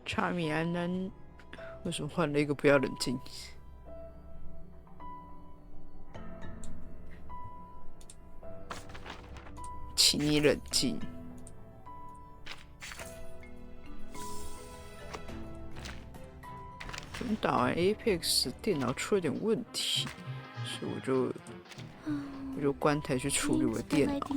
查米安南为什么换了一个不要冷静？请你冷静。等打完 Apex， 电脑出了点问题，所以我就关台去处理我的电脑。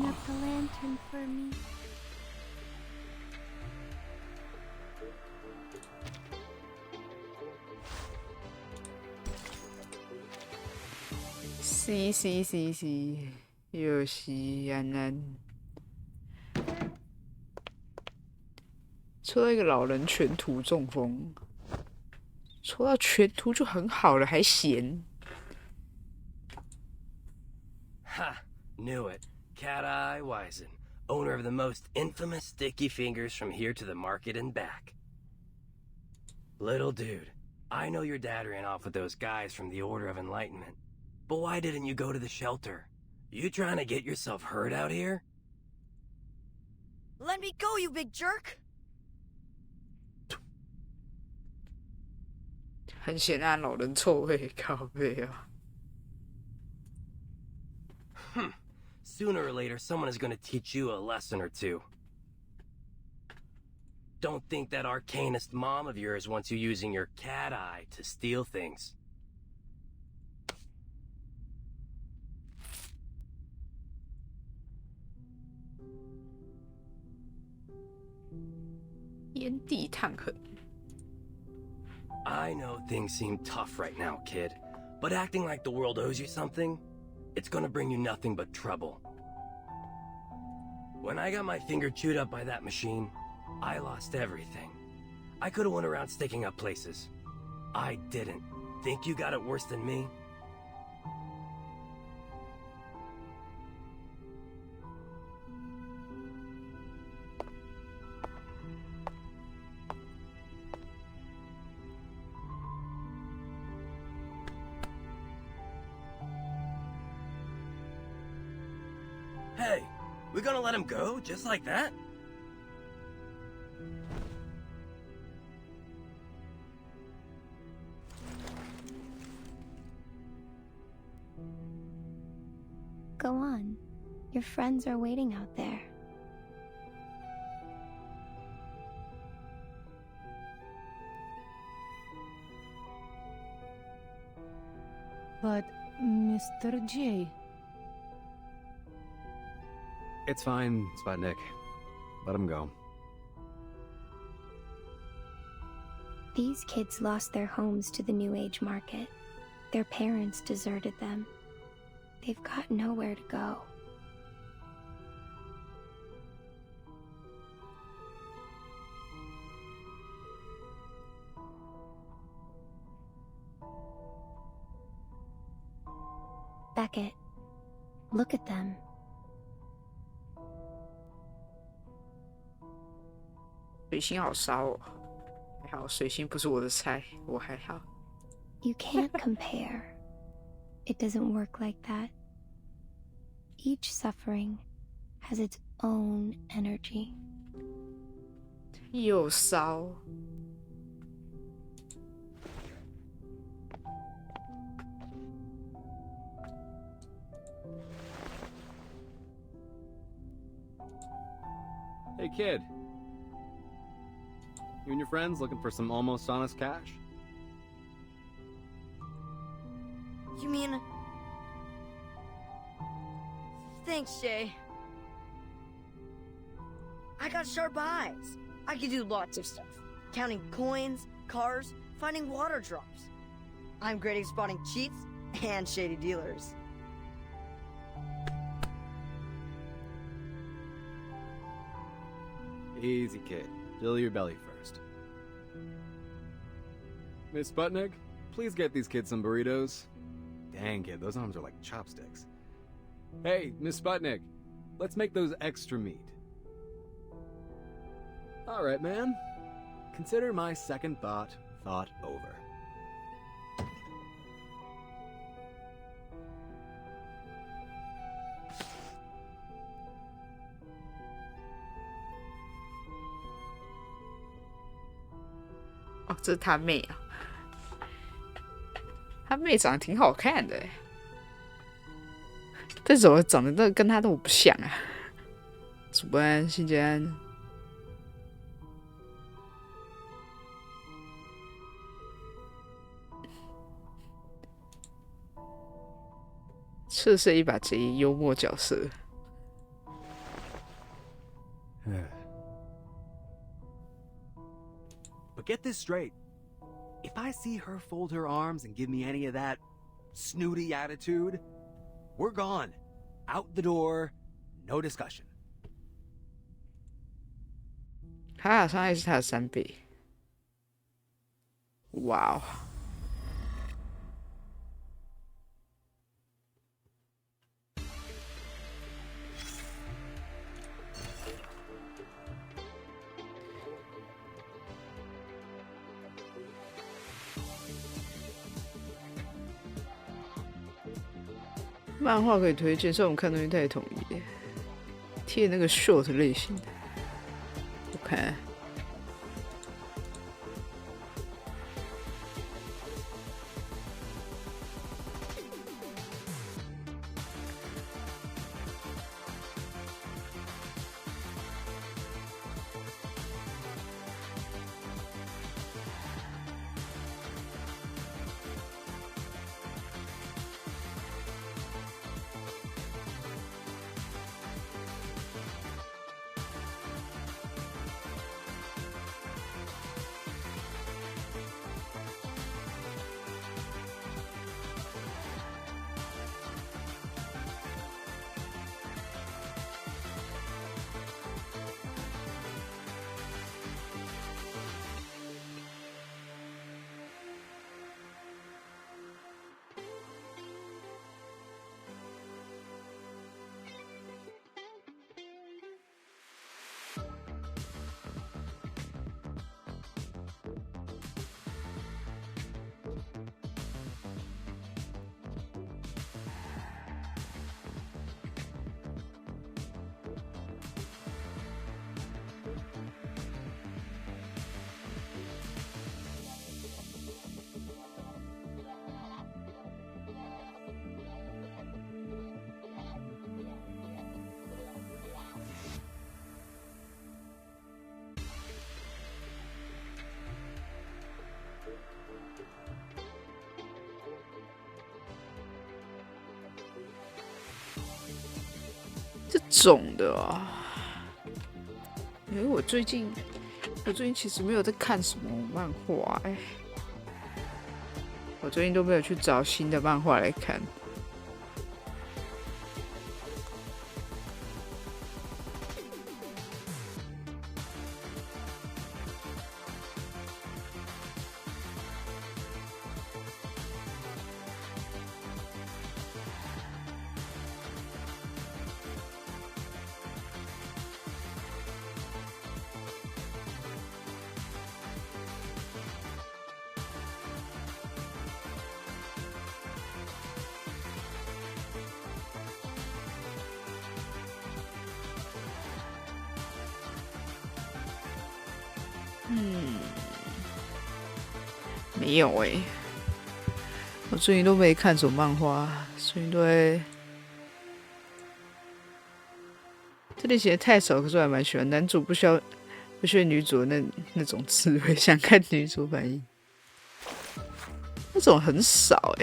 C， 又是安安。抽到一个老人全图中风，抽到全图就很好了，还嫌。Ha! Knew it. Cat-Eye Wisen, owner of the most infamous sticky fingers from here to the market and back. Little dude, I know your dad ran off with those guys from the Order of Enlightenment. But why didn't you go to the shelter? You trying to get yourself hurt out here? Let me go, you big jerk! 很显然，老人臭味，靠背啊。Sooner or later, someone is going to teach you a lesson or two. Don't think that arcanist mom of yours wants you using your cat eye to steal things. 烟蒂烫痕。I know things seem tough right now, kid, but acting like the world owes you something, it's gonna bring you nothing but trouble. When I got my finger chewed up by that machine, I lost everything. I could have went around sticking up places. I didn't. Think you got it worse than me? Hey, we gonna let him go just like that? Go on. Your friends are waiting out there. But, Mr. J... It's fine, Sputnik. Let him go. These kids lost their homes to the New Age market. Their parents deserted them. They've got nowhere to go. Beckett, look at them. 水星好烧哦，还好水星不是我的菜，我还好。You can't compare. It doesn't work like that. Each suffering has its own energy. 又烧。Hey, kid. You and your friends looking for some almost honest cash? You mean... Thanks, Jay. I got sharp eyes. I can do lots of stuff. Counting coins, cars, finding water drops. I'm great at spotting cheats and shady dealers. Easy, kid. Fill your belly first. Miss Sputnik, please get these kids some burritos. Dang, kid, those arms are like chopsticks. Hey, Miss Sputnik, let's make those extra meat. All right, man. Consider my second thought over. 哦，这是他妹啊，他妹长得挺好看的，但怎么长得跟他都不像啊？主播安、新杰安。侧色一把贼，幽默角色。But get this straight. If I see her fold her arms and give me any of that snooty attitude, we're gone. Out the door, no discussion. 他的伤害是他的3倍。哇哦！漫画可以推荐，是我们看东西太统一了，贴那个 short 类型的。我看。这种的啊，因为我最近其实没有在看什么漫画我最近都没有去找新的漫画来看。没有我最近都没看什么漫画，最近都在这类型的太少，可是我还蛮喜欢。男主不需要女主的那种智慧，想看女主反应，那种很少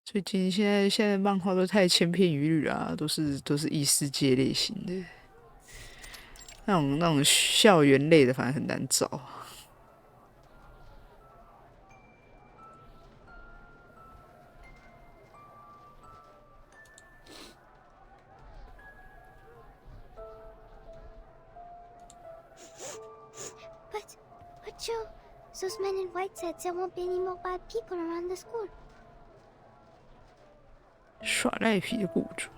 最近现在漫画都太千篇一律啦，都是异世界类型的，那种校园类的反而很难找。But Joe, those men in white said there won't be any more bad people around the school. 耍赖皮的雇主。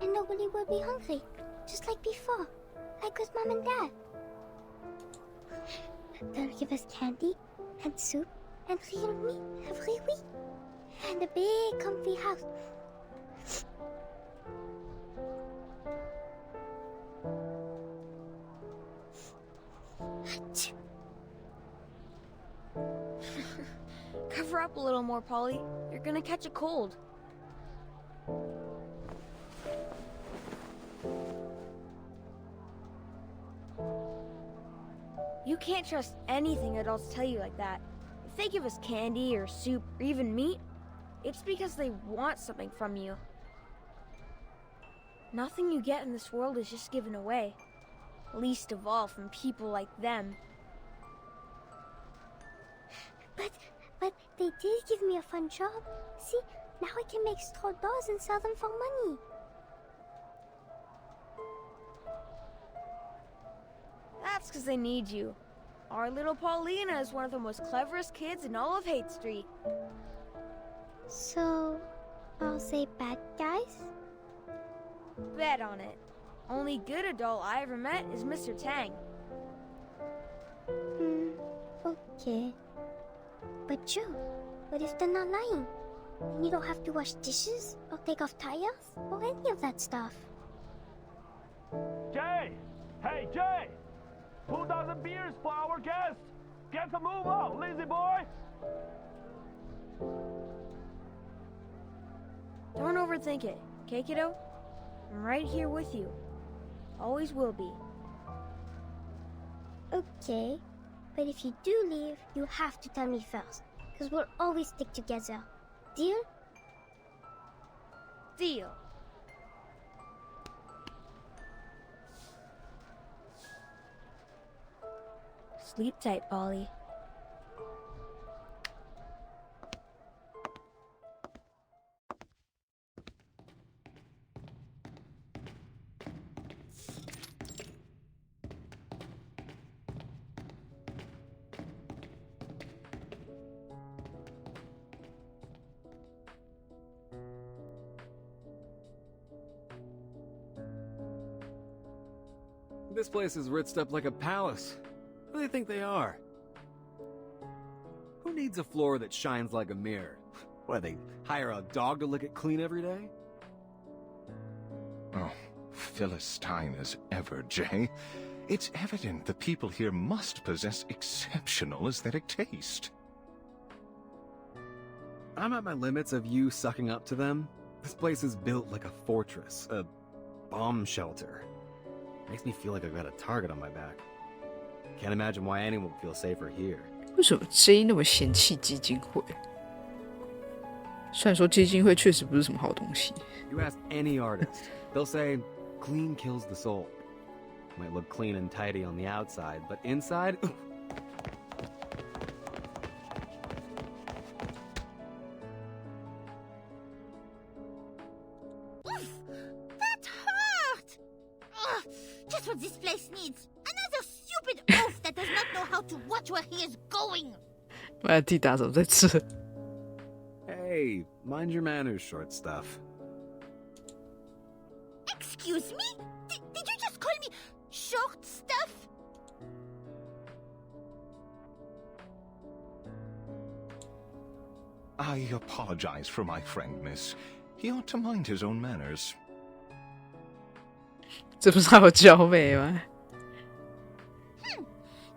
And nobody will be hungry, just like before, like with Mom and Dad. They'll give us candy and soup and real meat every week, and a big comfy house. Cover up a little more, Polly. You're gonna catch a cold. You can't trust anything adults tell you like that. If they give us candy or soup or even meat, it's because they want something from you. Nothing you get in this world is just given away. Least of all from people like them. But they did give me a fun job. See, now I can make straw dolls and sell them for money. That's because they need you. Our little Paulina is one of the most cleverest kids in all of Hate Street. So, are they bad guys? Bet on it. Only good adult I ever met is Mr. Tang. Okay. But Joe, what if they're not lying? And you don't have to wash dishes, or take off tires, or any of that stuff. Jay! Hey, Jay! 2,000 beers for our guest! Get the move on, lazy boy! Don't overthink it, okay, kiddo? I'm right here with you. Always will be. Okay, but if you do leave, you have to tell me first, because we'll always stick together. Deal? Deal. Sleep tight, Polly. This place is ritzed up like a palace. Who do they think they are? Who needs a floor that shines like a mirror? What, they hire a dog to lick it clean every day? Oh, Philistine as ever, Jay. It's evident the people here must possess exceptional aesthetic taste. I'm at my limits of you sucking up to them. This place is built like a fortress, a bomb shelter. Makes me feel like I've got a target on my back. Can't imagine why anyone would feel safer here. 为什么 J 那么嫌弃基金会？虽然说基金会确实不是什么好东西。You ask any artist, they'll say, clean kills the soul. Might look clean and tidy on the outside, but inside... That hurt! Ugh, just what this place needs. Another stupid oaf that does not know how to watch where he is going. 妈的，地打怎么在这？ Hey, mind your manners, short stuff. Excuse me? Did you just call me short stuff? I apologize for my friend, miss. He ought to mind his own manners. 这不是好娇美吗？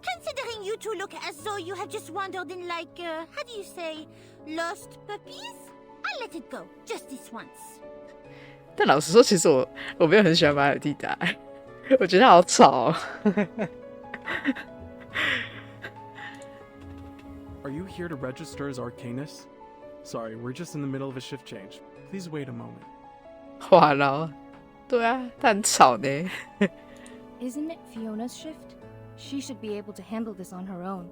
Considering you two look as though you have just wandered in like, how do you say, lost puppies? I'll let it go, just this once. 但老实说，其实我没有很喜欢马尔蒂达，我觉得好吵哦。Are you here to register as Arcanus? Sorry, we're just in the middle of a shift change. Please wait a moment. 话痨，对啊，他很吵呢。 Isn't it Fiona's shift? She should be able to handle this on her own.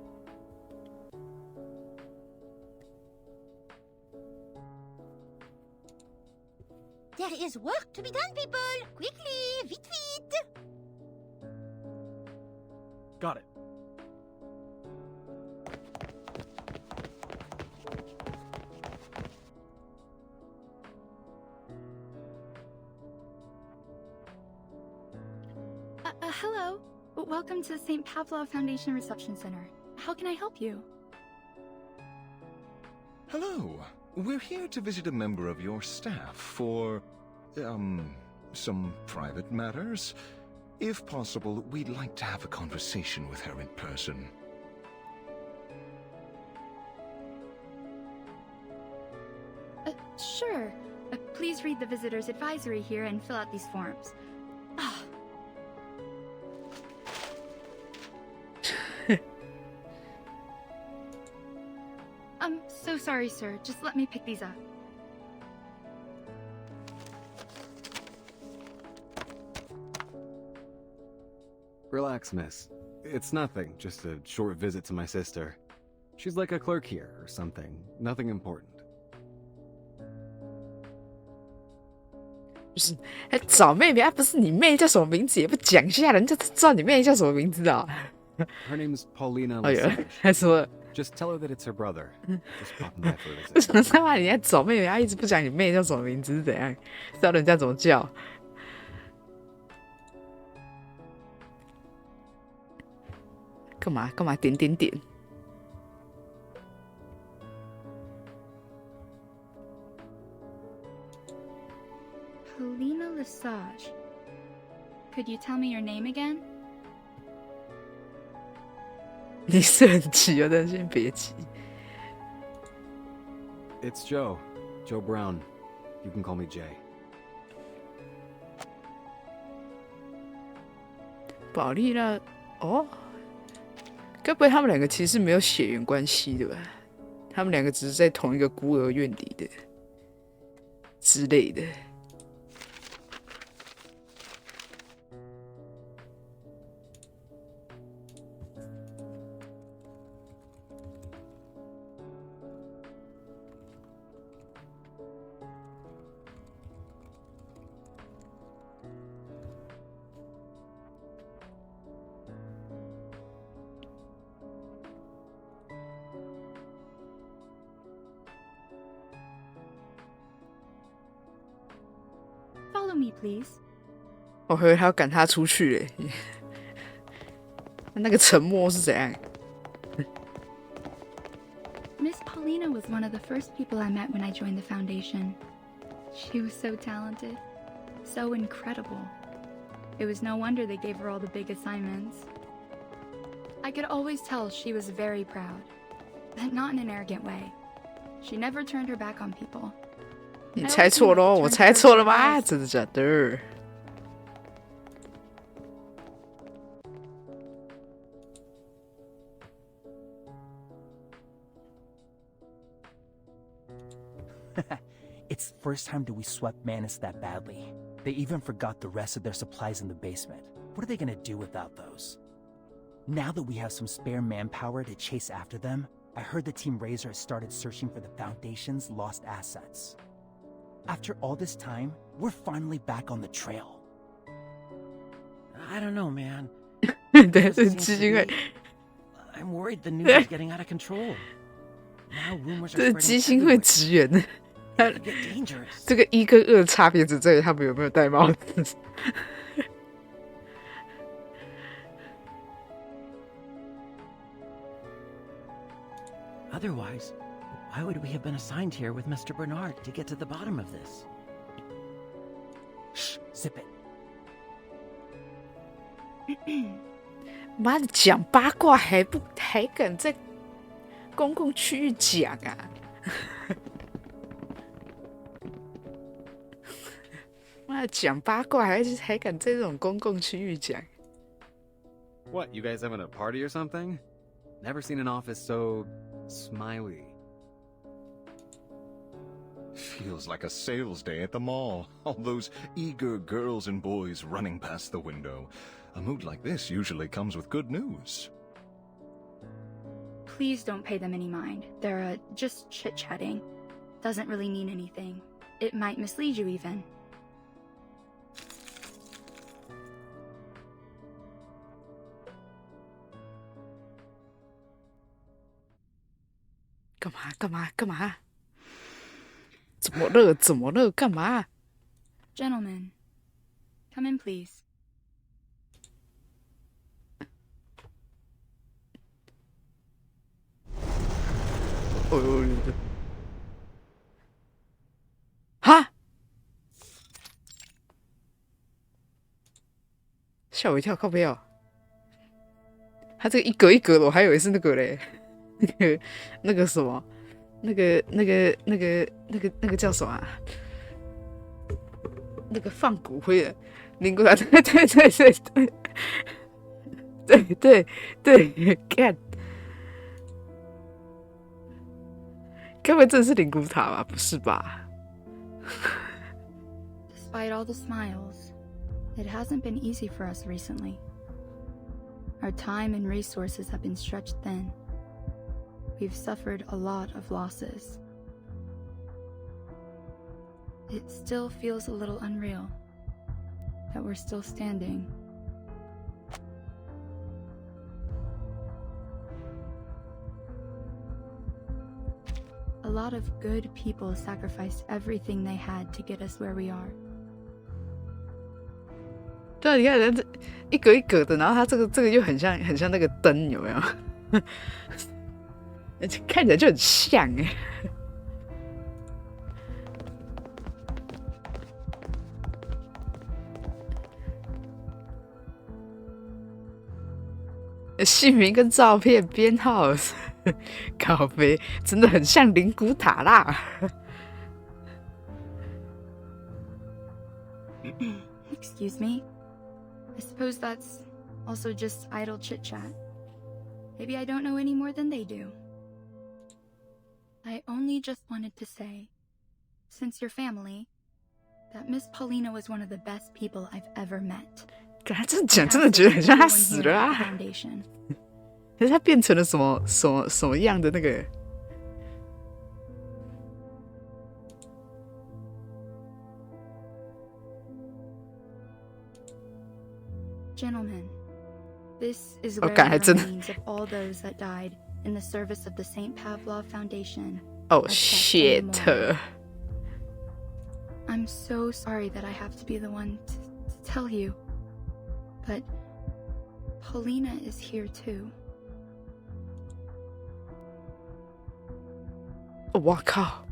There is work to be done, people! Quickly, vite vite! Got it. Hello. Welcome to the St. Pavlov Foundation Reception Center. How can I help you? Hello. We're here to visit a member of your staff for, some private matters. If possible, we'd like to have a conversation with her in person. Sure. Please read the visitor's advisory here and fill out these forms. I'm so sorry, sir. Just let me pick these up. Relax, miss. It's nothing, just a short visit to my sister. She's like a clerk here or something. Nothing important. 就是找妹妹啊，不是你妹叫什么名字也不讲一下，人家知道你妹叫什么名字啊。Her name's Paulina 哎呦， Lesage. 他说 Just tell her that it's her brother. Just popping by for a 为 visit. 什么他妈你在找妹妹，他一直不讲你妹叫什么名字是怎样？知道人家怎么叫？干嘛干嘛点点点？ Paulina Lesage. Could you tell me your name again? 你是很急哦，但先别急。 It's Joe. Joe Brown. You can call me Jay. 保利娜，哦，该不会他们两个其实没有血缘关系的吧？他们两个只是在同一个孤儿院里的之类的。 Follow me, please. 我以为他要赶他出去嘞。那个沉默是怎样？ Miss Paulina was one of the first people I met when I joined the foundation. She was so talented, so incredible. It was no wonder they gave her all the big assignments. I could always tell she was very proud, but not in an arrogant way. She never turned her back on people. 你猜错喽！我猜错了吗？真的假的？ It's the first time that we swept Manus that badly. They even forgot the rest of their supplies in the basement. What are they gonna do without those? Now that we have some spare manpower to chase after them, I heard the Team Razor has started searching for the Foundation's lost assets. After all this time, we're finally back on the trail. I don't know, man. 对，是基金会。 I'm worried the news is getting out of control. Now rumors 这 are 是 spreading 基金会 everywhere. 职员呢。 It could get dangerous. 这个1跟2差别只在于他们有没有戴帽子。 Otherwise, why would we have been assigned here with Mr. Bernard to get to the bottom of this? Shh, zip it. 妈的，讲八卦还敢在公共区域讲啊！妈的，讲八卦还敢在这种公共区域讲？ What, you guys having a party or something? Never seen an office so smiley. Feels like a sales day at the mall. All those eager girls and boys running past the window. A mood like this usually comes with good news. Please don't pay them any mind. They're just chit-chatting. Doesn't really mean anything. It might mislead you even. 干嘛？干嘛？干嘛？怎么了？怎么了？干嘛？ Gentlemen, come in, please. 哦，哈，吓我一跳，靠背哦。他这个一格一格的，我还以为是那个嘞，那个什么，那个叫什么、啊？那个放骨灰的灵骨塔，对，看，该不会真的是灵骨塔吧？不是吧？ Despite all the smiles, it hasn't been easy for us recently. Our time and resources have been stretched thin. We've suffered a lot of losses. It still feels a little unreal that we're still standing. A lot of good people sacrificed everything they had to get us where we are. 对啊，你看人这一格一格的，然后它这个又很像那个灯，有没有？而且看起来就很像哎。姓名跟照片编号，靠背真的很像灵骨塔啦。Excuse me? I suppose that's also just idle chit-chat. Maybe I don't know any more than they do. I only just wanted to say, since your family, that Miss Paulina was one of the best people I've ever met. 他真的讲，真的觉得很像他死了啊！可是他变成了什么样的那个？ Gentlemen, this is where the remains of all those that died in the service of the St. Pavlov Foundation. Oh shit! I'm so sorry that I have to be the one to tell you, but Paulina is here too. 我靠！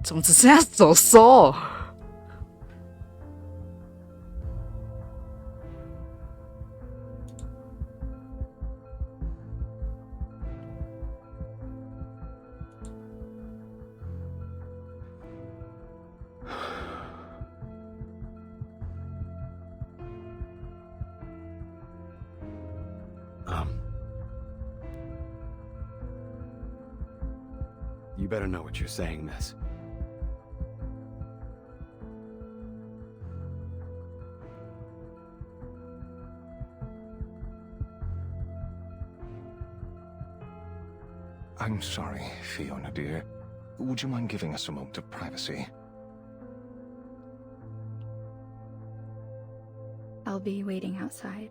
怎么只剩下手手？ You better know what you're saying, miss. I'm sorry, Fiona dear. Would you mind giving us a moment of privacy? I'll be waiting outside.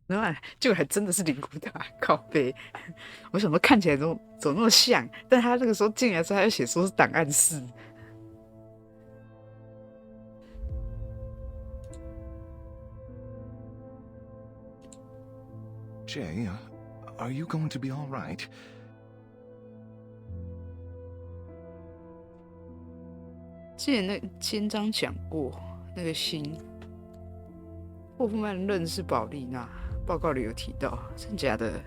然后结果还真的是灵骨塔，靠背。我想说看起来怎么那么像，但他那个时候进来的时候，他又写说是档案室。Jay, are you going to be all right? 之前那篇章讲过，那个信，霍夫曼认识保丽娜。 报告里有提到，真假的？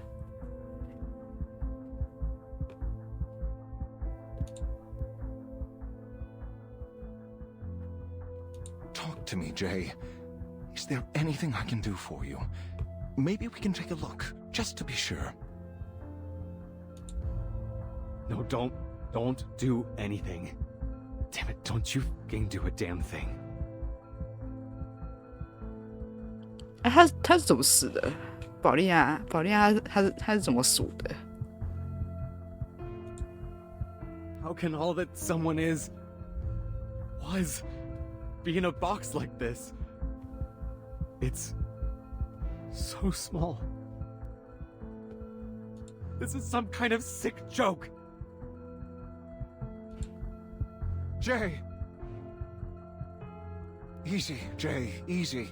Talk to me, Jay. Is there anything I can do for you? Maybe we can take a look, just to be sure. No, don't do anything. Damn it, don't you fucking do a damn thing. 他是怎么死的？保利亚，他是怎么数的 How can all that someone was be in a box like this? It's so small. This is some kind of sick joke. Jay! Easy, Jay, easy.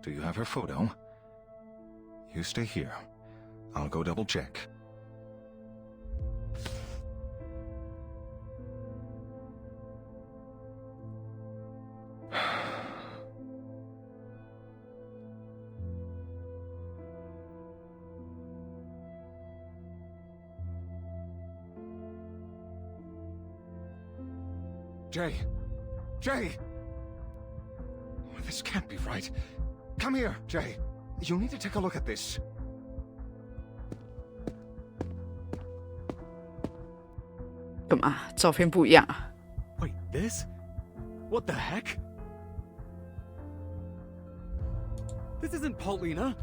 Do you have her photo? You stay here. I'll go double check. Jay! Jay! Oh, this can't be right. Come here, Jay. You need to take a look at this. Come on, 照片不一样啊。 Wait, this? What the heck? This isn't Paulina.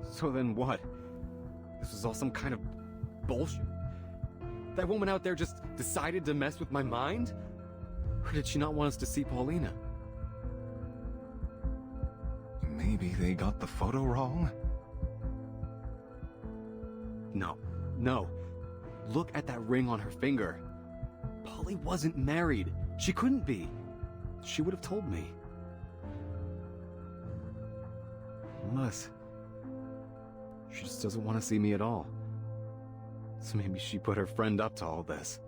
So then what? This was all some kind of bullshit? That woman out there just decided to mess with my mind? Or did she not want us to see Paulina? Maybe they got the photo wrong? No. Look at that ring on her finger. Polly wasn't married. She couldn't be. She would have told me. Unless she just doesn't want to see me at all. So maybe she put her friend up to all this.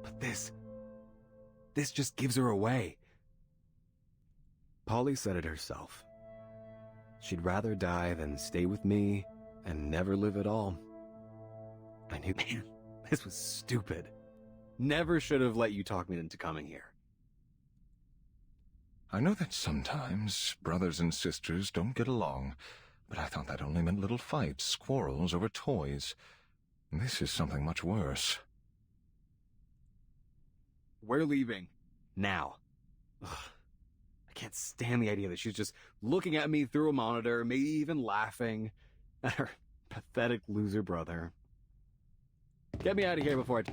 But this just gives her away. Polly said it herself. She'd rather die than stay with me and never live at all. I knew, man, this was stupid. Never should have let you talk me into coming here. I know that sometimes brothers and sisters don't get along, but I thought that only meant little fights, quarrels over toys. This is something much worse. We're leaving. Now. Ugh. I can't stand the idea that she's just looking at me through a monitor, maybe even laughing at her pathetic loser brother. Get me out of here before I...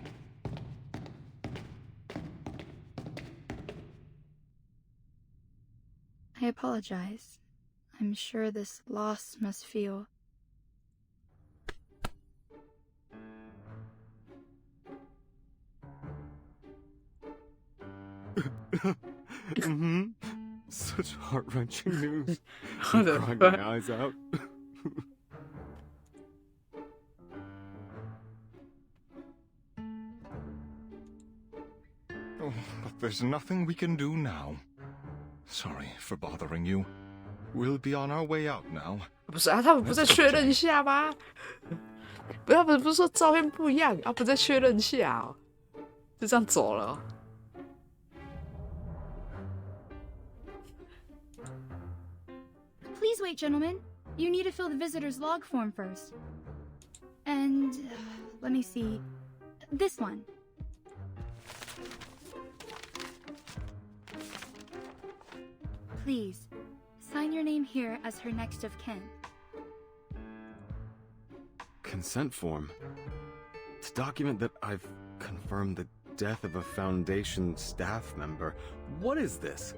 I apologize. I'm sure this loss must feel... Mm-hmm. Such heart-wrenching news. What I'm the crying fuck? my eyes out. Oh, but there's nothing we can do now. Sorry for bothering you. We'll be on our way out now. 不是啊，他们不再确认一下吗？不是，他们不是说照片不一样啊，不再确认一下哦，就这样走了哦。 Please wait, gentlemen. You need to fill the visitor's log form first. And let me see. This one. Please, sign your name here as her next of kin. Consent form. To document that I've confirmed the death of a Foundation staff member. What is this?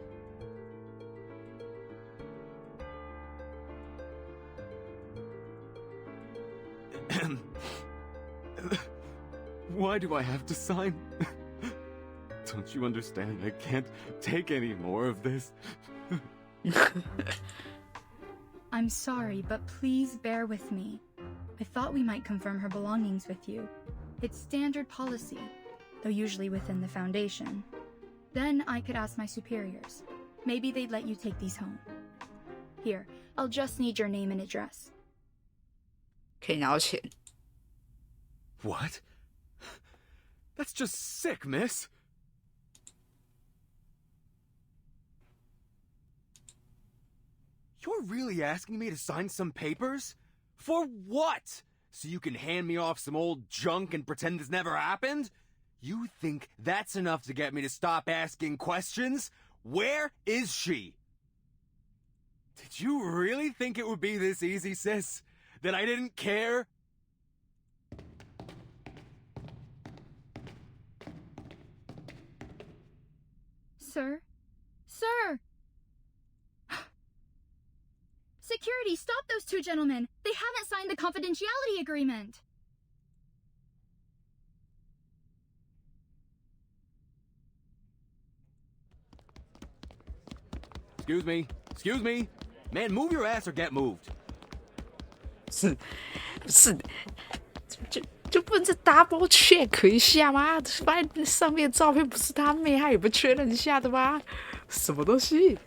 Why do I have to sign? Don't you understand? I can't take any more of this. I'm sorry, but please bear with me. I thought we might confirm her belongings with you. It's standard policy, though usually within the Foundation. Then I could ask my superiors. Maybe they'd let you take these home. Here, I'll just need your name and address. 可以拿到钱。 What? That's just sick, miss. You're really asking me to sign some papers? For what? So you can hand me off some old junk and pretend this never happened? You think that's enough to get me to stop asking questions? Where is she? Did you really think it would be this easy, sis? That I didn't care? Sir? Sir! Security, stop those two gentlemen! They haven't signed the confidentiality agreement! Excuse me. Excuse me. Man, move your ass or get moved. 是，就不能再 double check 一下吗？发现上面的照片不是他妹，他也不确认一下的吗？什么东西？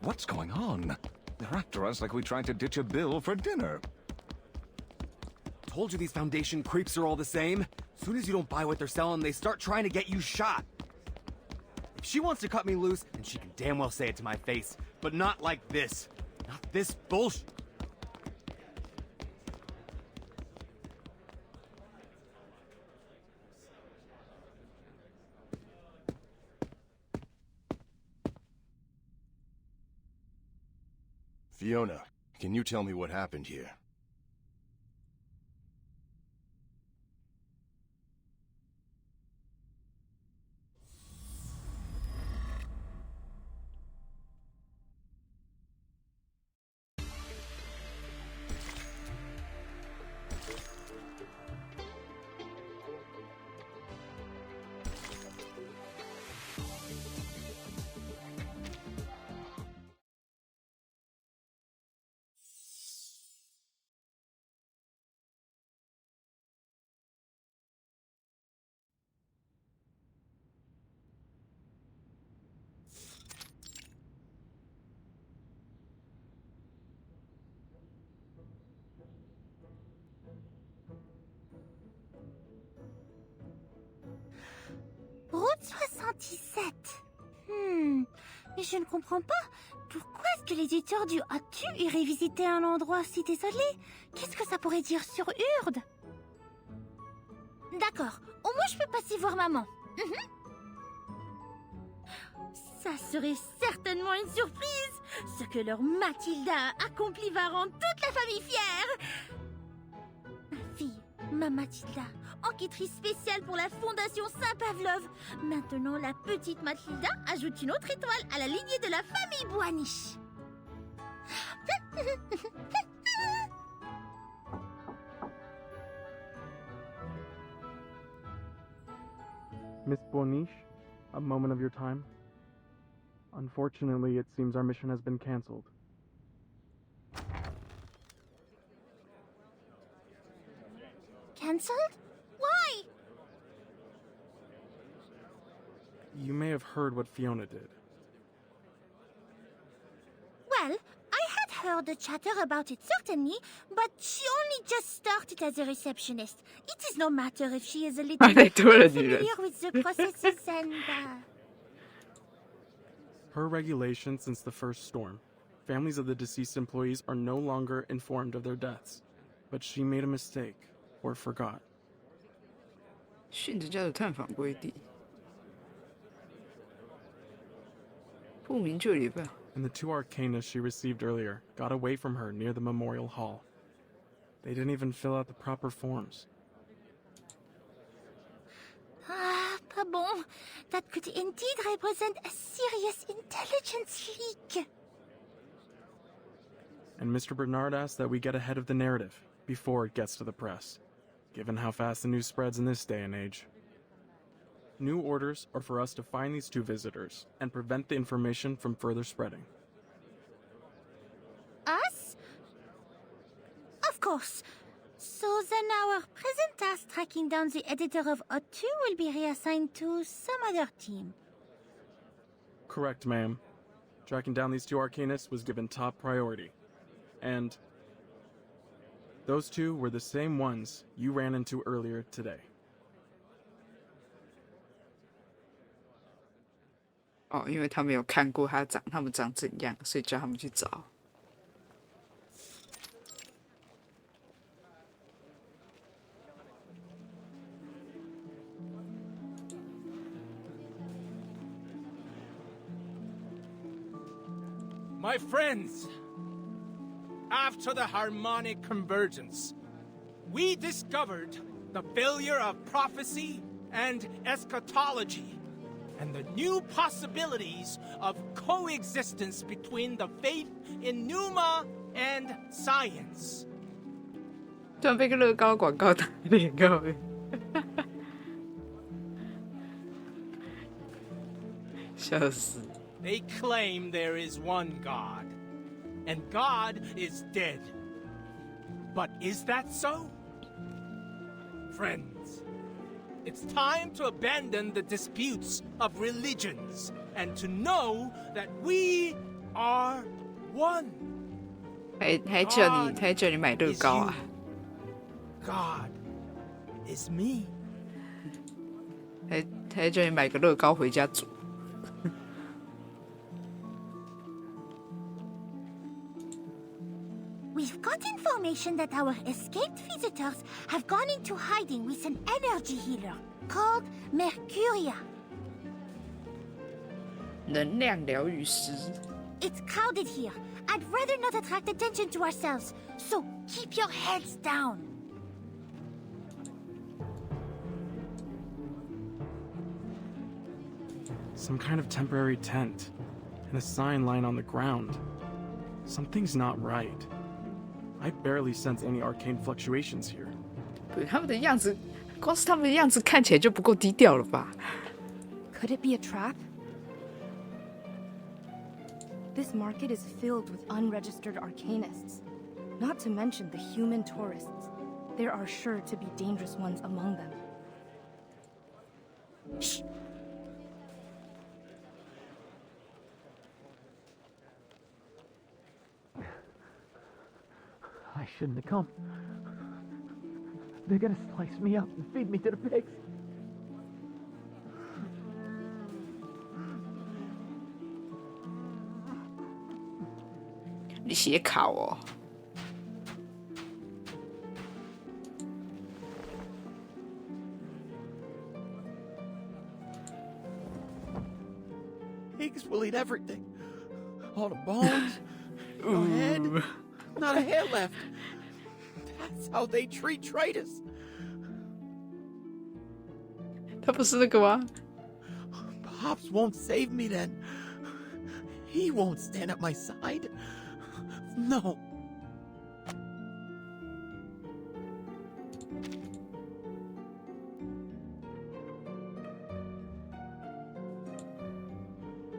What's going on? They're after us like we tried to ditch a bill for dinner. Told you these Foundation creeps are all the same. Soon as you don't buy what they're selling, they start trying to get you shot. If she wants to cut me loose, then she can damn well say it to my face. But not like this. Not this bullshit. Fiona, can you tell me what happened here? Route 77. Mais je ne comprends pas. Pourquoi est-ce que l'éditeur du As-tu irait visiter un endroit si désolé? Qu'est-ce que ça pourrait dire sur Urde? D'accord. Au moins, je peux passer voir maman. Ça serait certainement une surprise. Ce que leur Mathilda a accompli va rendre toute la famille fière. Ma fille, ma Mathilda, enquêtrice spéciale pour la Fondation Saint-Pavlov. Maintenant, la petite Mathilda ajoute une autre étoile à la lignée de la famille Boaniche. Miss Boniche, a moment of your time. Unfortunately, it seems our mission has been cancelled. Cancelled? Why? You may have heard what Fiona did. Well, I had heard the chatter about it certainly, but she only just started as a receptionist. It is no matter if she is a little unfamiliar with the processes and... Per regulation since the first storm, families of the deceased employees are no longer informed of their deaths. But she made a mistake, or forgot. 殉职家的探访规定，不明就里吧。 And the two arcanas she received earlier got away from her near the memorial hall. They didn't even fill out the proper forms. Ah, pas bon. That could indeed represent a serious intelligence leak. And Mr. Bernard asked that we get ahead of the narrative before it gets to the press, given how fast the news spreads in this day and age. New orders are for us to find these two visitors and prevent the information from further spreading. Us? Of course. So then our present task tracking down the editor of O2 will be reassigned to some other team. Correct, ma'am. Tracking down these two arcanists was given top priority. And those two were the same ones you ran into earlier today. 哦，因为他没有看过他们长怎样，所以叫他们去找。 My friends, after the harmonic convergence, we discovered the failure of prophecy and eschatology, and the new possibilities of coexistence between the faith in Pneuma and science. 突然被个乐高广告打脸，各位。笑死。 They claim there is one God, and God is dead. But is that so? Friends, it's time to abandon the disputes of religions and to know that we are one. 还叫你买乐高啊 God is me. 还叫你买个乐高回家煮。We've got information that our escaped visitors have gone into hiding with an energy healer called Mercuria. 能量疗愈师。 It's crowded here. I'd rather not attract attention to ourselves, so keep your heads down. Some kind of temporary tent, and a sign lying on the ground. Something's not right. I barely sense any arcane fluctuations here. 不，他们的样子，光是他们的样子看起来就不够低调了吧？ Could it be a trap? This market is filled with unregistered arcanists, not to mention the human tourists. There are sure to be dangerous ones among them. Shh! I shouldn't have come. They're gonna slice me up and feed me to the pigs. 你写考哦。 Pigs will eat everything. All the bones, no head, not a hair left. That's how they treat traitors. 他不是那个吗？ Pops won't save me then. He won't stand at my side. No.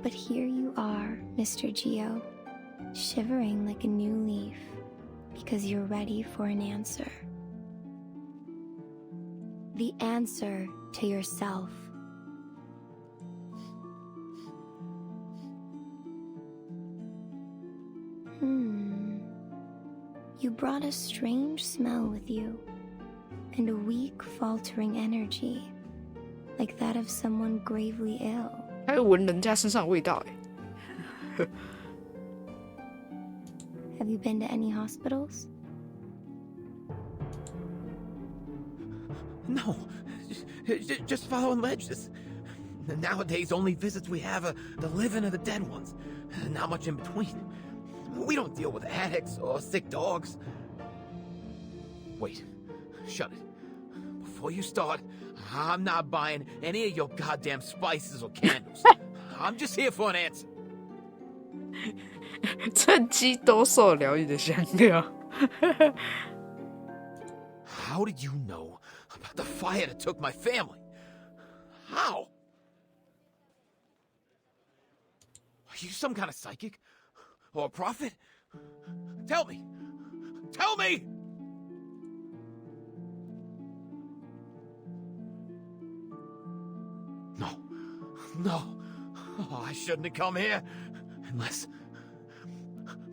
But here you are, Mr. Geo, shivering like a new leaf, because you're ready for an answer. The answer to yourself. You brought a strange smell with you, and a weak, faltering energy, like that of someone gravely ill. 还有闻人家身上的味道哎。 Have you been to any hospitals? No. Just following ledges. Nowadays, only visits we have are the living or the dead ones. Not much in between. We don't deal with addicts or sick dogs. Wait. Shut it. Before you start, I'm not buying any of your goddamn spices or candles. I'm just here for an answer. 趁机兜售疗愈的香料。 How did you know about the fire that took my family? How? Are you some kind of psychic? Or a prophet? Tell me! Tell me! No. No. Oh, I shouldn't have come here. Unless...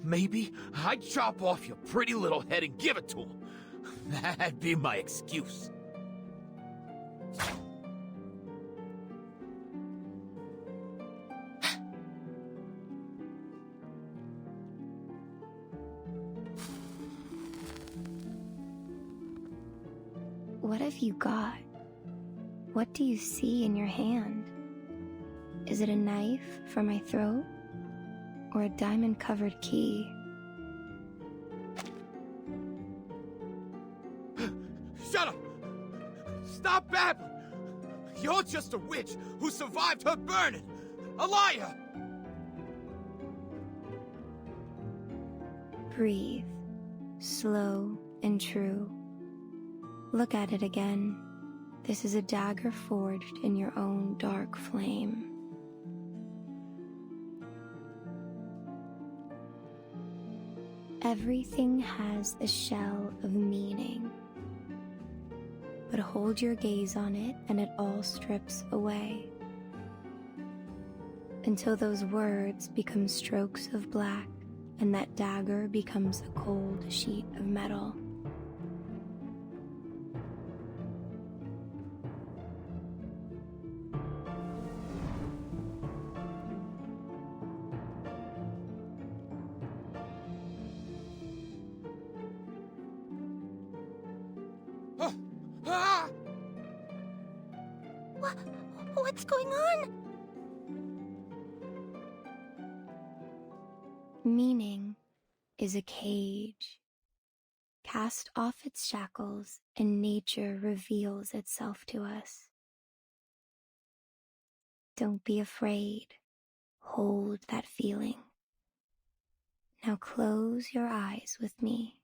maybe I'd chop off your pretty little head and give it to him. That'd be my excuse. What have you got? What do you see in your hand? Is it a knife for my throat? Or a diamond-covered key? Shut up! Stop babbling! You're just a witch who survived her burning! A liar! Breathe. Slow and true. Look at it again. This is a dagger forged in your own dark flame. Everything has a shell of meaning. But hold your gaze on it and it all strips away. Until those words become strokes of black and that dagger becomes a cold sheet of metal. What's going on? Meaning is a cage. Cast off its shackles and nature reveals itself to us. Don't be afraid. Hold that feeling. Now close your eyes with me.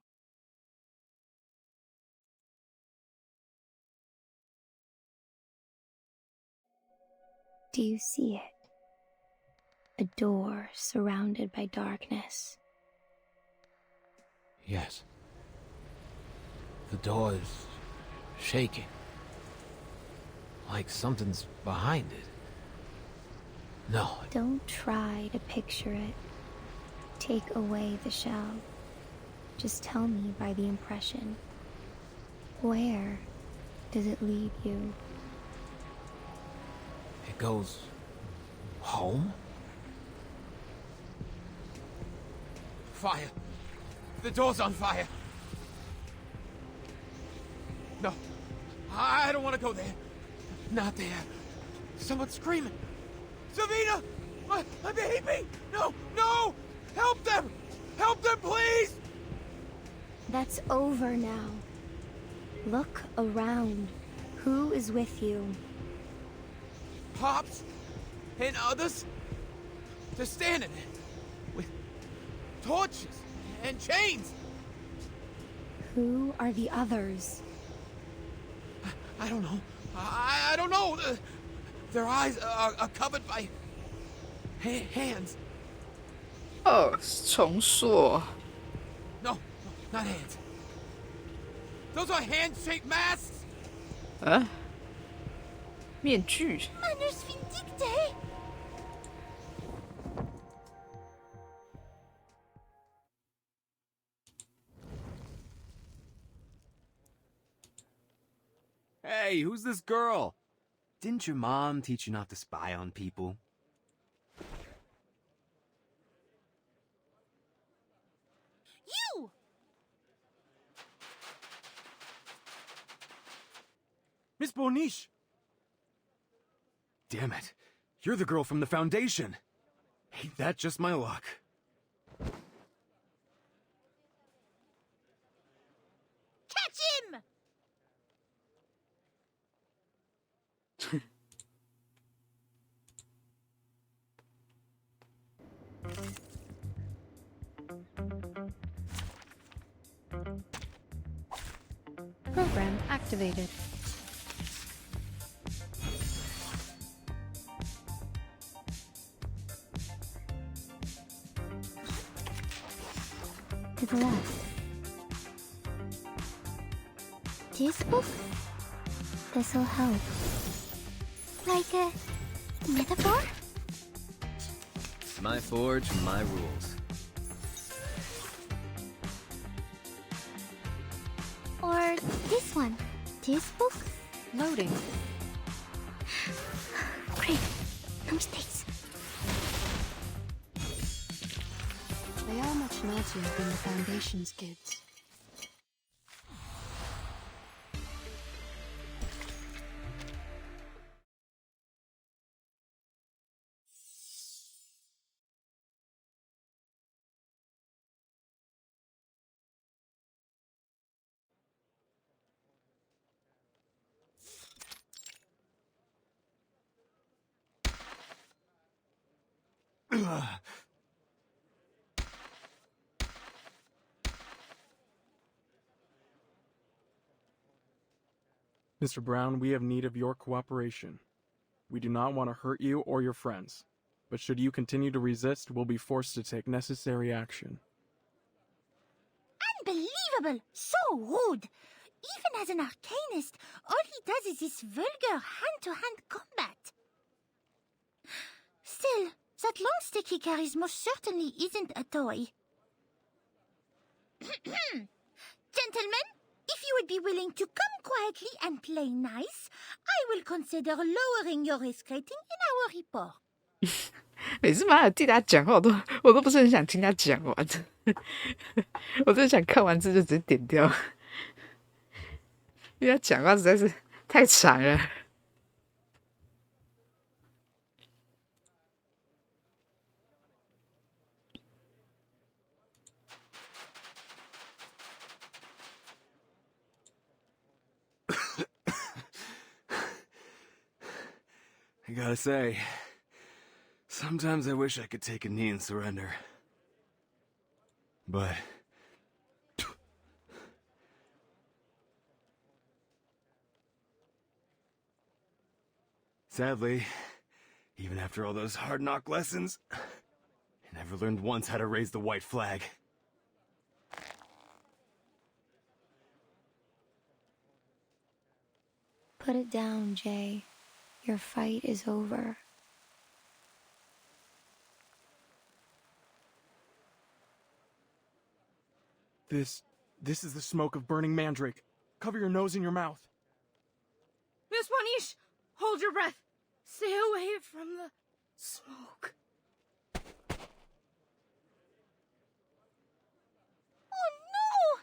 Do you see it? A door surrounded by darkness. Yes. The door is shaking. Like something's behind it. No. Don't try to picture it. Take away the shell. Just tell me by the impression. Where does it lead you? It goes home? Fire! The door's on fire! No, I don't want to go there. Not there. Someone's screaming. Savina! My baby! No, no! Help them! Help them, please! That's over now. Look around. Who is with you? Pops and others. They're standing there with torches and chains. Who are the others? I don't know. I don't know. Their eyes are covered by hands. Oh, 重塑. No, not hands. Those are hand-shaped masks. 面具. Manners vindicte! Hey, who's this girl? Didn't your mom teach you not to spy on people? You! Miss Boniche! Damn it. You're the girl from the Foundation. Ain't that just my luck? Catch him! Program activated. To the left. This book? This'll help. Like a metaphor? My forge, my rules. Or this one? This book? Loading. Great. No mistakes. They are much naughtier than the Foundation's kids. Mr. Brown, we have need of your cooperation. We do not want to hurt you or your friends, but should you continue to resist, we'll be forced to take necessary action. Unbelievable! So rude! Even as an arcanist, all he does is this vulgar hand-to-hand combat. Still, that long stick he carries most certainly isn't a toy. Gentlemen, if you would be willing to come quietly and play nice, I will consider lowering your risk rating in our report. 每次马尔蒂达讲话，我都不是很想听他讲完，我真的想看完之后就直接点掉，因为他讲话实在是太长了。I gotta say, sometimes I wish I could take a knee and surrender. But... sadly, even after all those hard knock lessons, I never learned once how to raise the white flag. Put it down, Jay. Your fight is over. This is the smoke of burning mandrake. Cover your nose and your mouth. Miss Monish, hold your breath. Stay away from the smoke. Oh no!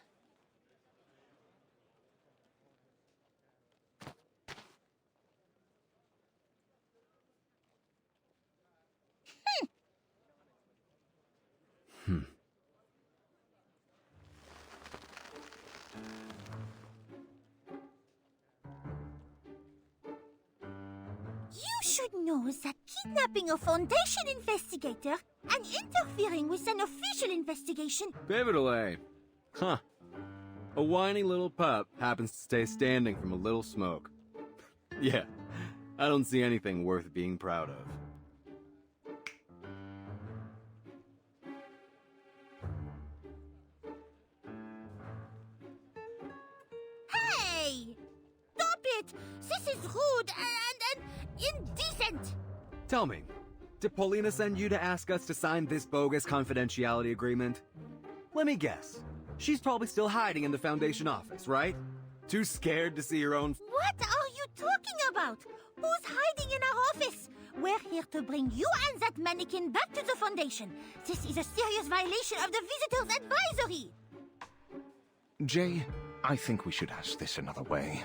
You should know that kidnapping a Foundation investigator and interfering with an official investigation... Pivotal, eh? Huh. A whiny little pup happens to stay standing from a little smoke. Yeah, I don't see anything worth being proud of. Hey! Stop it! This is rude and indecent! Tell me, did Paulina send you to ask us to sign this bogus confidentiality agreement? Let me guess. She's probably still hiding in the Foundation office, right? Too scared to see her own... What are you talking about? Who's hiding in our office? We're here to bring you and that mannequin back to the Foundation. This is a serious violation of the Visitors Advisory. Jay, I think we should ask this another way.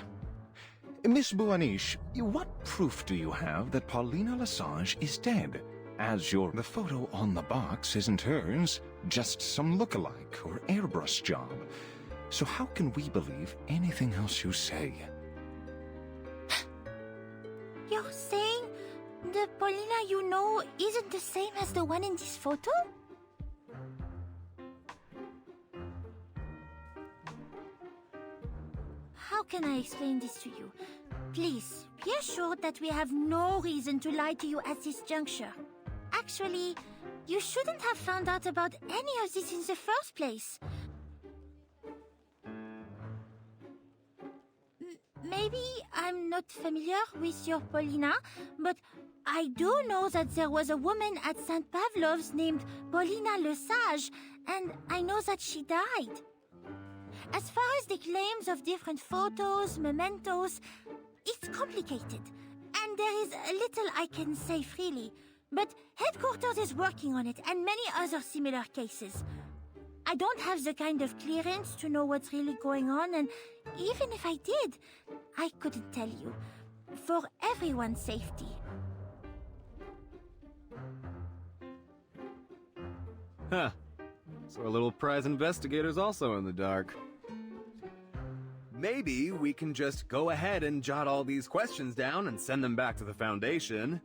Miss Buanish, what proof do you have that Paulina Lesage is dead? As the photo on the box isn't hers, just some look-alike or airbrush job. So how can we believe anything else you say? You're saying the Paulina you know isn't the same as the one in this photo? How can I explain this to you? Please, be assured that we have no reason to lie to you at this juncture. Actually, you shouldn't have found out about any of this in the first place. Maybe I'm not familiar with your Paulina, but I do know that there was a woman at St. Pavlov's named Paulina Lesage, and I know that she died. As far as the claims of different photos, mementos, it's complicated, and there is little I can say freely, but headquarters is working on it and many other similar cases. I don't have the kind of clearance to know what's really going on, and even if I did, I couldn't tell you. For everyone's safety. Huh. So our little prize investigator's also in the dark. Maybe we can just go ahead and jot all these questions down and send them back to the Foundation.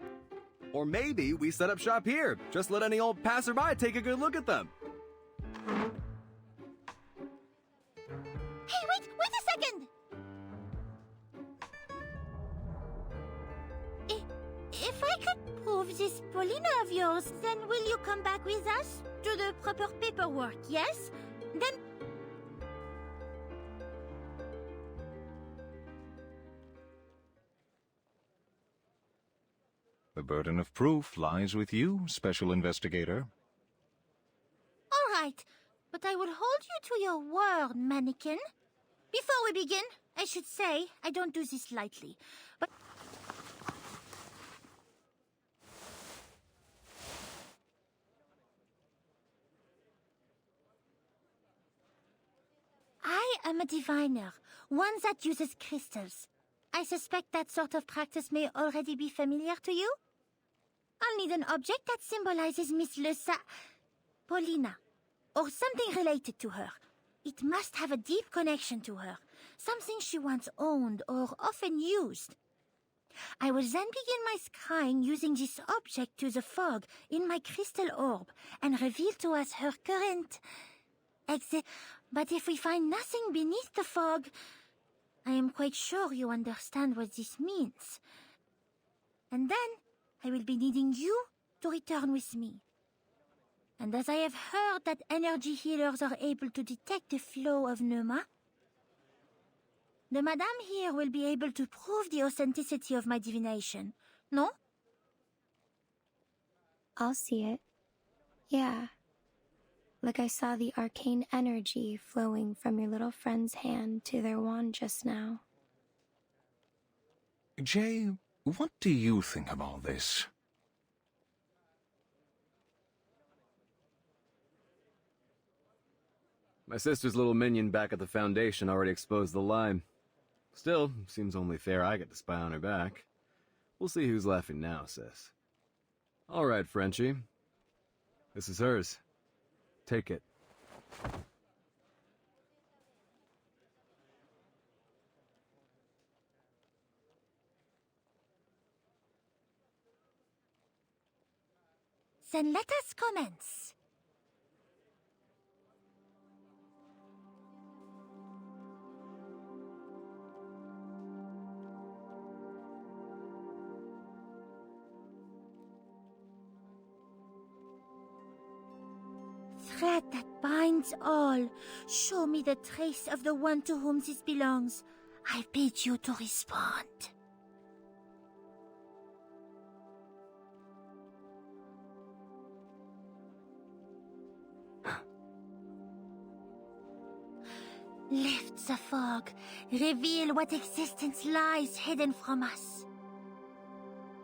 Or maybe we set up shop here. Just let any old passerby take a good look at them. Hey, wait a second! If I could prove this Paulina of yours, then will you come back with us? Do the proper paperwork, yes? Then... The burden of proof lies with you, Special Investigator. All right, but I will hold you to your word, mannequin. Before we begin, I should say I don't do this lightly, but... I am a diviner, one that uses crystals. I suspect that sort of practice may already be familiar to you. I'll need an object that symbolizes Miss Paulina, or something related to her. It must have a deep connection to her, something she once owned or often used. I will then begin my scrying using this object to the fog in my crystal orb and reveal to us her current exit. But if we find nothing beneath the fog, I am quite sure you understand what this means. And then I will be needing you to return with me. And as I have heard that energy healers are able to detect the flow of pneuma, the madame here will be able to prove the authenticity of my divination, no? I'll see it. Yeah. Like I saw the arcane energy flowing from your little friend's hand to their wand just now. Jay, what do you think of all this? My sister's little minion back at the Foundation already exposed the lie. Still, seems only fair I get to spy on her back. We'll see who's laughing now, sis. All right, Frenchie. This is hers. Take it. Then let us commence. Thread that binds all, show me the trace of the one to whom this belongs. I bid you to respond. Lift the fog, reveal what existence lies hidden from us.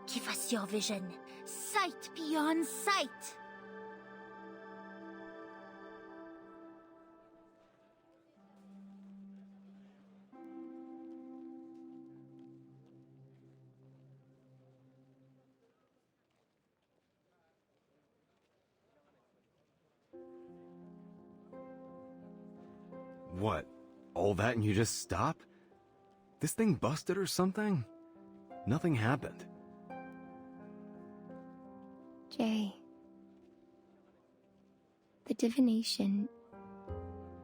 Give us your vision, sight beyond sight. What? All that and you just stop? This thing busted or something? Nothing happened. Jay, the divination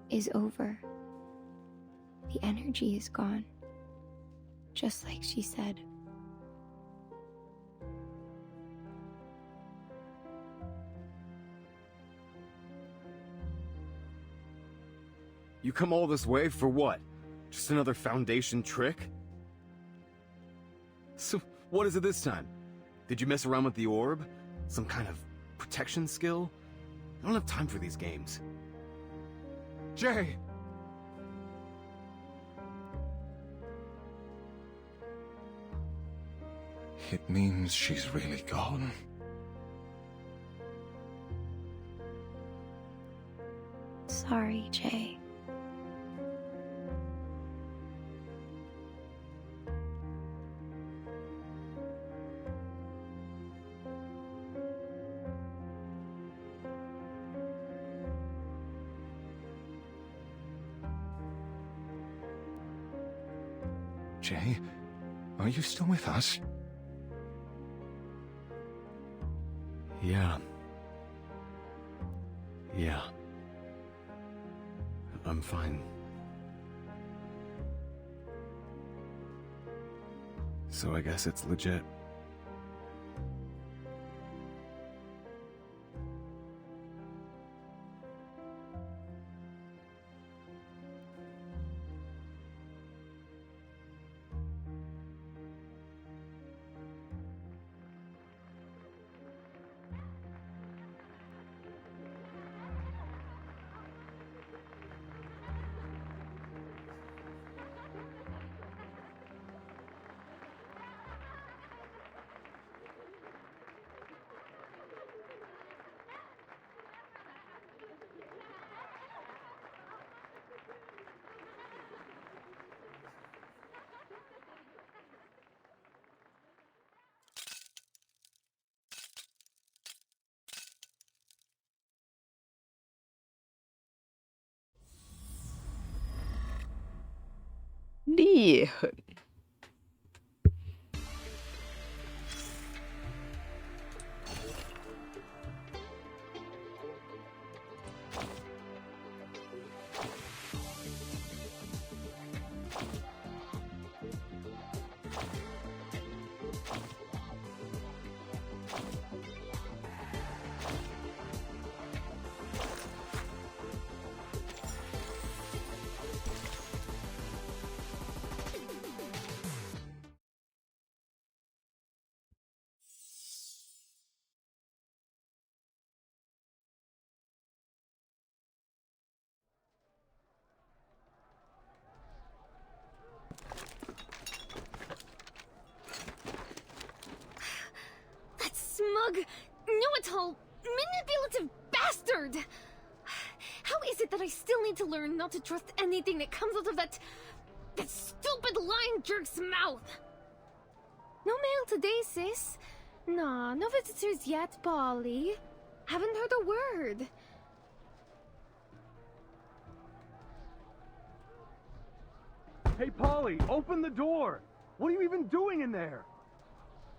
is over. The energy is gone. Just like she said. You come all this way for what? Just another Foundation trick? So, what is it this time? Did you mess around with the orb? Some kind of protection skill? I don't have time for these games. Jay! It means she's really gone. Sorry, Jay. Jay, are you still with us? Yeah. Yeah. I'm fine. So I guess it's legit. 裂痕。That smug, know-it-all, manipulative bastard! How is it that I still need to learn not to trust anything that comes out of that stupid lying jerk's mouth? No mail today, sis. Nah, no visitors yet, Polly. Haven't heard a word. Hey, Polly, open the door! What are you even doing in there?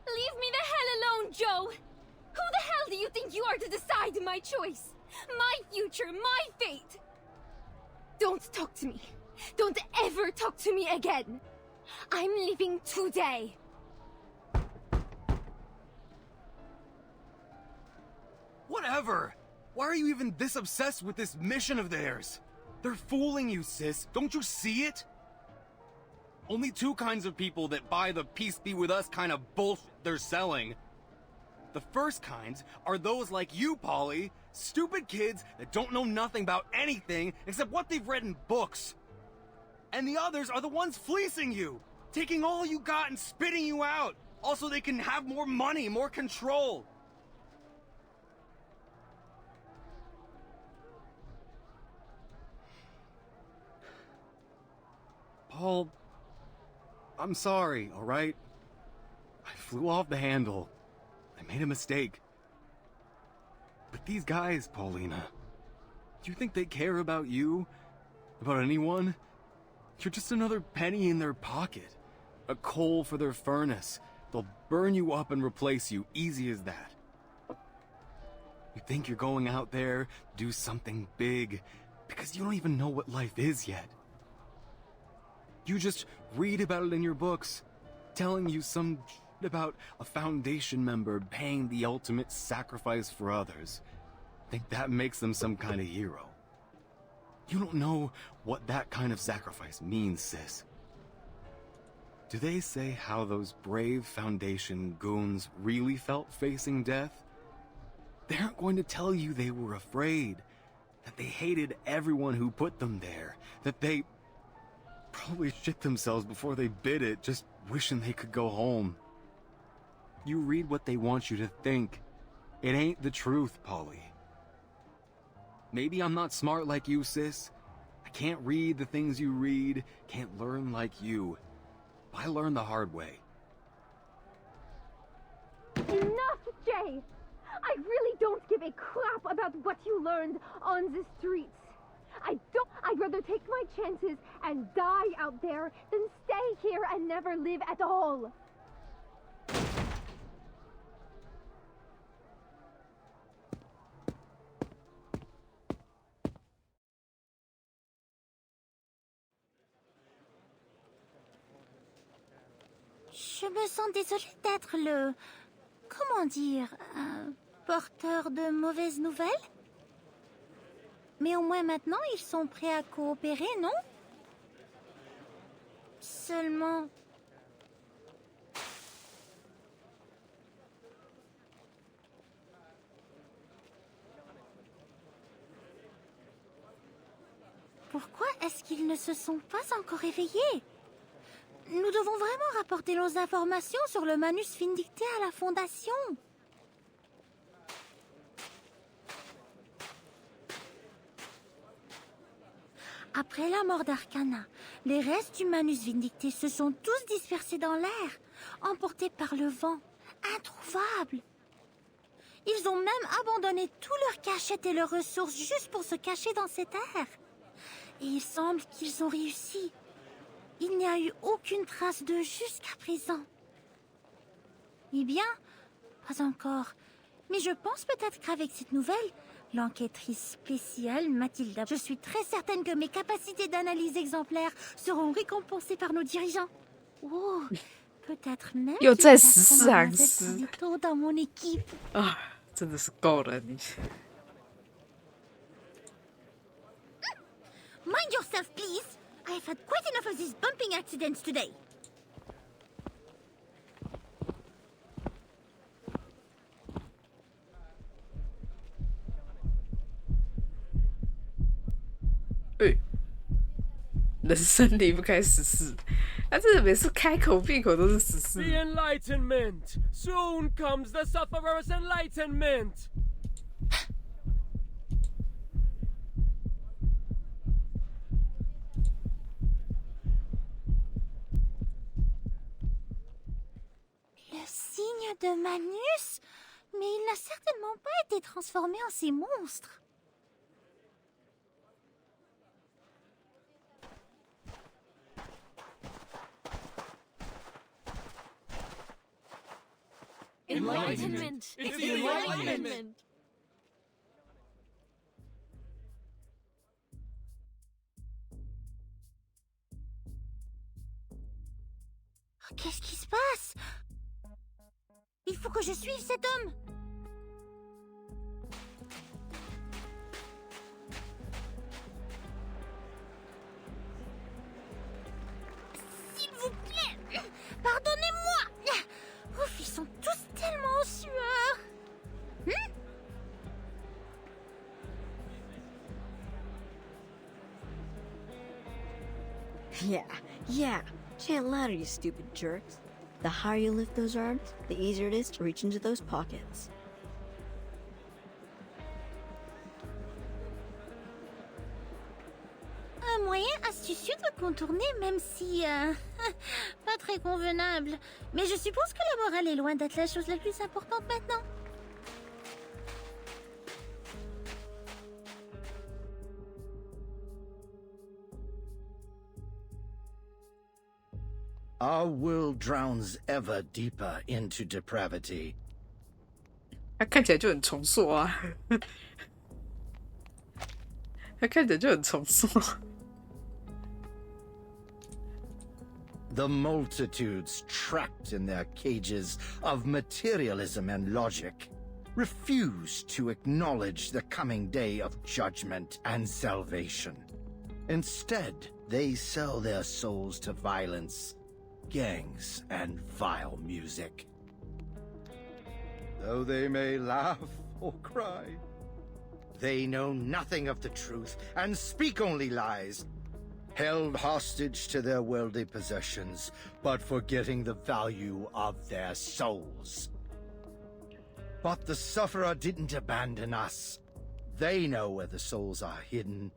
Leave me the hell alone, Joe! Who the hell do you think you are to decide my choice? My future, my fate! Don't talk to me. Don't ever talk to me again. I'm leaving today. Whatever! Why are you even this obsessed with this mission of theirs? They're fooling you, sis. Don't you see it? Only two kinds of people that buy the peace be with us kind of bullshit they're selling. The first kinds are those like you, Polly. Stupid kids that don't know nothing about anything except what they've read in books. And the others are the ones fleecing you, taking all you got and spitting you out. Also, they can have more money, more control. Paul, I'm sorry, all right? I flew off the handle. I made a mistake. But these guys, Paulina, do you think they care about you? About anyone? You're just another penny in their pocket. A coal for their furnace. They'll burn you up and replace you, easy as that. You think you're going out there, do something big, because you don't even know what life is yet. You just read about it in your books, telling you some shit about a Foundation member paying the ultimate sacrifice for others. Think that makes them some kind of hero. You don't know what that kind of sacrifice means, sis. Do they say how those brave Foundation goons really felt facing death? They aren't going to tell you they were afraid, that they hated everyone who put them there, that they probably shit themselves before they bid it, just wishing they could go home. You read what they want you to think. It ain't the truth, Polly. Maybe I'm not smart like you, sis. I can't read the things you read, can't learn like you. I learned the hard way. Enough, Jay! I really don't give a crap about what you learned on the streets. I'd rather take my chances and die out there than stay here and never live at all. Je me sens désolée d'être le... Comment dire... porteur de mauvaises nouvelles? Mais au moins maintenant, ils sont prêts à coopérer, non? Seulement... Pourquoi est-ce qu'ils ne se sont pas encore éveillés? Nous devons vraiment rapporter nos informations sur le Manus Vindicté à la Fondation. Après la mort d'Arcana, les restes du Manus Vindicté se sont tous dispersés dans l'air, emportés par le vent, introuvables. Ils ont même abandonné tous leurs cachettes et leurs ressources juste pour se cacher dans cette air. Et il semble qu'ils ont réussi. Il n'y a eu aucune trace d'eux jusqu'à présent. Eh bien, pas encore. Mais je pense peut-être qu'avec cette nouvelle, l'enquêtrice spéciale Mathilda, je suis très certaine que mes capacités d'analyse exemplaires seront récompensées par nos dirigeants. Oh, peut-être même又 qu'il 在 faudra 14 qu'on行 m'ajoute 诗 plutôt dans mon équipe. 啊，真的是够了你。Mind yourself, please. I have had quite enough of these bumping accidents today. Hey. 人生离不开14，他真的每次开口闭口都是14。 The Enlightenment! Soon comes the Sufferer's Enlightenment! Le signe de Manus? Mais il n'a certainement pas été transformé en ces monstres. Enlightenment! It's the Enlightenment! Qu'est-ce qui se passe? Il faut que je suive cet homme. S'il vous plaît, pardonnez-moi. Ouf, ils sont tous tellement en sueur. Yeah. Chant louder, you stupid jerks. The higher you lift those arms, the easier it is to reach into those pockets. Un moyen astucieux de contourner, même si... pas très convenable. Mais je suppose que la morale est loin d'être la chose la plus importante maintenant. Our world drowns ever deeper into depravity. 他看起来就很重塑啊，他看起来就很重塑。 The multitudes trapped in their cages of materialism and logic refuse to acknowledge the coming day of judgment and salvation. Instead, they sell their souls to violence, gangs, and vile music. Though they may laugh or cry, they know nothing of the truth and speak only lies, held hostage to their worldly possessions, but forgetting the value of their souls. But the Sufferer didn't abandon us. They know where the souls are hidden.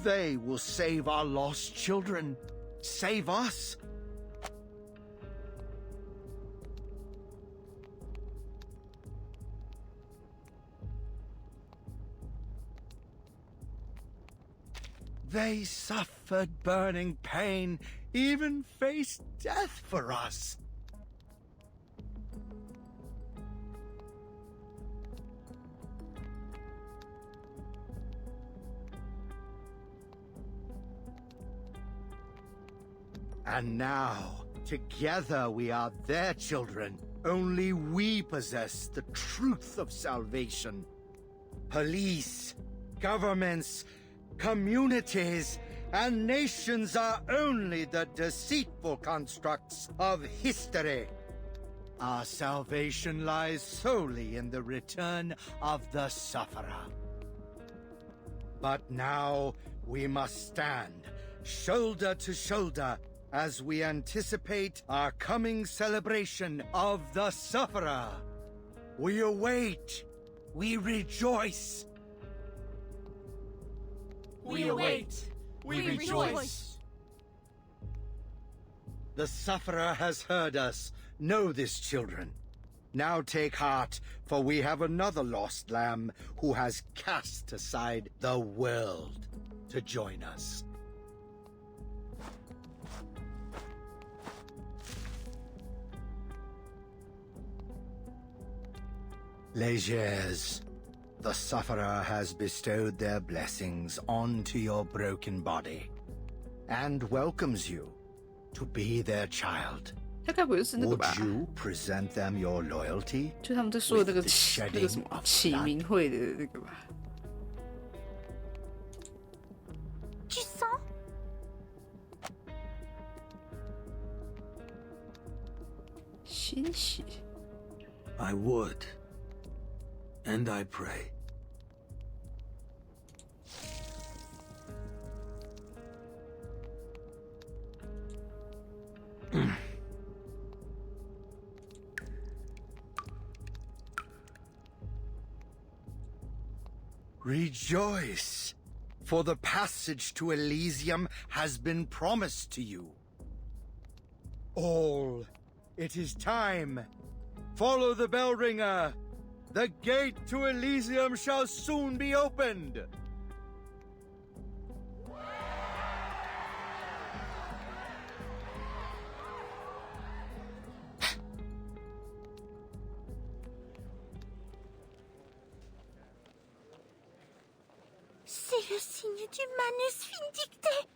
They will save our lost children. Save us. They suffered burning pain, even faced death for us. And now, together we are their children. Only we possess the truth of salvation. Police, governments, communities, and nations are only the deceitful constructs of history. Our salvation lies solely in the return of the Sufferer. But now we must stand, shoulder to shoulder, as we anticipate our coming celebration of the Sufferer. We await, we rejoice. We await. We rejoice. The Sufferer has heard us. Know this, children. Now take heart, for we have another lost lamb who has cast aside the world to join us. Légers, the sufferer has bestowed their blessings onto your broken body and welcomes you to be their child. 他该不会是那个吧？ Would you present them your loyalty? 就他们在说的那个什么启明会的那个吧？ Tu sens? 欣喜。 I would. And I pray. Rejoice, for the passage to Elysium has been promised to you. All, it is time. Follow the bell ringer. The gate to Elysium shall soon be opened. C'est le signe du manus vindicté.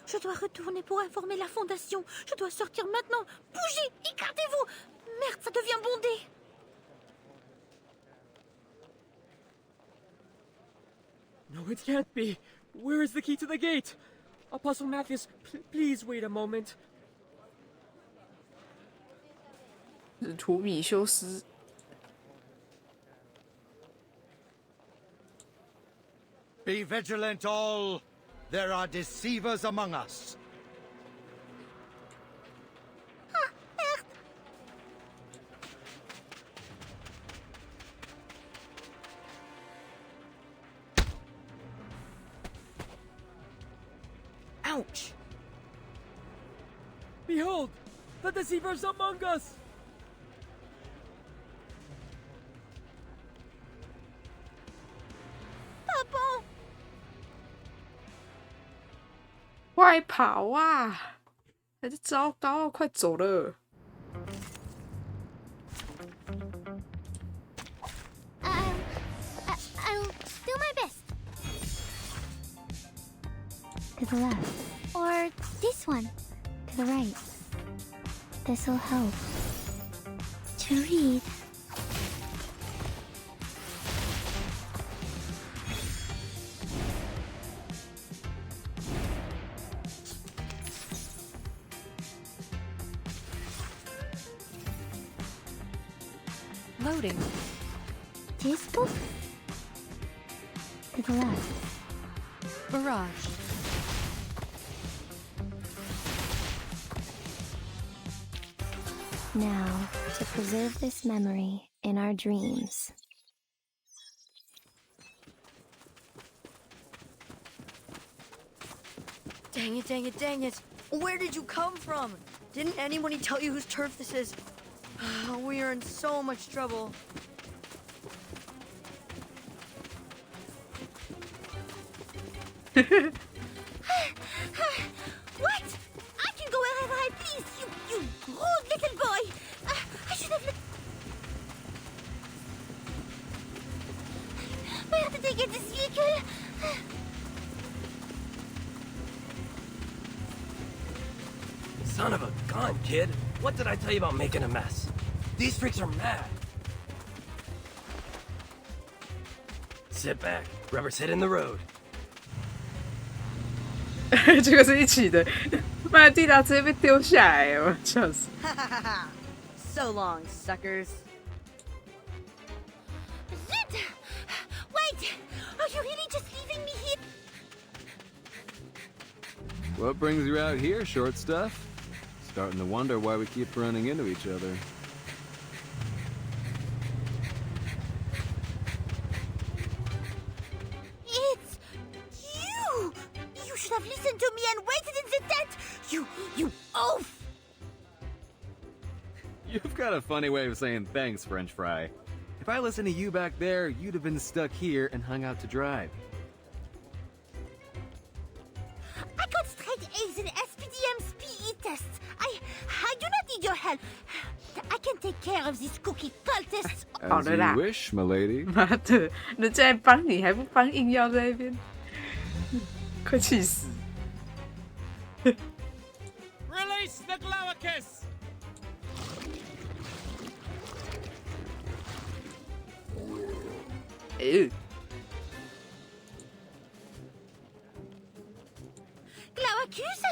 Je dois retourner pour informer la fondation. Je dois sortir maintenant. Bougez, écartez-vous. Merde, ça devient bondé. No, it can't be. Where is the key to the gate? Apostle Matthias, please wait a moment. 是图米修斯。 Be vigilant all. There are deceivers among us. Ouch! Behold, the deceivers among us! Papa! 快跑啊！还是糟糕，快走了。 I'll do my best. To the left. Or this one. To the right. This'll help. To read. Loading. This book? To the left. Barrage. Now, to preserve this memory in our dreams. Dang it, dang it, dang it. Where did you come from? Didn't anyone tell you whose turf this is? We are in so much trouble. What? I can go wherever I please, you rude little boy. I should have... Where did they get this vehicle? Son of a gun, kid. What did I tell you about making a mess? These freaks are mad. Sit back. Rubber's hitting the road. 这个是一起的，麦蒂达直接被丢下来，我笑死。 So long, suckers. Zit! Wait! Are you really just leaving me here? What brings you out here, short stuff? Starting to wonder why we keep running into each other. It's you! You should have listened to me and waited in the tent! You oaf! You've got a funny way of saying thanks, French fry. If I listened to you back there, you'd have been stuck here and hung out to dry. I got straight A's in SPDM's PE tests. I do not need your help. I can can take care of these cookie cultists. As you wish, my lady. 妈的，人家在帮你还不帮，硬要在那边，快气死！ Release the Glaucus! Ew. Glaucus?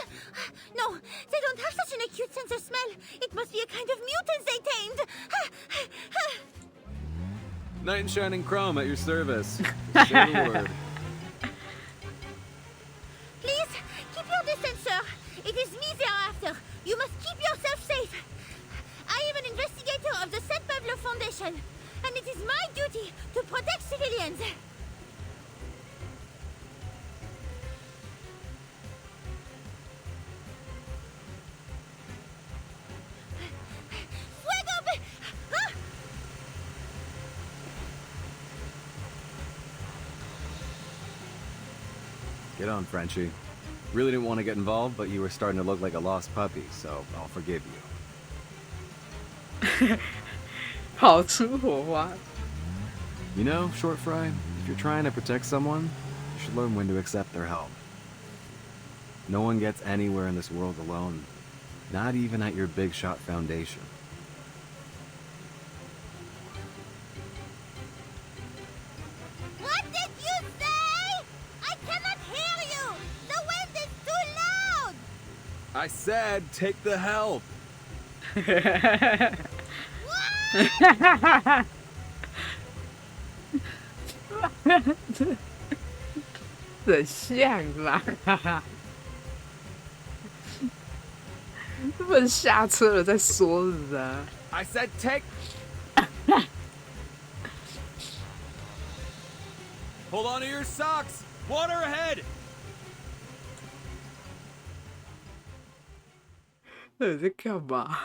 No, they don't have such an acute sense of smell. It must be a kind of mutants they tamed. Knight in shining chrome at your service. Just say the word. Please, keep your distance, sir. It is me they are after. You must keep yourself safe. I am an investigator of the St. Pablo Foundation, and it is my duty to protect civilians. Get on, Frenchie. Really didn't want to get involved, but you were starting to look like a lost puppy, so I'll forgive you. 跑出火花。 You know, Short Fry, if you're trying to protect someone, you should learn when to accept their help. No one gets anywhere in this world alone, not even at your big shot foundation. What did you say? I cannot hear you. The wind is too loud. I said, take the help. 很像啦，不能下车了再说是不是啊？ I said take. Hold on to your socks. Water ahead. 那你在干嘛？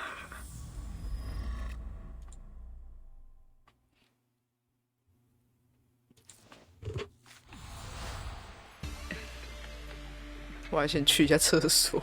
我要先去一下厕所。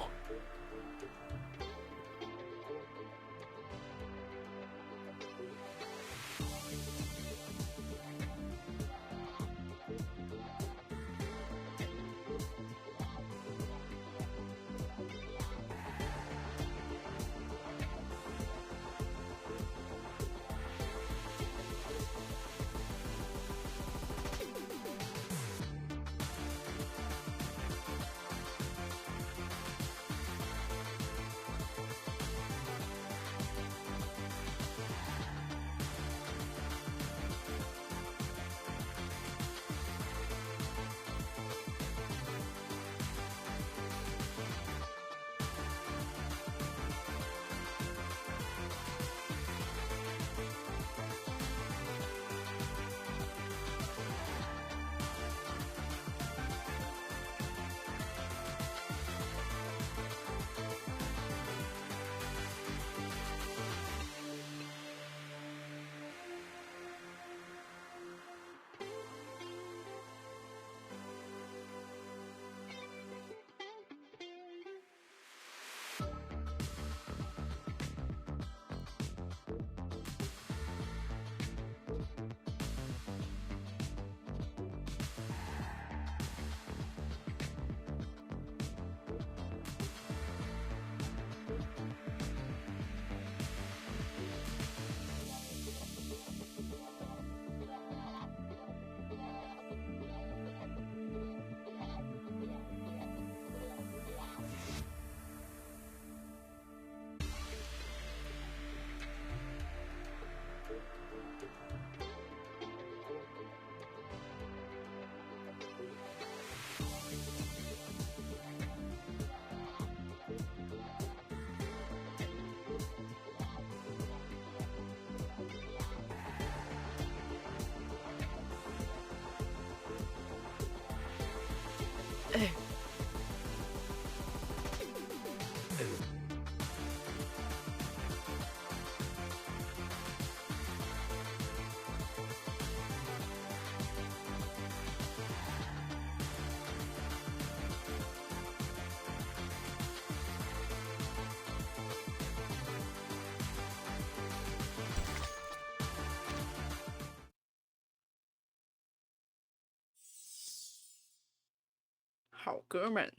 好哥们。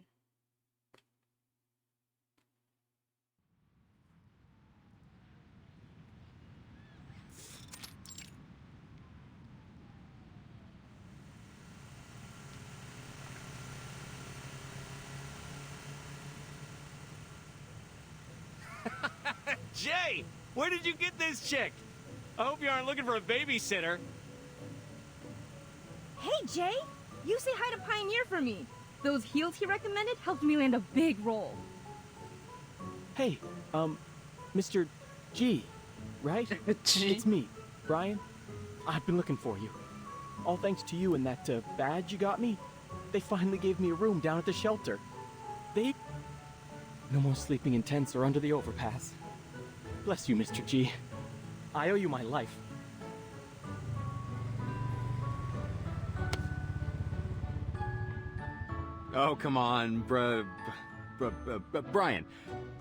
Jay, where did you get this chick? I hope you aren't looking for a babysitter. Hey, Jay! You say hi to Pioneer for me. Those heels he recommended helped me land a big role. Hey, Mr. G, right? G. It's me, Brian. I've been looking for you. All thanks to you and that badge you got me, they finally gave me a room down at the shelter. No more sleeping in tents or under the overpass. Bless you, Mr. G. I owe you my life. Oh, come on, Brian.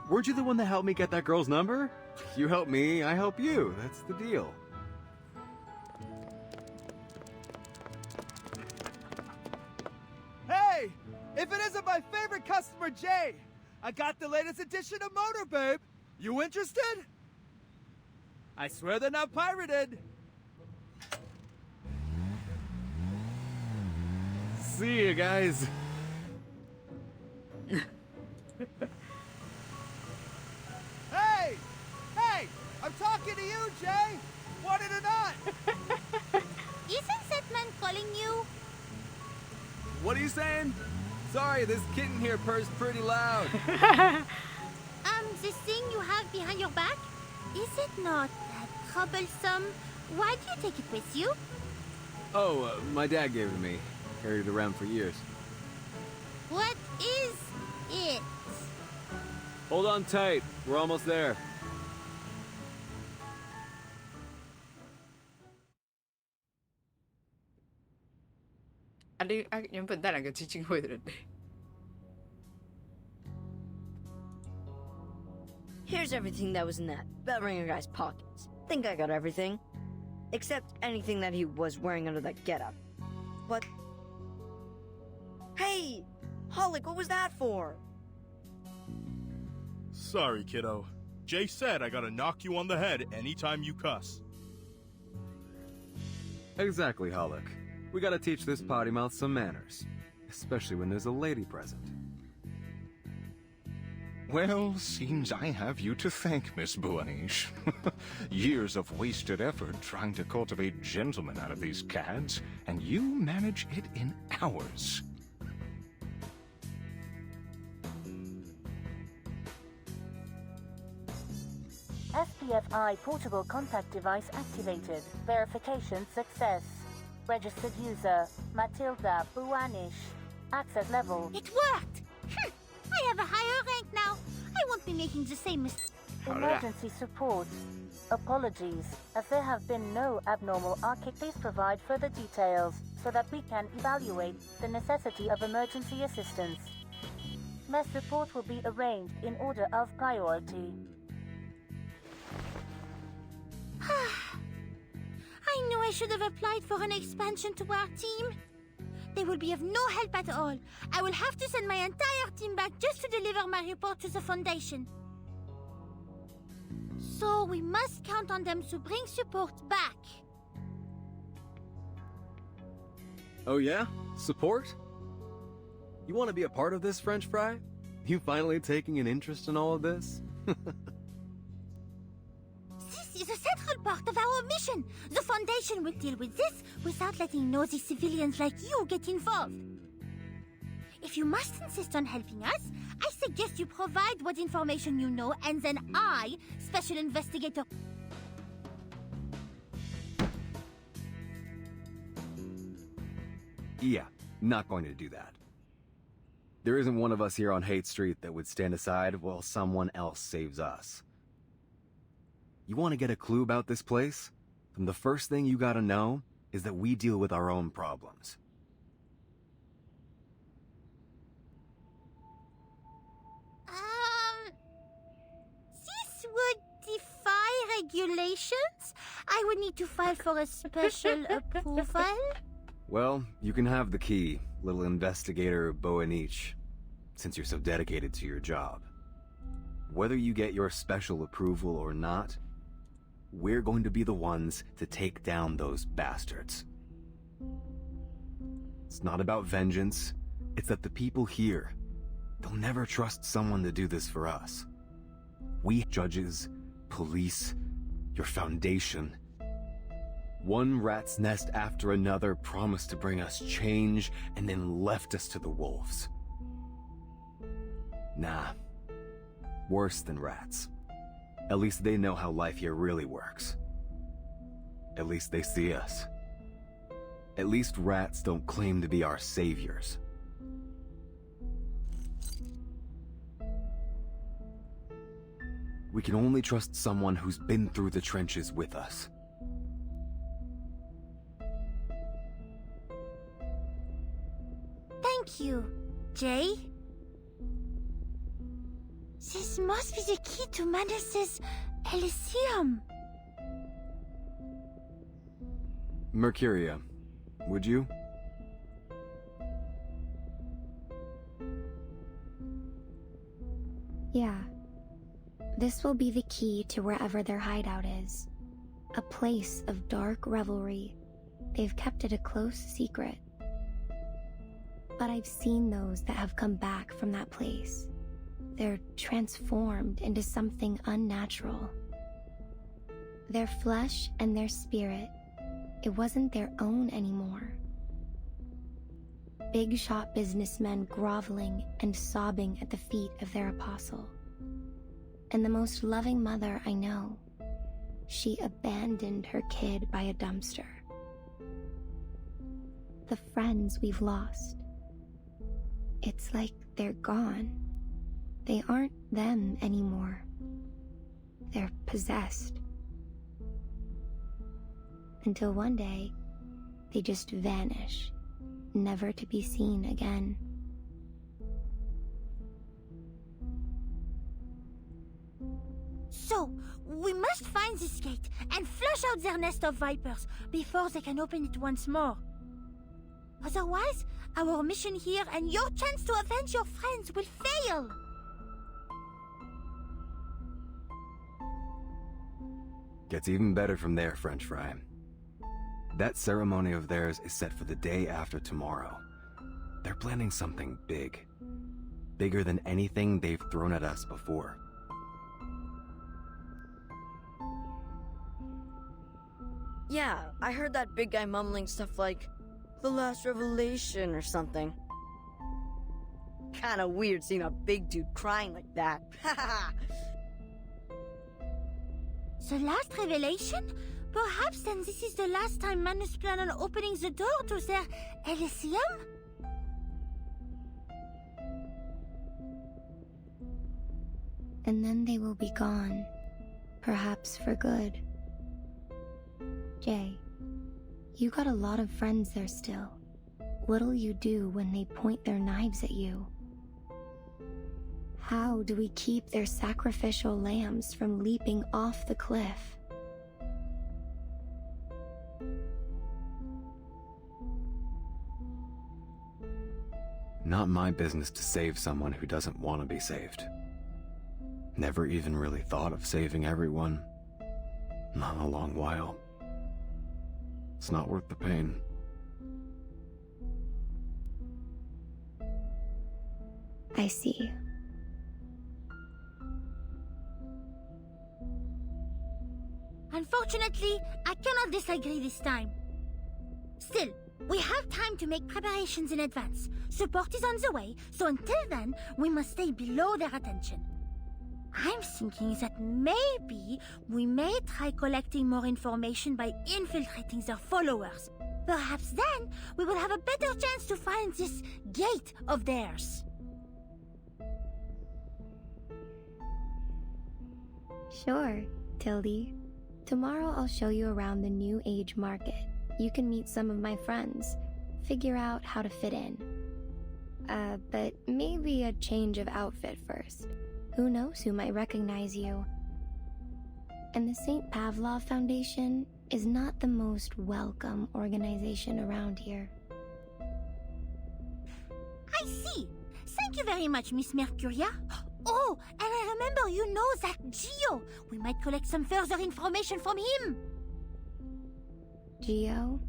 Weren't you the one that helped me get that girl's number? You help me, I help you. That's the deal. Hey! If it isn't my favorite customer, Jay! I got the latest edition of Motor Babe. You interested? I swear they're not pirated. See you guys. Hey! Hey! I'm talking to you, Jay! Want it or not? Isn't that man calling you? What are you saying? Sorry, this kitten here purrs pretty loud. This thing you have behind your back? Is it not that troublesome? Why do you take it with you? Oh, my dad gave it to me. Carried it around for years. What is it? Hold on tight. We're almost there.原本带两个基金会的人类。Here's everything that was in that bell ringer guy's pockets. Think I got everything. Except anything that he was wearing under that getup. What? Hey! Hollick, what was that for? Sorry, kiddo. Jay said I gotta knock you on the head anytime you cuss. Exactly, Hollick. We gotta teach this potty mouth some manners. Especially when there's a lady present. Well, seems I have you to thank, Miss Buanish. Years of wasted effort trying to cultivate gentlemen out of these cads, and you manage it in hours. SPFI portable contact device activated. Verification success. Registered user, Matilda Buanish. Access level. It worked! I have a higher rank now. I won't be making the same mistake. Emergency support. Apologies, as there have been no abnormal archive. Please provide further details so that we can evaluate the necessity of emergency assistance. Mess report will be arranged in order of priority. I knew I should have applied for an expansion to our team. They will be of no help at all. I will have to send my entire team back just to deliver my report to the Foundation. So we must count on them to bring support back. Oh yeah? Support? You want to be a part of this, French fry? You finally taking an interest in all of this? This is a central part of our mission. The Foundation will deal with this without letting nosy civilians like you get involved. If you must insist on helping us, I suggest you provide what information you know, and then I, Special Investigator... Yeah, not going to do that. There isn't one of us here on Hate Street that would stand aside while someone else saves us. You want to get a clue about this place? Then the first thing you gotta know is that we deal with our own problems. This would defy regulations. I would need to file for a special approval. Well, you can have the key, little investigator Boanich, since you're so dedicated to your job. Whether you get your special approval or not, we're going to be the ones to take down those bastards. It's not about vengeance, it's that the people here, they'll never trust someone to do this for us. We judges, police, your foundation. One rat's nest after another promised to bring us change and then left us to the wolves. Nah, worse than rats. At least they know how life here really works. At least they see us. At least rats don't claim to be our saviors. We can only trust someone who's been through the trenches with us. Thank you, Jay. This must be the key to Manus's Elysium. Mercuria, would you? Yeah. This will be the key to wherever their hideout is. A place of dark revelry. They've kept it a close secret. But I've seen those that have come back from that place. They're transformed into something unnatural. Their flesh and their spirit, it wasn't their own anymore. Big shot businessmen groveling and sobbing at the feet of their apostle. And the most loving mother I know, she abandoned her kid by a dumpster. The friends we've lost, it's like they're gone. They aren't them anymore. They're possessed. Until one day, they just vanish, never to be seen again. So, we must find this gate and flush out their nest of vipers before they can open it once more. Otherwise, our mission here and your chance to avenge your friends will fail. Gets even better from there, French fry. That ceremony of theirs is set for the day after tomorrow. They're planning something big. Bigger than anything they've thrown at us before. Yeah, I heard that big guy mumbling stuff like, the last revelation or something. Kinda weird seeing a big dude crying like that. The last revelation? Perhaps then this is the last time Manus plan on opening the door to their Elysium? And then they will be gone, perhaps for good. Jay, you got a lot of friends there still. What'll you do when they point their knives at you? How do we keep their sacrificial lambs from leaping off the cliff? Not my business to save someone who doesn't want to be saved. Never even really thought of saving everyone. Not in a long while. It's not worth the pain. I see. Unfortunately, I cannot disagree this time. Still, we have time to make preparations in advance. Support is on the way, so until then, we must stay below their attention. I'm thinking that maybe we may try collecting more information by infiltrating their followers. Perhaps then we will have a better chance to find this gate of theirs. Sure, Tildy. Tomorrow I'll show you around the New Age market. You can meet some of my friends, figure out how to fit in. But maybe a change of outfit first. Who knows who might recognize you? And the St. Pavlov Foundation is not the most welcome organization around here. I see. Thank you very much, Miss Mercuria. Oh, and I remember you know that Gio. We might collect some further information from him. Gio?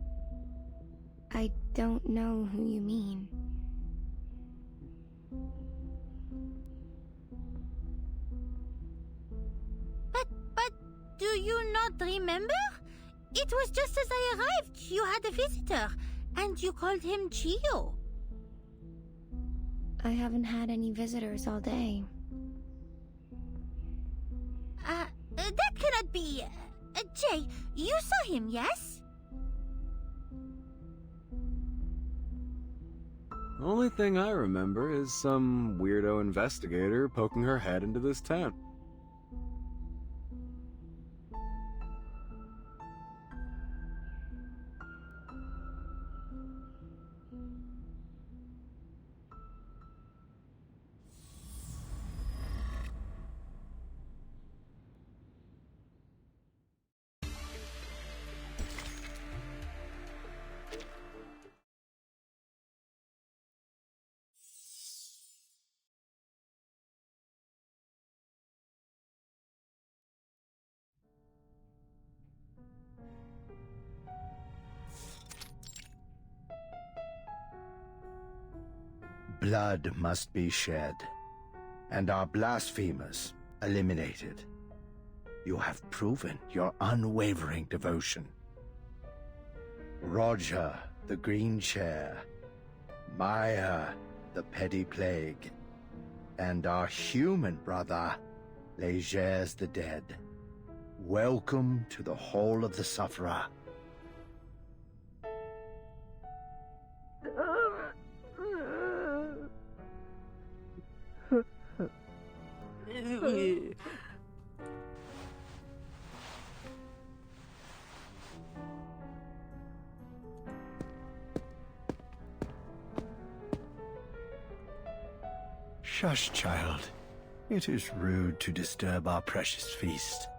I don't know who you mean. But do you not remember? It was just as I arrived. You had a visitor, and you called him Gio. I haven't had any visitors all day. That cannot be. Jay, you saw him, yes? The only thing I remember is some weirdo investigator poking her head into this tent. Blood must be shed, and our blasphemers eliminated. You have proven your unwavering devotion. Roger, the Green Chair, Maya, the Petty Plague, and our human brother, Legers the Dead. Welcome to the Hall of the Sufferer. Shush, child. It is rude to disturb our precious feast.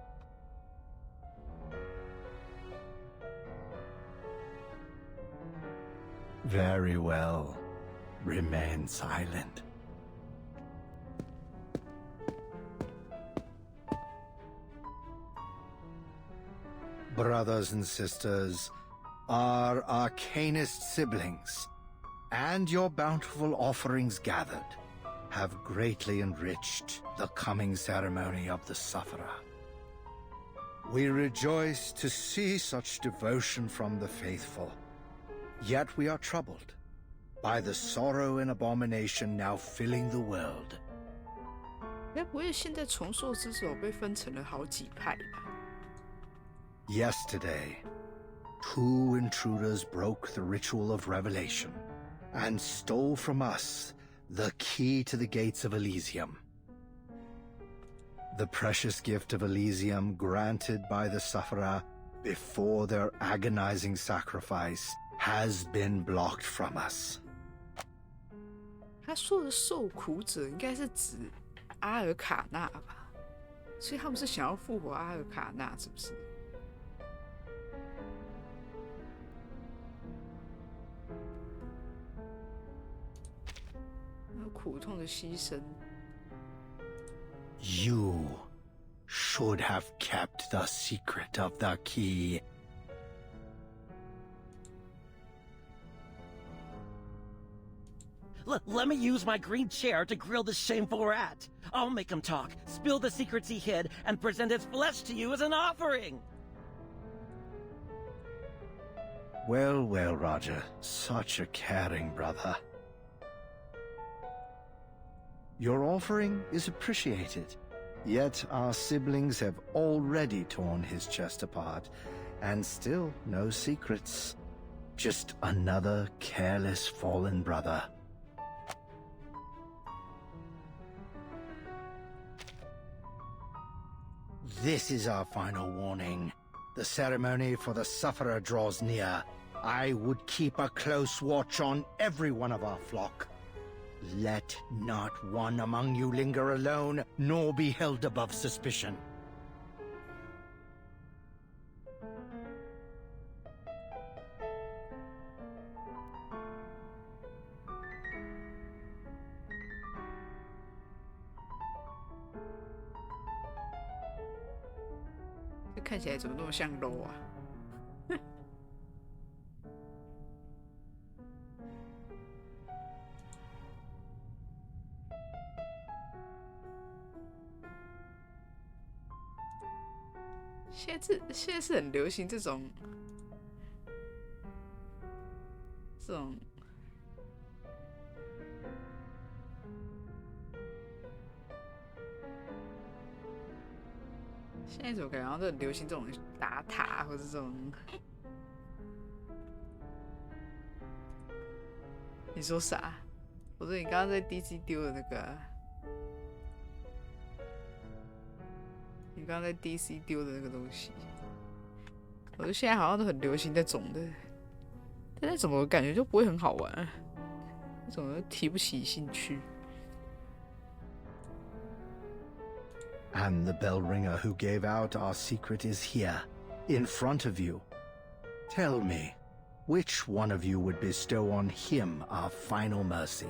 Very well. Remain silent. Brothers and sisters, our arcanist siblings, and your bountiful offerings gathered have greatly enriched the coming ceremony of the Sufferer. We rejoice to see such devotion from the faithful, yet we are troubled by the sorrow and abomination now filling the world. 该不会现在重塑之手被分成了好几派吧？ Yesterday, two intruders broke the ritual of revelation and stole from us the key to the gates of Elysium. The precious gift of Elysium granted by the Sufferer before their agonizing sacrifice has been blocked from us. 他说的受苦者应该是指阿尔卡纳吧？所以他们是想要复活阿尔卡纳，是不是？ 苦痛的牺牲。 You should have kept the secret of the key. Let me use my green chair to grill this shameful rat. I'll make him talk, spill the secrets he hid, and present his flesh to you as an offering. Well, well, Roger. Such a caring brother. Your offering is appreciated, yet our siblings have already torn his chest apart, and still no secrets. Just another careless fallen brother. This is our final warning. The ceremony for the Sufferer draws near. I would keep a close watch on every one of our flock. Let not one among you linger alone, nor be held above suspicion. 这看起来怎么那么像 low 啊？现在是很流行这种现在怎么感觉好像都很流行这种打塔或者这种？你说啥？我说你刚刚在 DC 丢的那个啊、你刚刚在 DC 丢的那个东西，我说现在好像都很流行那种的，但是怎么感觉就不会很好玩、啊？那种都提不起兴趣。And the bell ringer who gave out our secret is here, in front of you. Tell me, which one of you would bestow on him our final mercy?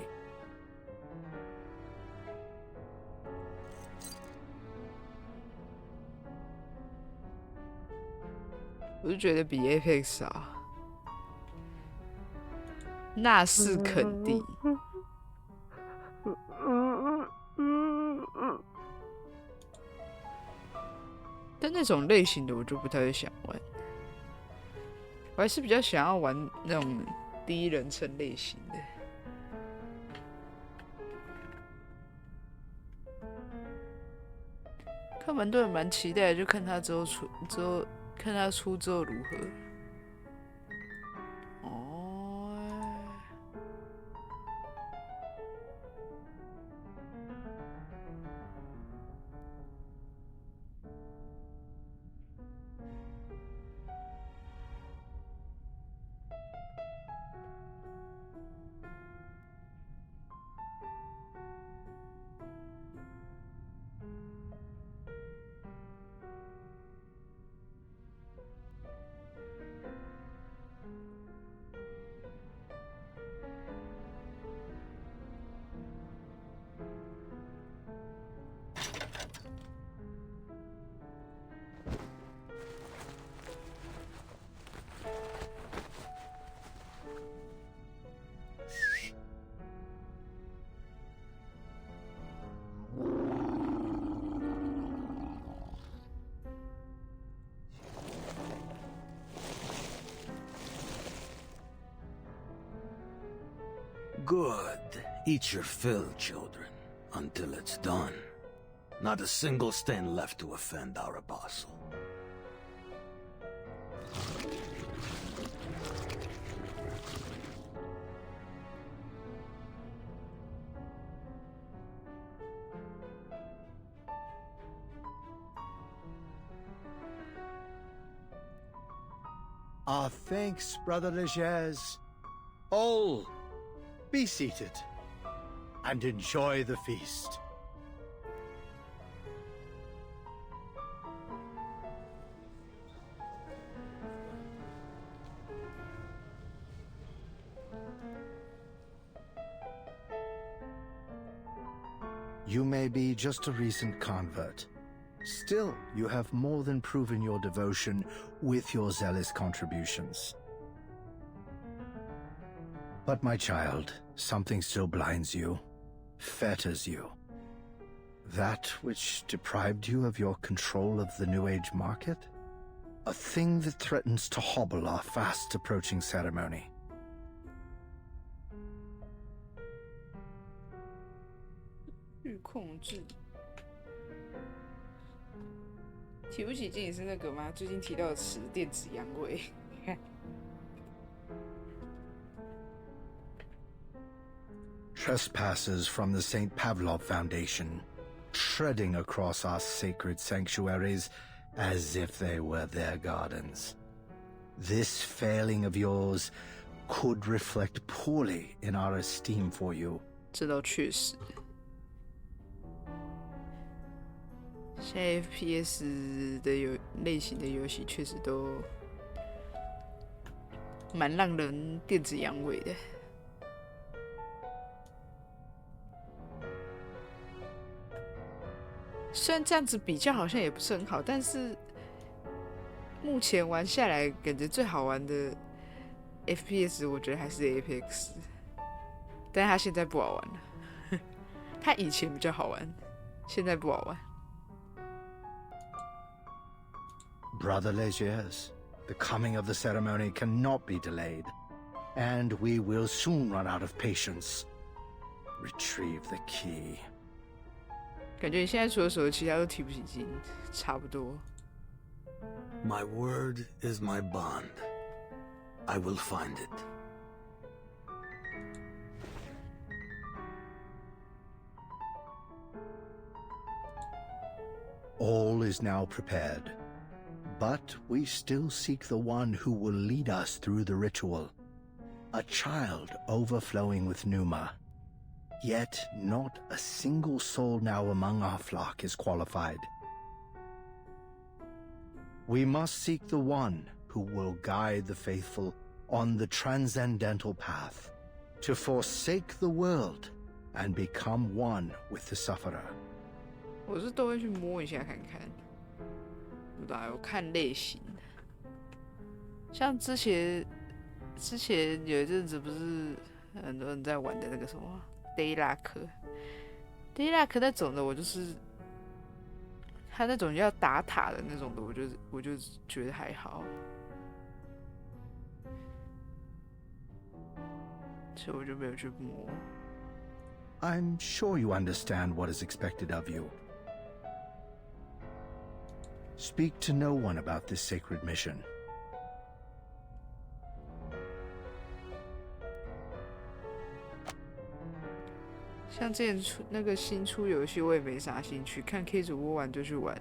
我就觉得比 Apex 少，那是肯定。但那种类型的我就不太会想玩，我还是比较想要玩那种第一人称类型的。看蛮多人蛮期待的，就看他看他出之后如何。Good. Eat your fill, children, until it's done. Not a single stain left to offend our apostle. Our thanks, Brother Legers. All, be seated and enjoy the feast. You may be just a recent convert. Still, you have more than proven your devotion with your zealous contributions. But my child, something still blinds you, fetters you. That which deprived you of your control of the New Age market? A thing that threatens to hobble our fast approaching ceremony. 去控制。提不起劲也是那个吗？最近提到的词“电子阳痿”。Trespassers from the St. Pavlov Foundation, treading across our sacred sanctuaries as if they were their gardens. This failing of yours could reflect poorly in our esteem for you. 这倒确实。现在 FPS 的类型的游戏确实都蛮让人电子阳痿的。虽然这样子比较好像也不是很好，但是目前玩下来，感觉最好玩的 FPS， 我觉得还是 Apex， 但是它现在不好玩了。它以前比较好玩，现在不好玩。Brother Legiers, the coming of the ceremony cannot be delayed, and we will soon run out of patience. Retrieve the key. 感觉你现在除了手游，其他都提不起劲，差不多。My word is my bond. I will find it. All is now prepared, but we still seek the one who will lead us through the ritual. A child overflowing with pneuma. Yet not a single soul now among our flock is qualified. We must seek the one who will guide the faithful on the transcendental path, to forsake the world and become one with the sufferer. 我是都会去摸一下看看，不知道我看类型。像之前有一阵子不是很多人在玩的那个什么 Daylock 那种的，我就是他那种要打塔的那种的，我就觉得还好，所以我就没有去摸。I'm sure you understand what is expected of you. Speak to no one about this sacred mission. 像之前那个新出游戏，我也没啥兴趣，看 K 主播玩就去玩，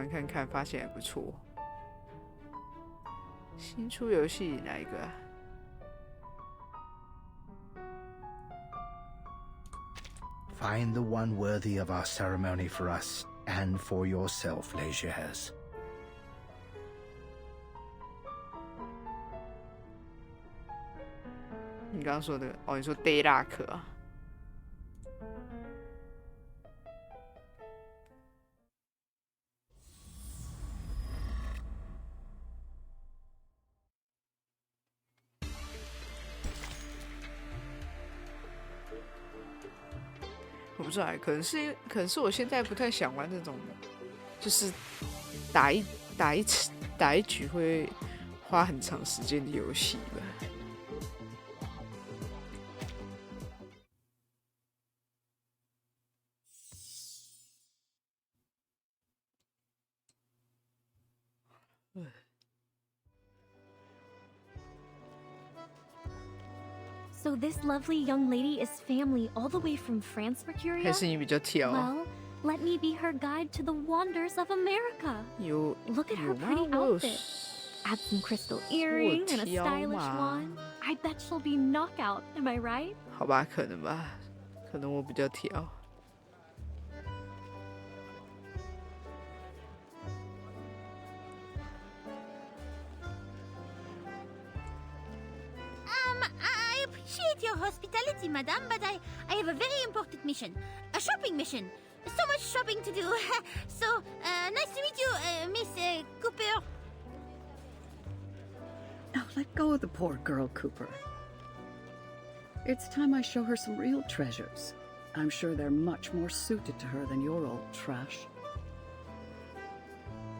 看看，发现还不错。新出游戏哪一个啊？ Find the one worthy of our ceremony for us and for yourself, Legiers. 你刚刚说的哦，你说 Daylock 啊？我不知道，可能是我现在不太想玩那种，就是打一局会花很长时间的游戏吧。So this lovely young lady is family all the way from France, Mercuria? 还是你比较挑？ Well, let me be her guide to the wonders of America. 有 Look at her 有吗？ pretty 我有 outfit. Add some crystal earring and a 挑 stylish 嘛？ one. I bet she'll be knockout, am I right? 好吧，可能吧，可能我比较挑。I appreciate your hospitality, madame, but I have a very important mission. A shopping mission. So much shopping to do. So, nice to meet you, Miss Cooper. Now let go of the poor girl, Cooper. It's time I show her some real treasures. I'm sure they're much more suited to her than your old trash.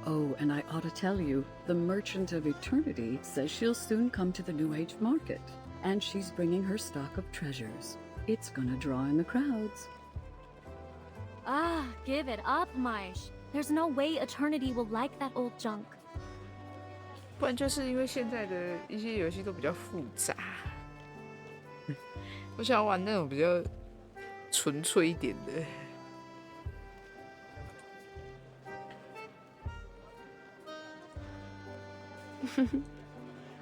Oh, and I ought to tell you, the Merchant of Eternity says she'll soon come to the New Age market, and she's bringing her stock of treasures. It's gonna draw in the crowds. Ah, give it up, Maish. There's no way Eternity will like that old junk. 不然就是因为现在的一些游戏都比较复杂，我想玩那种比较纯粹一点的。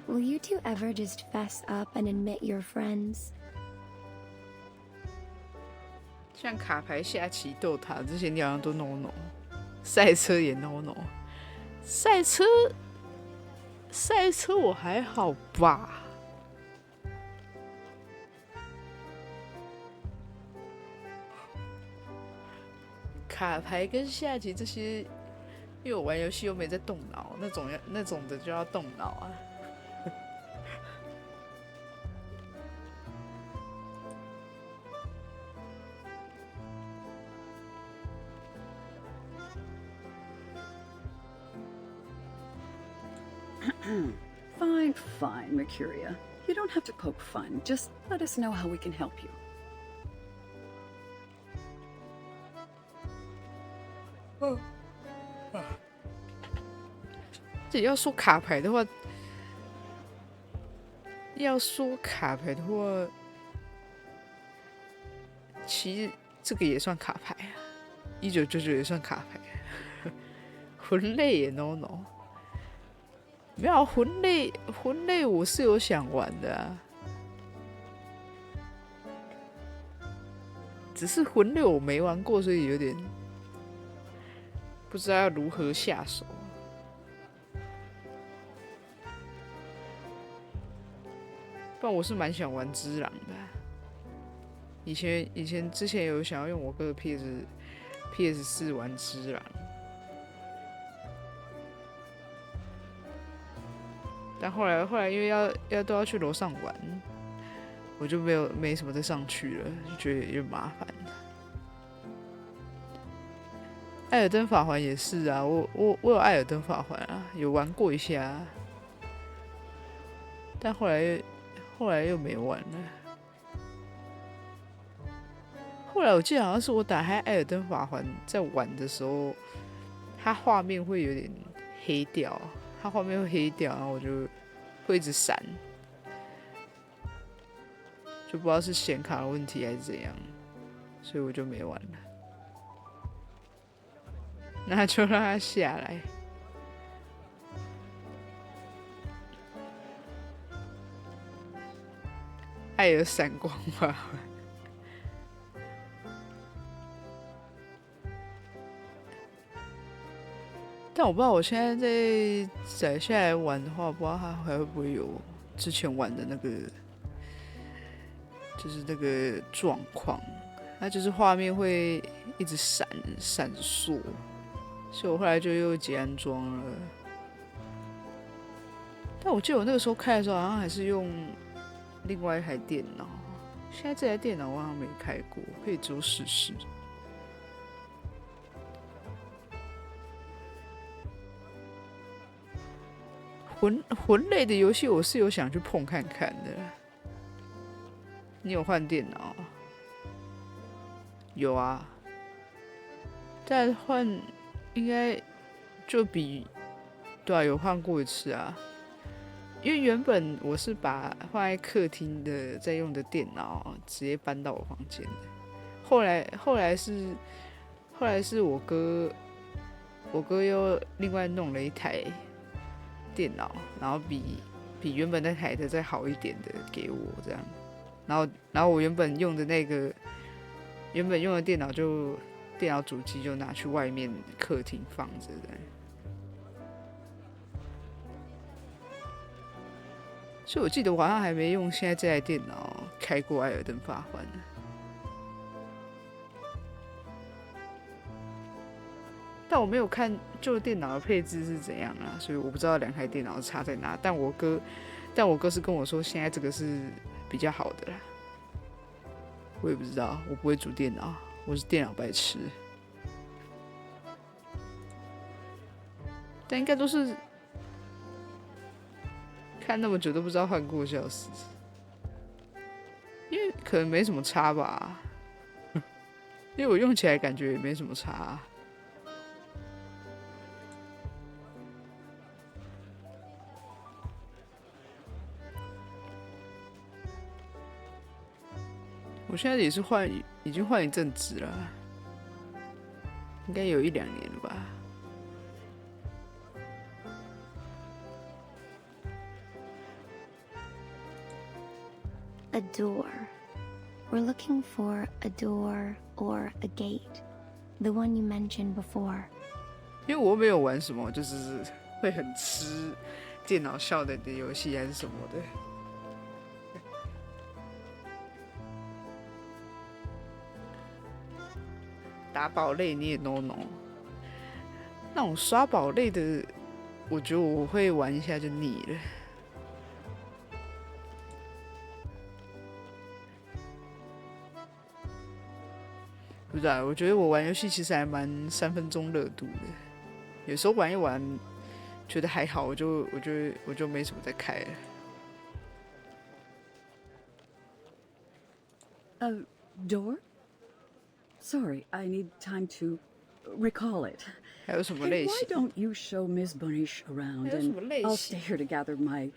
Will you two ever just fess up and admit you're friends? 像卡牌、下棋、斗塔这些，你好像都 no， 赛车也 no， 赛车我还好吧。卡牌跟下棋这些因为我玩游戏又没在动脑，那种的就要动脑啊。Fine, fine, Mercuria. You don't have to poke fun. Just let us know how we can help you. 这要说卡牌的话，其实这个也算卡牌啊，1999也算卡牌。魂类也 no no， 没有魂类我是有想玩的啊，只是魂类我没玩过，所以有点不知道要如何下手。不然我是蛮想玩只狼的啊。之前有想要用我哥的 PS4 玩只狼，但后来因为都要去楼上玩，我就没什么再上去了，就觉得有点麻烦。艾尔登法环也是啊，我有艾尔登法环啊，有玩过一下啊，但后来又没玩了。后来我记得好像是我打开艾尔登法环在玩的时候，它画面会有点黑掉，然后我就会一直闪，就不知道是显卡的问题还是怎样，所以我就没玩了。那就让它下来。艾尔闪光法环。但我不知道我现在在载下来玩的话，我不知道它还会不会有之前玩的那个，就是那个状况，它就是画面会一直闪烁，所以我后来就又解安装了。但我记得我那个时候开的时候好像还是用另外一台电脑，现在这台电脑我好像没开过，可以之后试试。魂类的游戏我是有想去碰看看的。你有换电脑？有啊，但换应该就对啊，有换过一次啊。因为原本我是把放在客厅的在用的电脑直接搬到我房间的，后来是我哥又另外弄了一台电脑，然后比原本那台的再好一点的给我这样，然后我原本用的电脑电脑主机就拿去外面客厅放着的。所以我记得我好像还没用现在这台电脑开过艾尔登法环呢。但我没有看旧电脑的配置是怎样啊，所以我不知道两台电脑差在哪。但我哥是跟我说现在这个是比较好的啦。我也不知道，我不会组电脑，我是电脑白痴。但应该都是看那么久都不知道换过，笑死。因为可能没什么差吧，因为我用起来感觉也没什么差啊。我现在也是已经换一阵子了，应该有1-2年了吧。A door. We're looking for a door or a gate. The one you mentioned before. 因为我没有玩什么就是会很吃电脑效能的游戏还是什么的。打宝类你也 no。那种刷宝类的，我觉得我会玩一下就腻了。不知道，我觉得我玩游戏其实还蛮3分钟热度的，有时候玩一玩觉得还好，我就没什么再开了。Door? Sorry, I need time to recall it. 还有什么类 Hey, why 型？ don't you show Miss Bonish around 还有什么 and 类 I'll 型？ stay here to gather my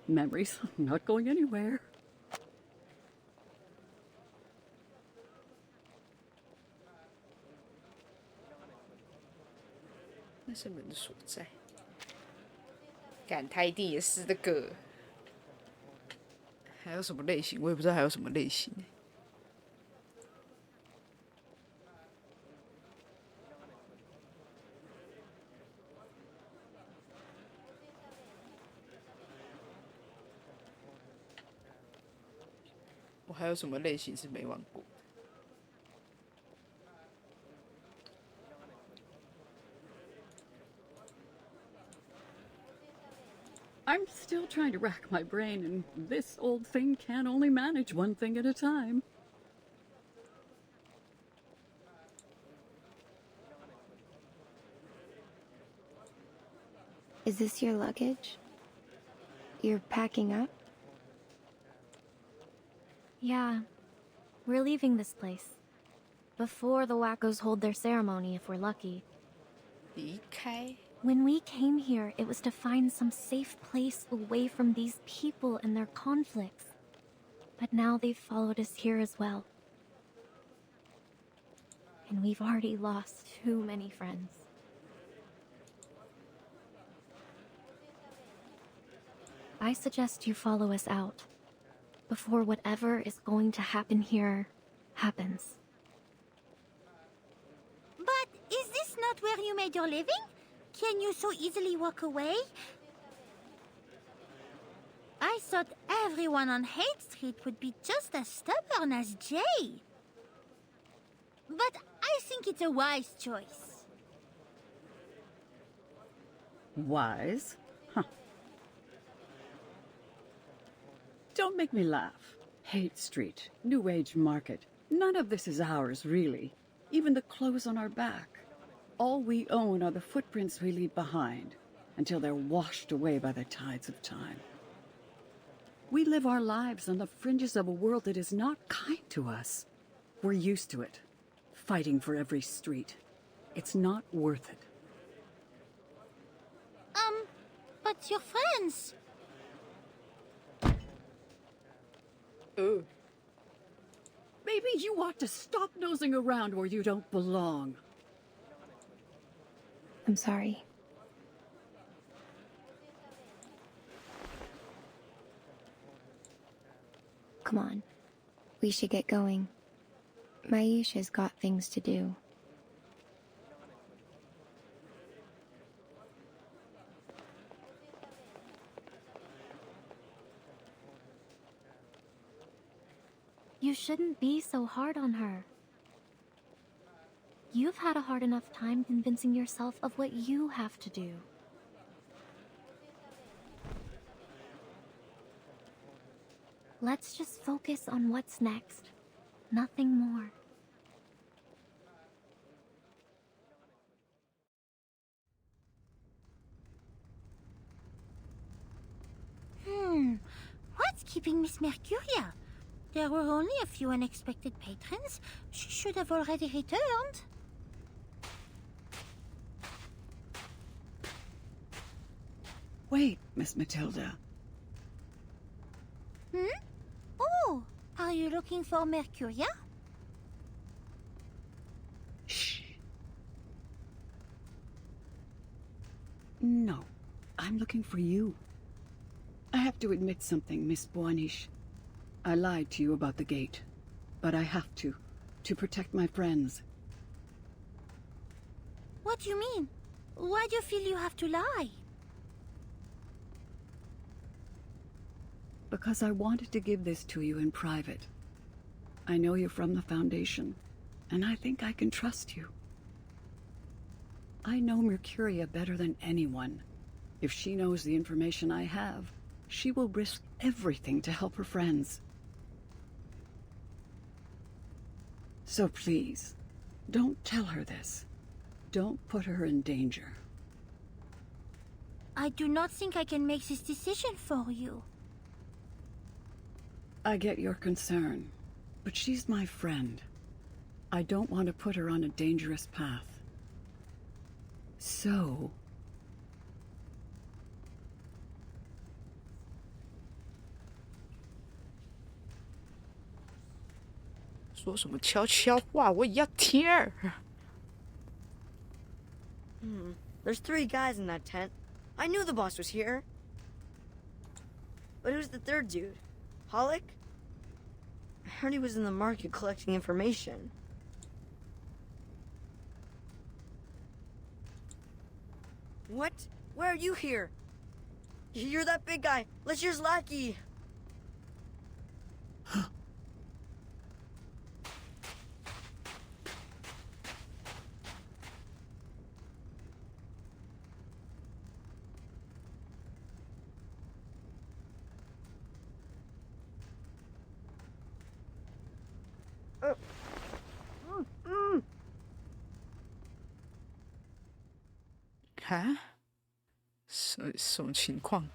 memories. I'm not going anywhere. 那是门的所在。赶他一定也是这个。还有什么类型？我也不知道还有什么类型。我还有什么类型是没玩过？ I'm still trying to rack my brain, and this old thing can only manage one thing at a time. Is this your luggage? You're packing up? Yeah. We're leaving this place. Before the wackos hold their ceremony, if we're lucky. 离开 When we came here, it was to find some safe place away from these people and their conflicts. But now they've followed us here as well. And we've already lost too many friends. I suggest you follow us out, before whatever is going to happen here happens. But is this not where you made your living? Can you so easily walk away? I thought everyone on Hate Street would be just as stubborn as Jay. But I think it's a wise choice. Wise? Huh. Don't make me laugh. Hate Street, New Age Market. None of this is ours, really. Even the clothes on our back. All we own are the footprints we leave behind, until they're washed away by the tides of time. We live our lives on the fringes of a world that is not kind to us. We're used to it, fighting for every street. It's not worth it. But your friends... Oh. Maybe you ought to stop nosing around where you don't belong. I'm sorry. Come on. We should get going. Maisha's got things to do. You shouldn't be so hard on her. You've had a hard enough time convincing yourself of what you have to do. Let's just focus on what's next. Nothing more. What's keeping Miss Mercuria? There were only a few unexpected patrons. She should have already returned. Wait, Miss Matilda. Oh, are you looking for Mercuria? Shh. No, I'm looking for you. I have to admit something, Miss Boanish. I lied to you about the gate, but I have to protect my friends. What do you mean? Why do you feel you have to lie? Because I wanted to give this to you in private. I know you're from the Foundation, and I think I can trust you. I know Mercuria better than anyone. If she knows the information I have, she will risk everything to help her friends. So please, don't tell her this. Don't put her in danger. I do not think I can make this decision for you. I get your concern, but she's my friend. I don't want to put her on a dangerous path. So...说什么悄悄话？我也要听。There's 3 guys in that tent. I knew the boss was here. But who's the 3rd dude? Hollick? I heard he was in the market collecting information. What? Why are you here? You're that big guy. Let's use Lackey.哈？什么情况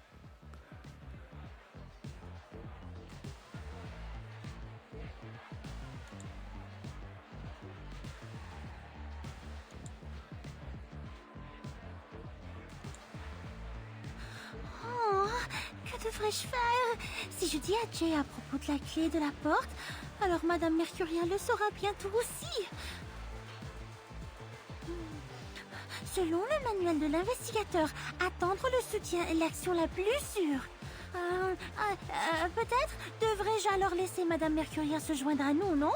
？Oh, que devrais-je faire? Si je dis à Jay à propos de la clé de la porte, alors Madame Mercuria le saura bientôt aussi. Selon le manuel de l'investigateur, attendre le soutien est l'action la plus sûre. Peut-être devrais-je alors laisser Madame Mercuria se joindre à nous, non?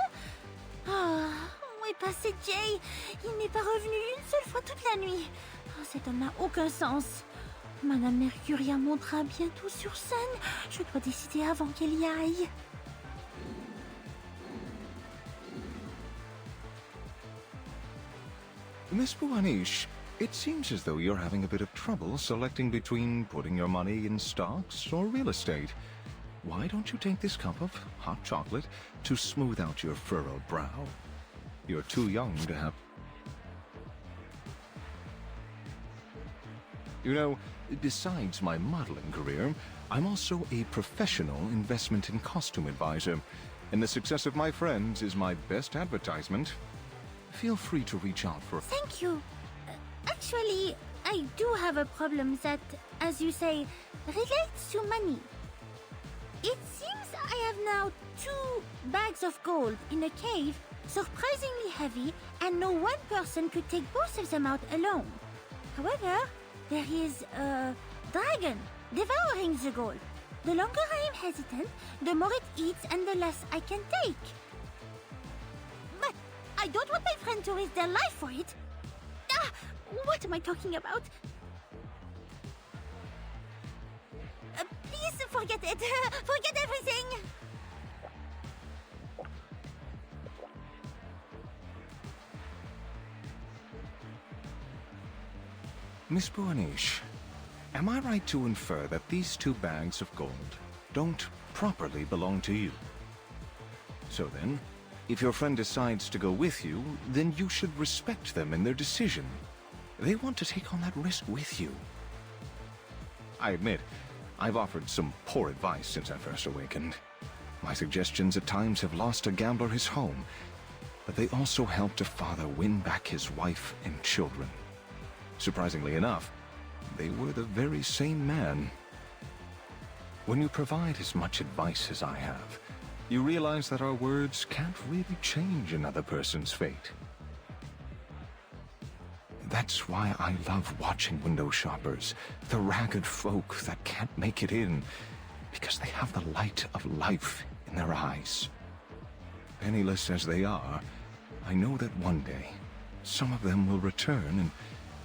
Où est passé Jay? Il n'est pas revenu une seule fois toute la nuit. Cet homme n'a aucun sens. Madame Mercuria montera bientôt sur scène. Je dois décider avant qu'elle y aille. Miss Buanish, it seems as though you're having a bit of trouble selecting between putting your money in stocks or real estate. Why don't you take this cup of hot chocolate to smooth out your furrowed brow? You're too young to have... You know, besides my modeling career, I'm also a professional investment and costume advisor, and the success of my friends is my best advertisement. Feel free to reach out for... Thank you. Actually, I do have a problem that, as you say, relates to money. It seems I have now 2 bags of gold in a cave, surprisingly heavy, and no one person could take both of them out alone. However, there is a dragon devouring the gold. The longer I am hesitant, the more it eats and the less I can take. But I don't want my friend to risk their life for it. What am I talking about? Please forget it. Forget everything. Miss Buanish, am I right to infer that these 2 bags of gold don't properly belong to you? So then, if your friend decides to go with you, then you should respect them in their decision. They want to take on that risk with you. I admit, I've offered some poor advice since I first awakened. My suggestions at times have lost a gambler his home, but they also helped a father win back his wife and children. Surprisingly enough, they were the very same man. When you provide as much advice as I have, you realize that our words can't really change another person's fate. That's why I love watching window shoppers, the ragged folk that can't make it in, because they have the light of life in their eyes. Penniless as they are, I know that one day, some of them will return and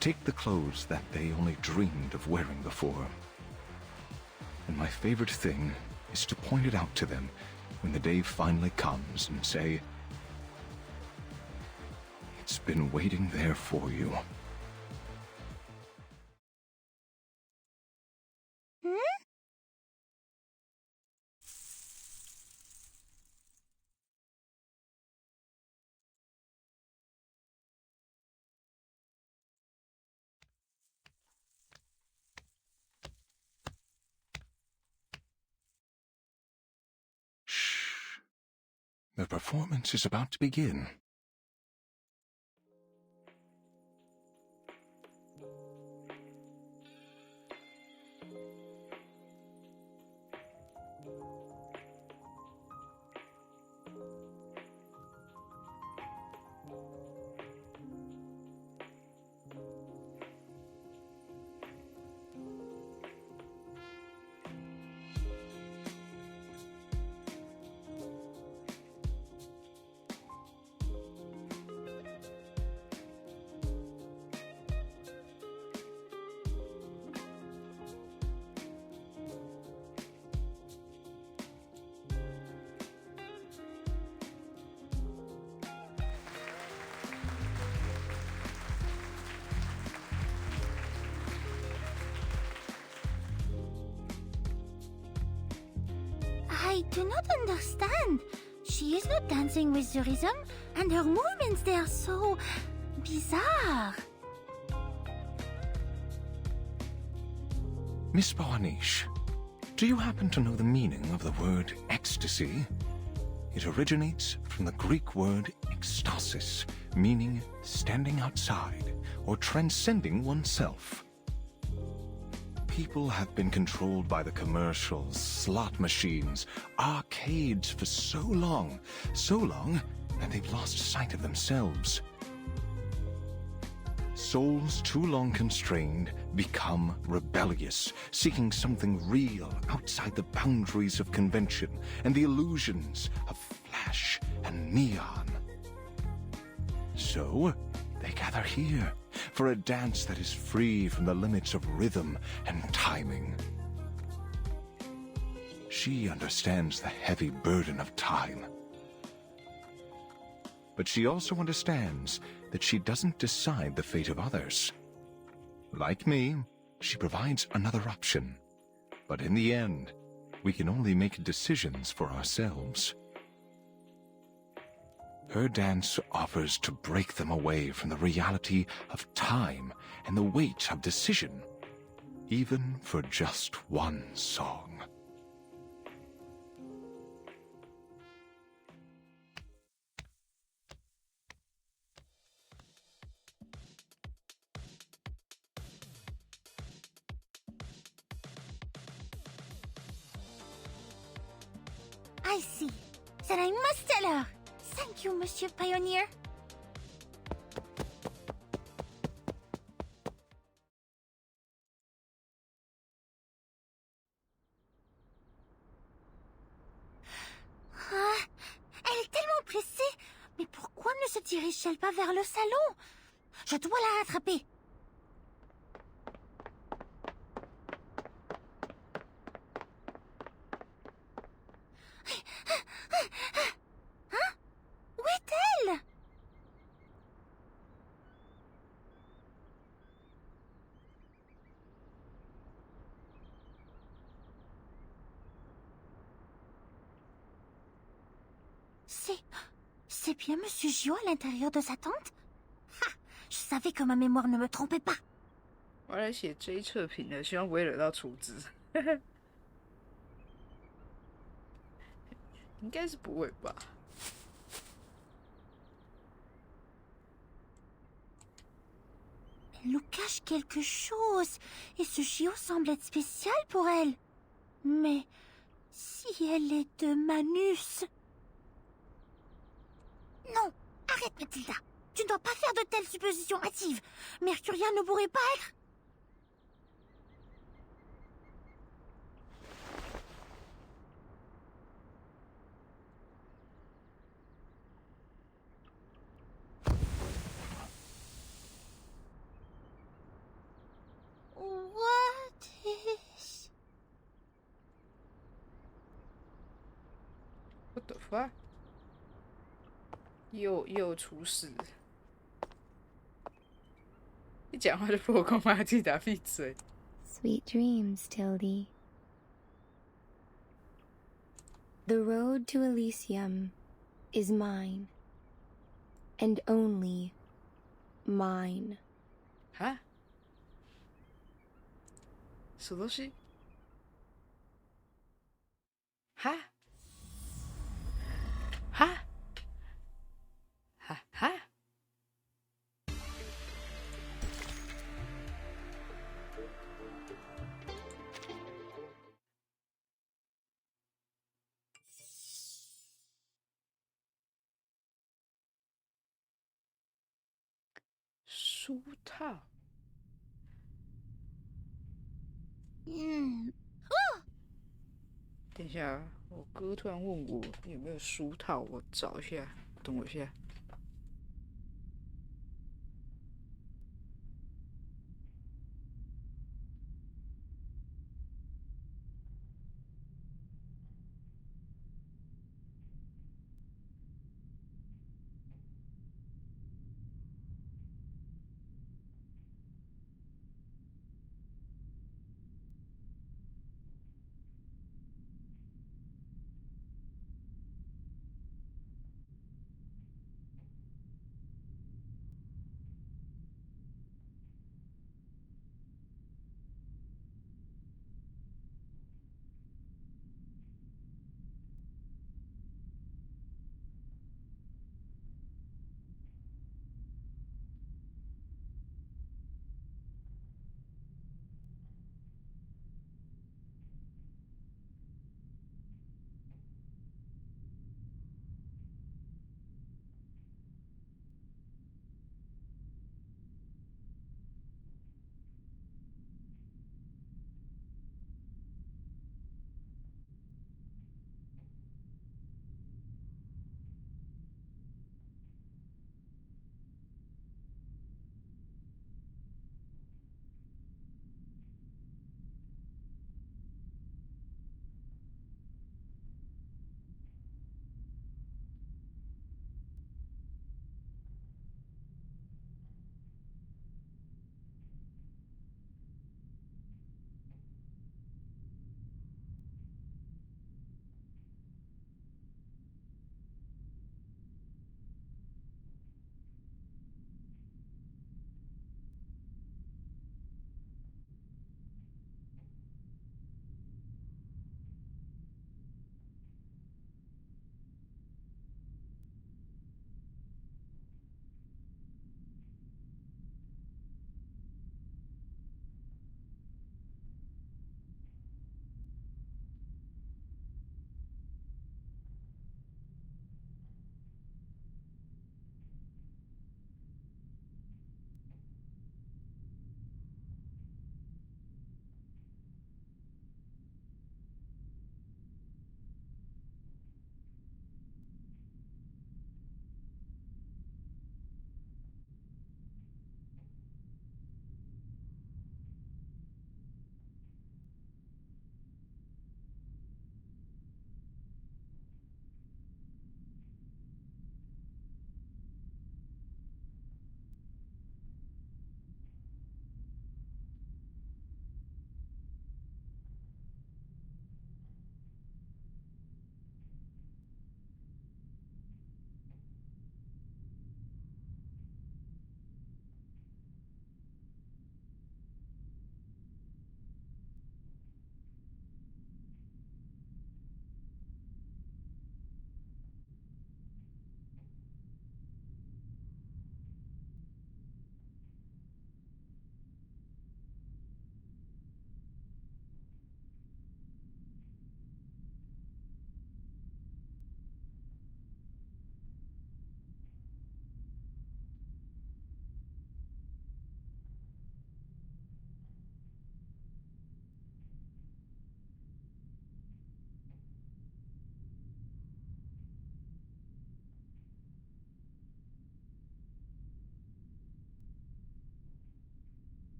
take the clothes that they only dreamed of wearing before. And my favorite thing is to point it out to them when the day finally comes and say, "It's been waiting there for you." The performance is about to begin. I do not understand. She is not dancing with the rhythm, and her movements, they are so bizarre. Miss Barniche, do you happen to know the meaning of the word ecstasy? It originates from the Greek word ekstasis, meaning standing outside or transcending oneself. People have been controlled by the commercials, slot machines, arcades for so long that they've lost sight of themselves. Souls too long constrained become rebellious, seeking something real outside the boundaries of convention and the illusions of flash and neon. So, they gather here for a dance that is free from the limits of rhythm and timing. She understands the heavy burden of time. But she also understands that she doesn't decide the fate of others. Like me, she provides another option. But in the end, we can only make decisions for ourselves. Her dance offers to break them away from the reality of time and the weight of decision, even for just one song. I see. Then I must tell her. Thank you, Monsieur Pioneer. Ah, elle est tellement pressée. Mais pourquoi ne se dirige-t-elle pas vers le salon? Je dois la rattraper. Hein? Où est-elle? C'est bien Monsieur Gio à l'intérieur de sa tente? Ha! Je savais que ma mémoire ne me trompait pas. 我来写追测评了，希望不会惹到厨子。应该是不会吧。Elle nous cache quelque chose, et ce Gio semble être spécial pour elle. Mais si elle est de Manus... Non, arrête Mathilda. Tu ne dois pas faire de telles suppositions hâtives. Mercuria ne pourrait pas être... What is... What the fuck？ 又出事了！一讲话就破功，马蒂达闭嘴。Sweet dreams, Tildy. The road to Elysium is mine, and only mine. 哈？什么东西？哈？哈？哈？书套。等一下，我哥突然问我有没有书套，我找一下，等我一下。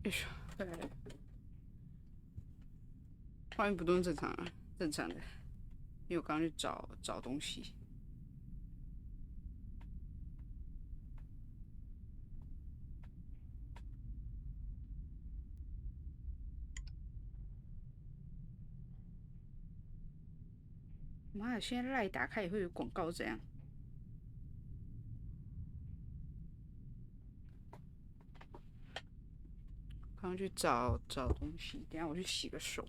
哎呦，画面不动正常啊，正常的。因为我刚刚去找东西。妈呀！现在赖打开也会有广告，怎样？刚刚去找东西，等一下我去洗个手。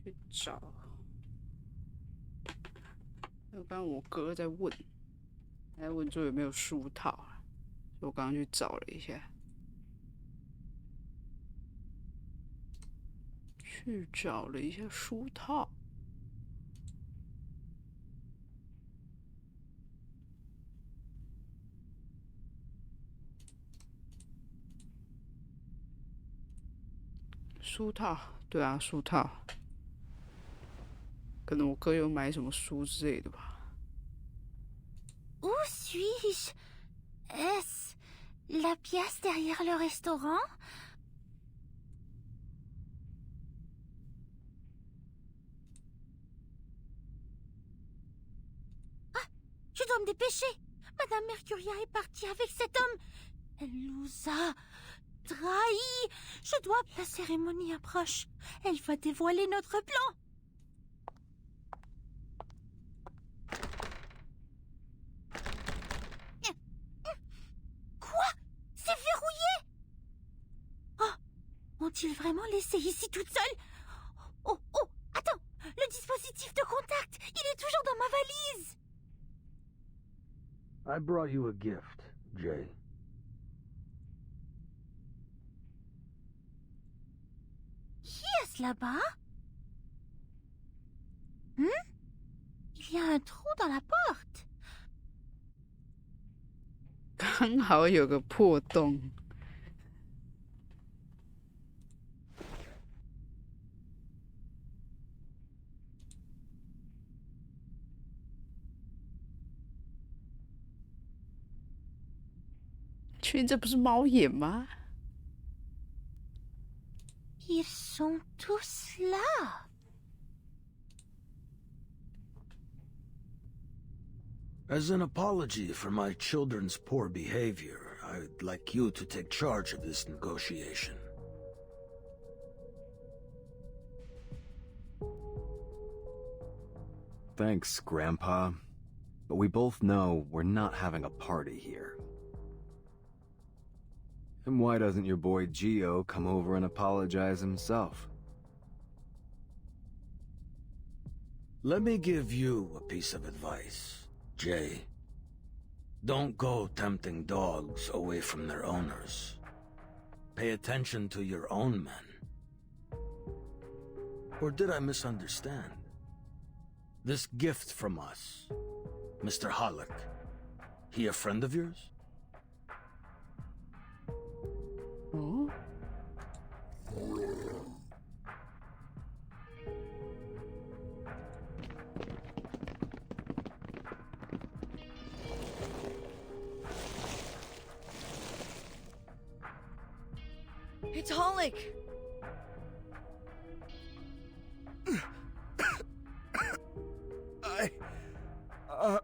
去找。刚刚我哥在问，在问说有没有书套，所以我刚刚去找了一下，书套。书套，对啊，书套。可能我哥有买什么书之类的吧。Où suis-je? Est-ce la pièce derrière le restaurant? Ah, je dois me dépêcher. Madame Mercuria est partie avec cet homme. Elle nous a trahis. Je dois. La cérémonie approche. Elle va dévoiler notre plan. Quoi? C'est verrouillé? Oh, ont-ils vraiment laissé ici toute seule? Oh, attends! Le dispositif de contact, il est toujours dans ma valise. I brought you a gift, Jay. Qui est-ce là-bas? Il y a un trou dans la porte. 刚好有个破洞。确定这不是猫眼吗？ Ils sont tous là. As an apology for my children's poor behavior, I'd like you to take charge of this negotiation. Thanks, Grandpa. But we both know we're not having a party here. And why doesn't your boy Gio come over and apologize himself? Let me give you a piece of advice, Jay. Don't go tempting dogs away from their owners. Pay attention to your own men. Or did I misunderstand? This gift from us, Mr. Hollick, he a friend of yours? Oh? It's Hollick!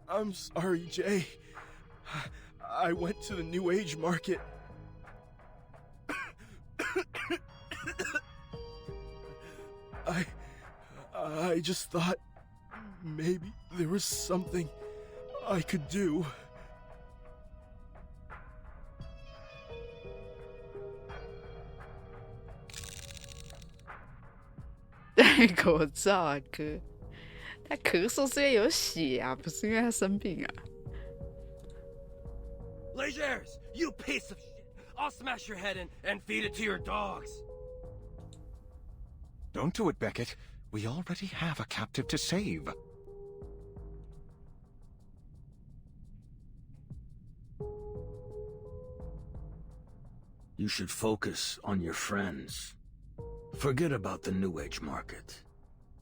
I'm sorry, Jay. I went to the New Age market. I just thought maybe there was something I could do. "戴口罩啊，哥！他咳嗽是因为有血啊，不是因为他生病啊。Legers, you piece of shit! I'll smash your head in and feed it to your dogs. Don't do it, Beckett. We already have a captive to save. You should focus on your friends. Forget about the New Age market.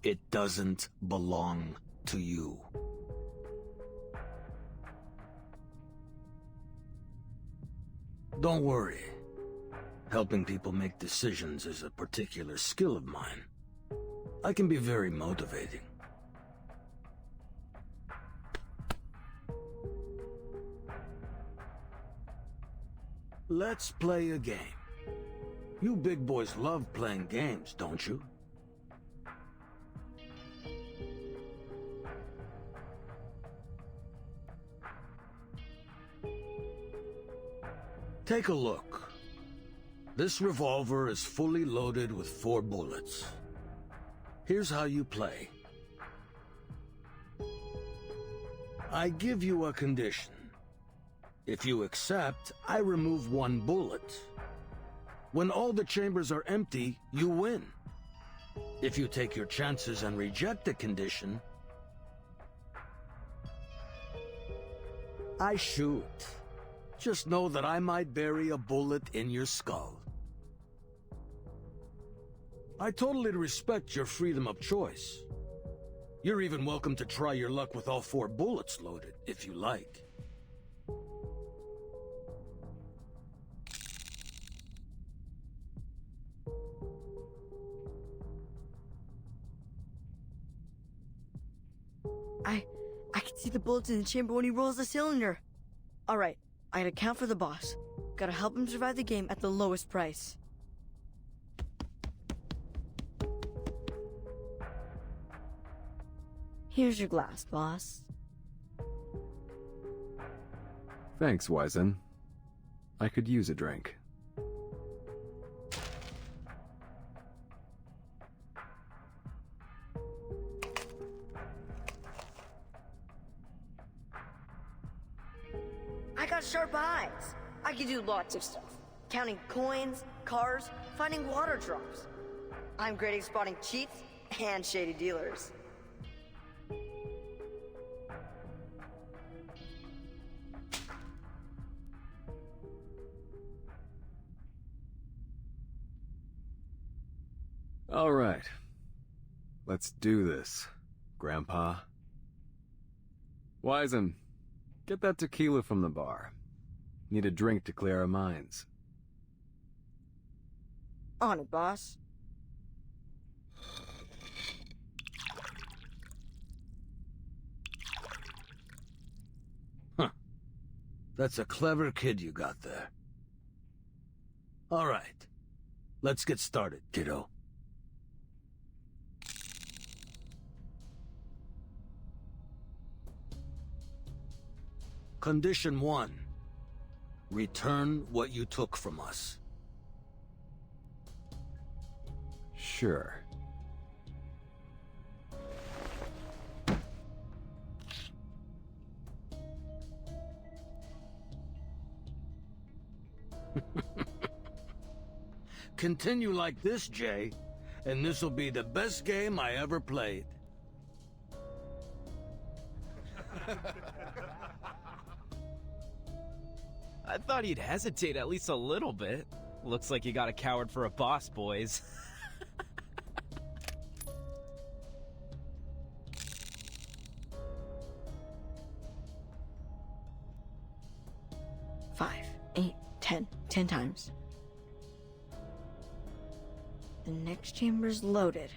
It doesn't belong to you. Don't worry. Helping people make decisions is a particular skill of mine. I can be very motivating. Let's play a game. You big boys love playing games, don't you? Take a look. This revolver is fully loaded with 4 bullets. Here's how you play. I give you a condition. If you accept, I remove 1 bullet. When all the chambers are empty, you win. If you take your chances and reject the condition, I shoot. Just know that I might bury a bullet in your skull. I totally respect your freedom of choice. You're even welcome to try your luck with all 4 bullets loaded, if you like. I can see the bullets in the chamber when he rolls the cylinder. Alright, I gotta count for the boss. Gotta help him survive the game at the lowest price. Here's your glass, boss. Thanks, Wizen. I could use a drink. I got sharp eyes. I can do lots of stuff. Counting coins, cars, finding water drops. I'm great at spotting cheats and shady dealers. All right. Let's do this, Grandpa. Wizen, get that tequila from the bar. Need a drink to clear our minds. On it, boss. Huh. That's a clever kid you got there. All right. Let's get started, kiddo. Condition 1. Return what you took from us. Sure. Continue like this, Jay, and this'll be the best game I ever played. I thought he'd hesitate at least a little bit. Looks like you got a coward for a boss, boys. 5, 8, 10 times. The next chamber's loaded.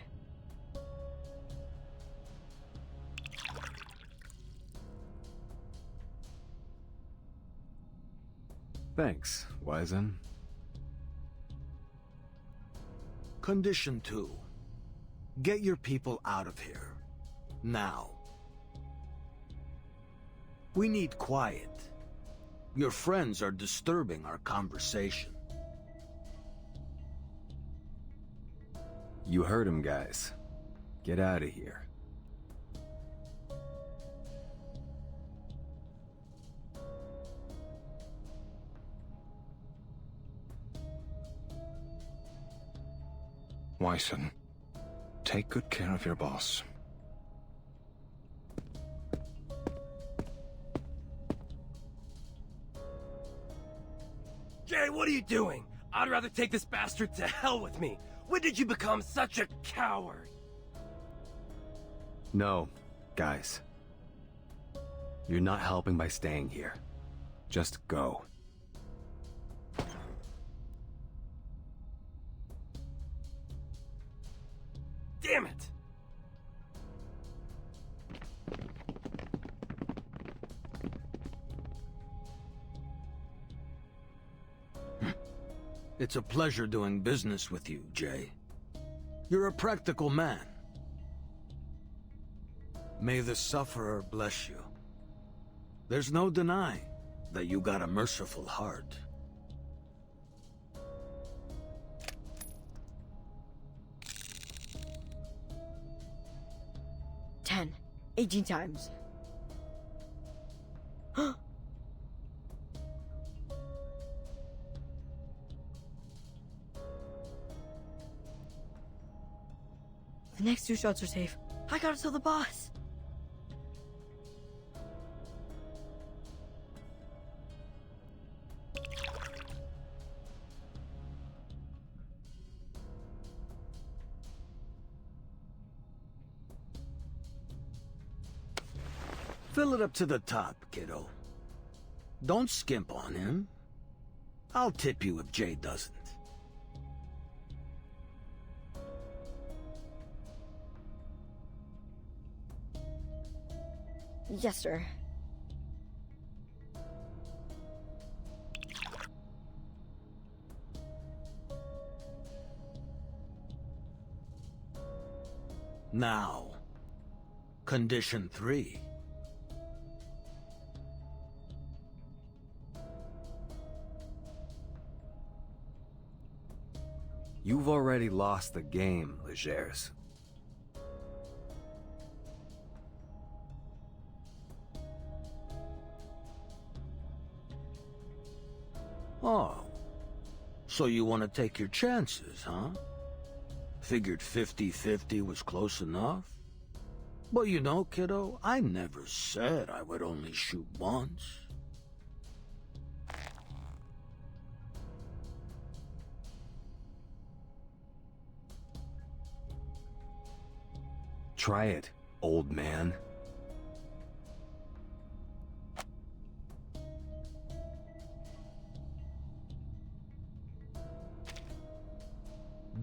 Thanks, Wizen. Condition 2. Get your people out of here. Now. We need quiet. Your friends are disturbing our conversation. You heard him, guys. Get out of here. Wyson, take good care of your boss. Jay, what are you doing? I'd rather take this bastard to hell with me. When did you become such a coward? No, guys. You're not helping by staying here. Just go. Damn it! It's a pleasure doing business with you, Jay. You're a practical man. May the sufferer bless you. There's no denying that you got a merciful heart. Ten. 18 times. The next 2 shots are safe. I gotta tell the boss. Fill it up to the top, kiddo. Don't skimp on him. I'll tip you if Jay doesn't. Yes, sir. Now, condition 3. You've already lost the game, Legers. Oh, so you want to take your chances, huh? Figured 50-50 was close enough? But you know, kiddo, I never said I would only shoot once. Try it, old man.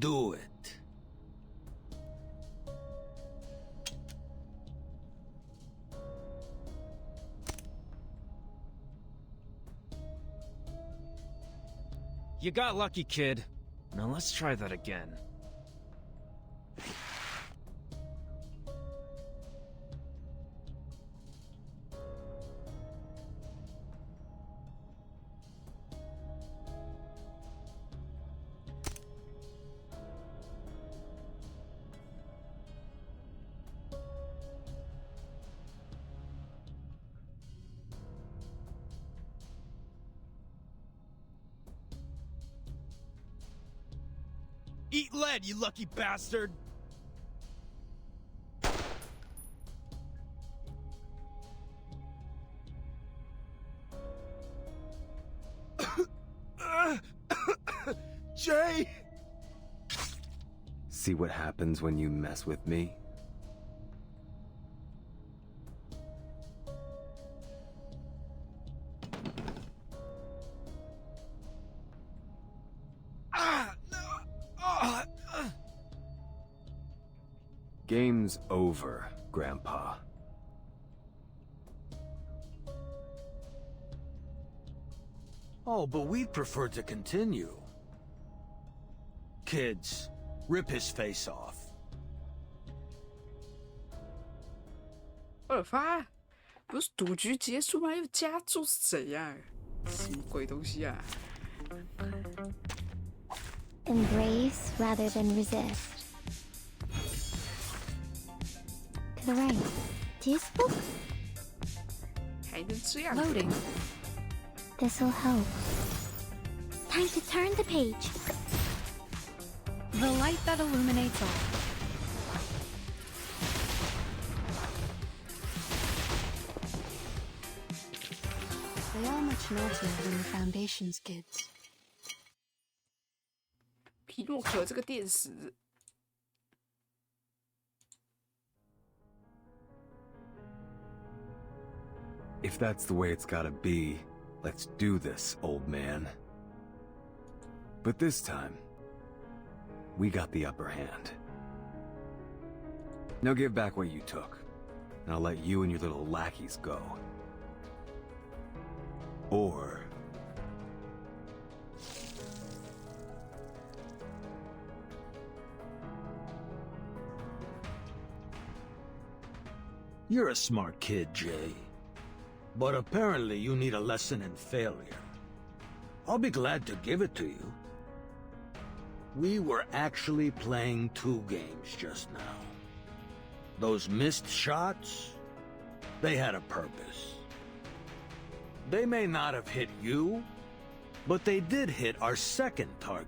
Do it. You got lucky, kid. Now let's try that again. Eat lead, you lucky bastard! Jay! See what happens when you mess with me? Game's over, Grandpa. Oh, but we'd prefer to continue. Kids, rip his face off. 我的发，不是赌局结束吗？又加注是怎样？什么鬼东西啊？ Embrace rather than resist. To the right. Teaspoon? 还能这样 Loading. This'll help. Time to turn the page. The light that illuminates all. They are much naughtier than the Foundation's kids. 皮诺可这个电死。If that's the way it's gotta be, let's do this, old man. But this time, we got the upper hand. Now give back what you took, and I'll let you and your little lackeys go. Or... You're a smart kid, Jay. But apparently you need a lesson in failure. I'll be glad to give it to you. We were actually playing 2 games just now. Those missed shots, they had a purpose. They may not have hit you, but they did hit our second target.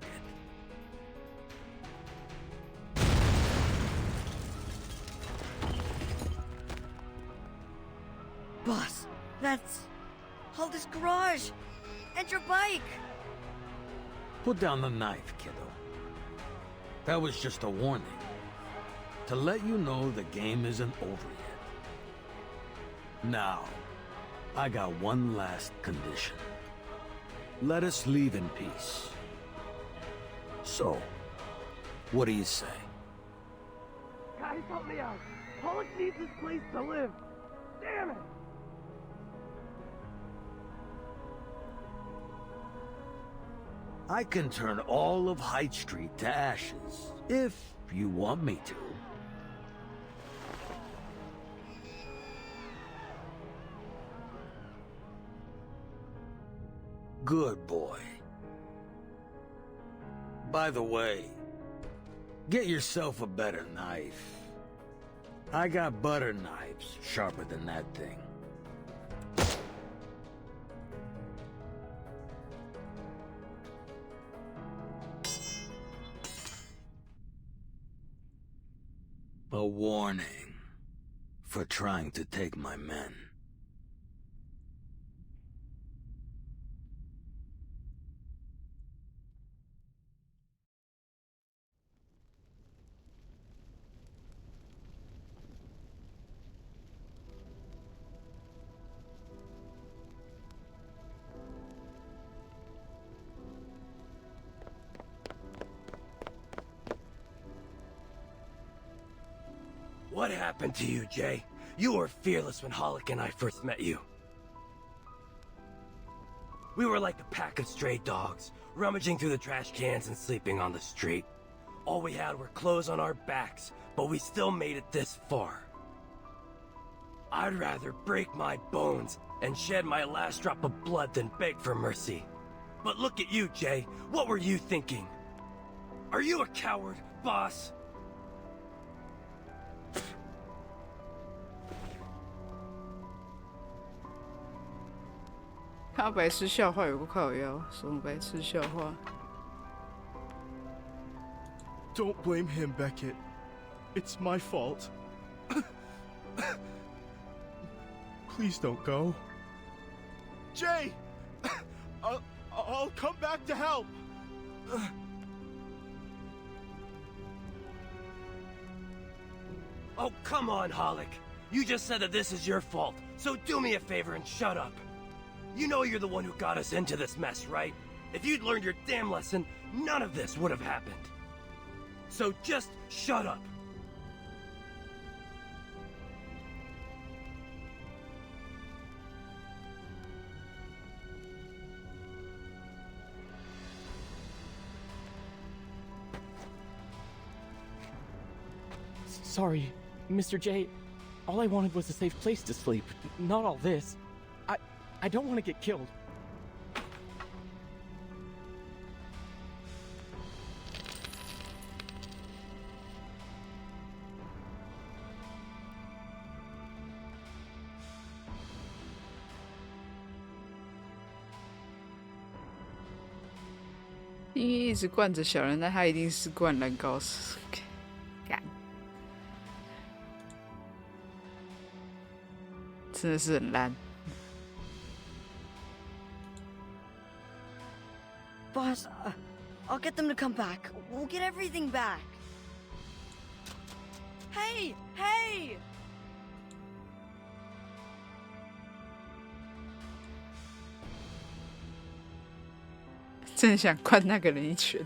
Boss, that's... Halda's garage! And your bike! Put down the knife, kiddo. That was just a warning. To let you know the game isn't over yet. Now, I got one last condition. Let us leave in peace. So, what do you say? Guys, help me out. Pollock needs this place to live. Damn it! I can turn all of Hyde Street to ashes, if you want me to. Good boy. By the way, get yourself a better knife. I got butter knives sharper than that thing. A warning for trying to take my men. What happened to you, Jay? You were fearless when Hollick and I first met you. We were like a pack of stray dogs, rummaging through the trash cans and sleeping on the street. All we had were clothes on our backs, but we still made it this far. I'd rather break my bones and shed my last drop of blood than beg for mercy. But look at you, Jay. What were you thinking? Are you a coward, boss?看到白痴笑话有个靠腰，什么白痴笑话 Don't blame him, Beckett. It's my fault. Please don't go. Jay! I'll come back to help! Oh, come on, Hollick. You just said that this is your fault, so do me a favor and shut up. You know you're the one who got us into this mess, right? If you'd learned your damn lesson, none of this would have happened. So just shut up. Sorry, Mr. J. All I wanted was a safe place to sleep, not all this. I don't want to get killed. 一直惯着小人，那他一定是灌篮高手。干，真的是很烂。Boss, I'll get them to come back. We'll get everything back. Hey! Hey! 真想灌那个人一拳。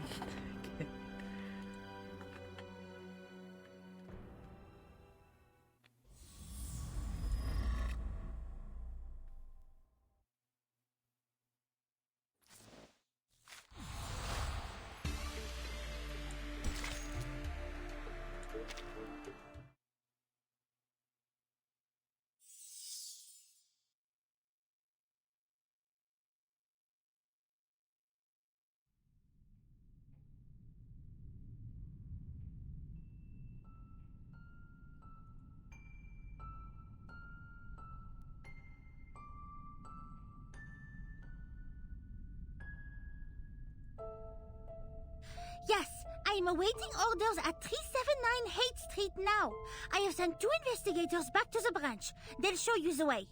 Yes, I am awaiting orders at 379 Haight Street now. I have sent 2 investigators back to the branch. They'll show you the way.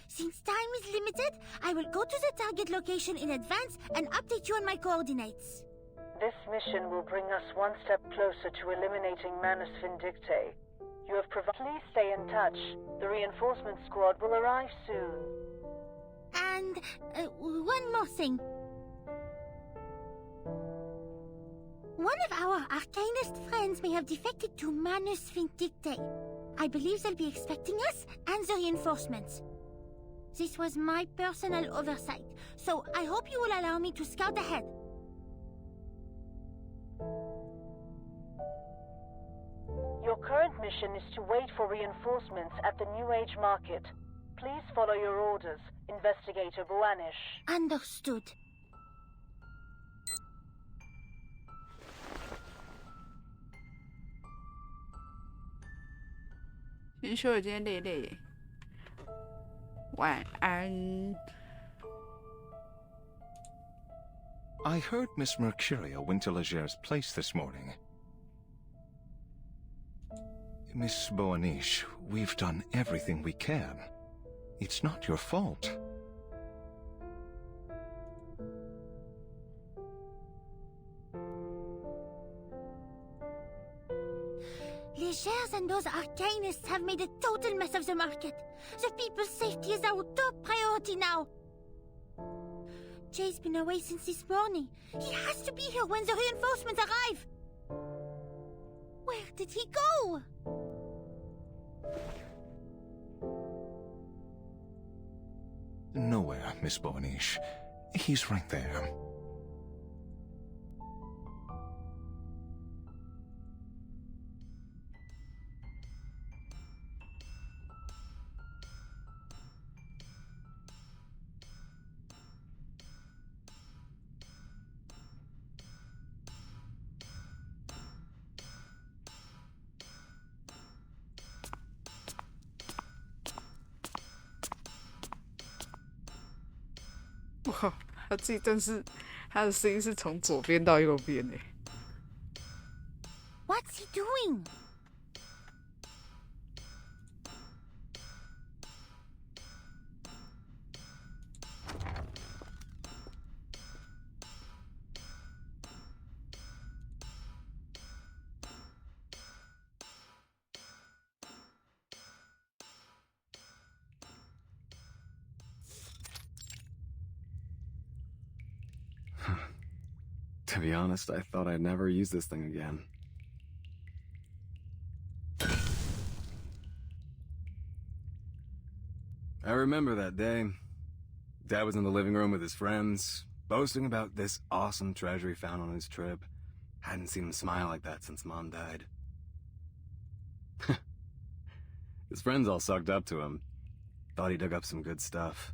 Since time is limited, I will go to the target location in advance and update you on my coordinates. This mission will bring us one step closer to eliminating Manus Vindictae. You have provided. Please stay in touch. The reinforcement squad will arrive soon. And one more thing. One of our arcanist friends may have defected to Manus Vindictae. I believe they'll be expecting us and the reinforcements. This was my personal oversight, so I hope you will allow me to scout ahead. Your current mission is to wait for reinforcements at the New Age Market. Please follow your orders, Investigator Buanish. Understood. 先休了，今天累累耶。晚安。I heard Miss Mercurio went to Leger's place this morning. Miss Boanish, we've done everything we can. It's not your fault. Legers and those arcanists have made a total mess of the market. The people's safety is our top priority now. Jay's been away since this morning. He has to be here when the reinforcements arrive. Where did he go? Nowhere, Miss Boanish. He's right there.哇，他这一段是他的声音是从左边到右边诶。What's he doing? To be honest, I thought I'd never use this thing again. I remember that day. Dad was in the living room with his friends, boasting about this awesome treasure he found on his trip. Hadn't seen him smile like that since Mom died. His friends all sucked up to him. Thought he dug up some good stuff.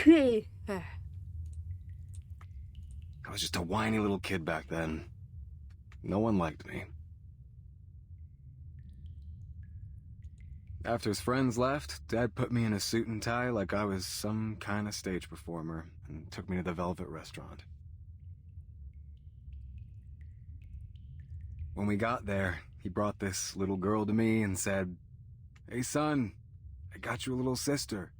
I was just a whiny little kid back then. No one liked me. After his friends left, Dad put me in a suit and tie like I was some kind of stage performer and took me to the Velvet Restaurant. When we got there, he brought this little girl to me and said, "Hey son, I got you a little sister."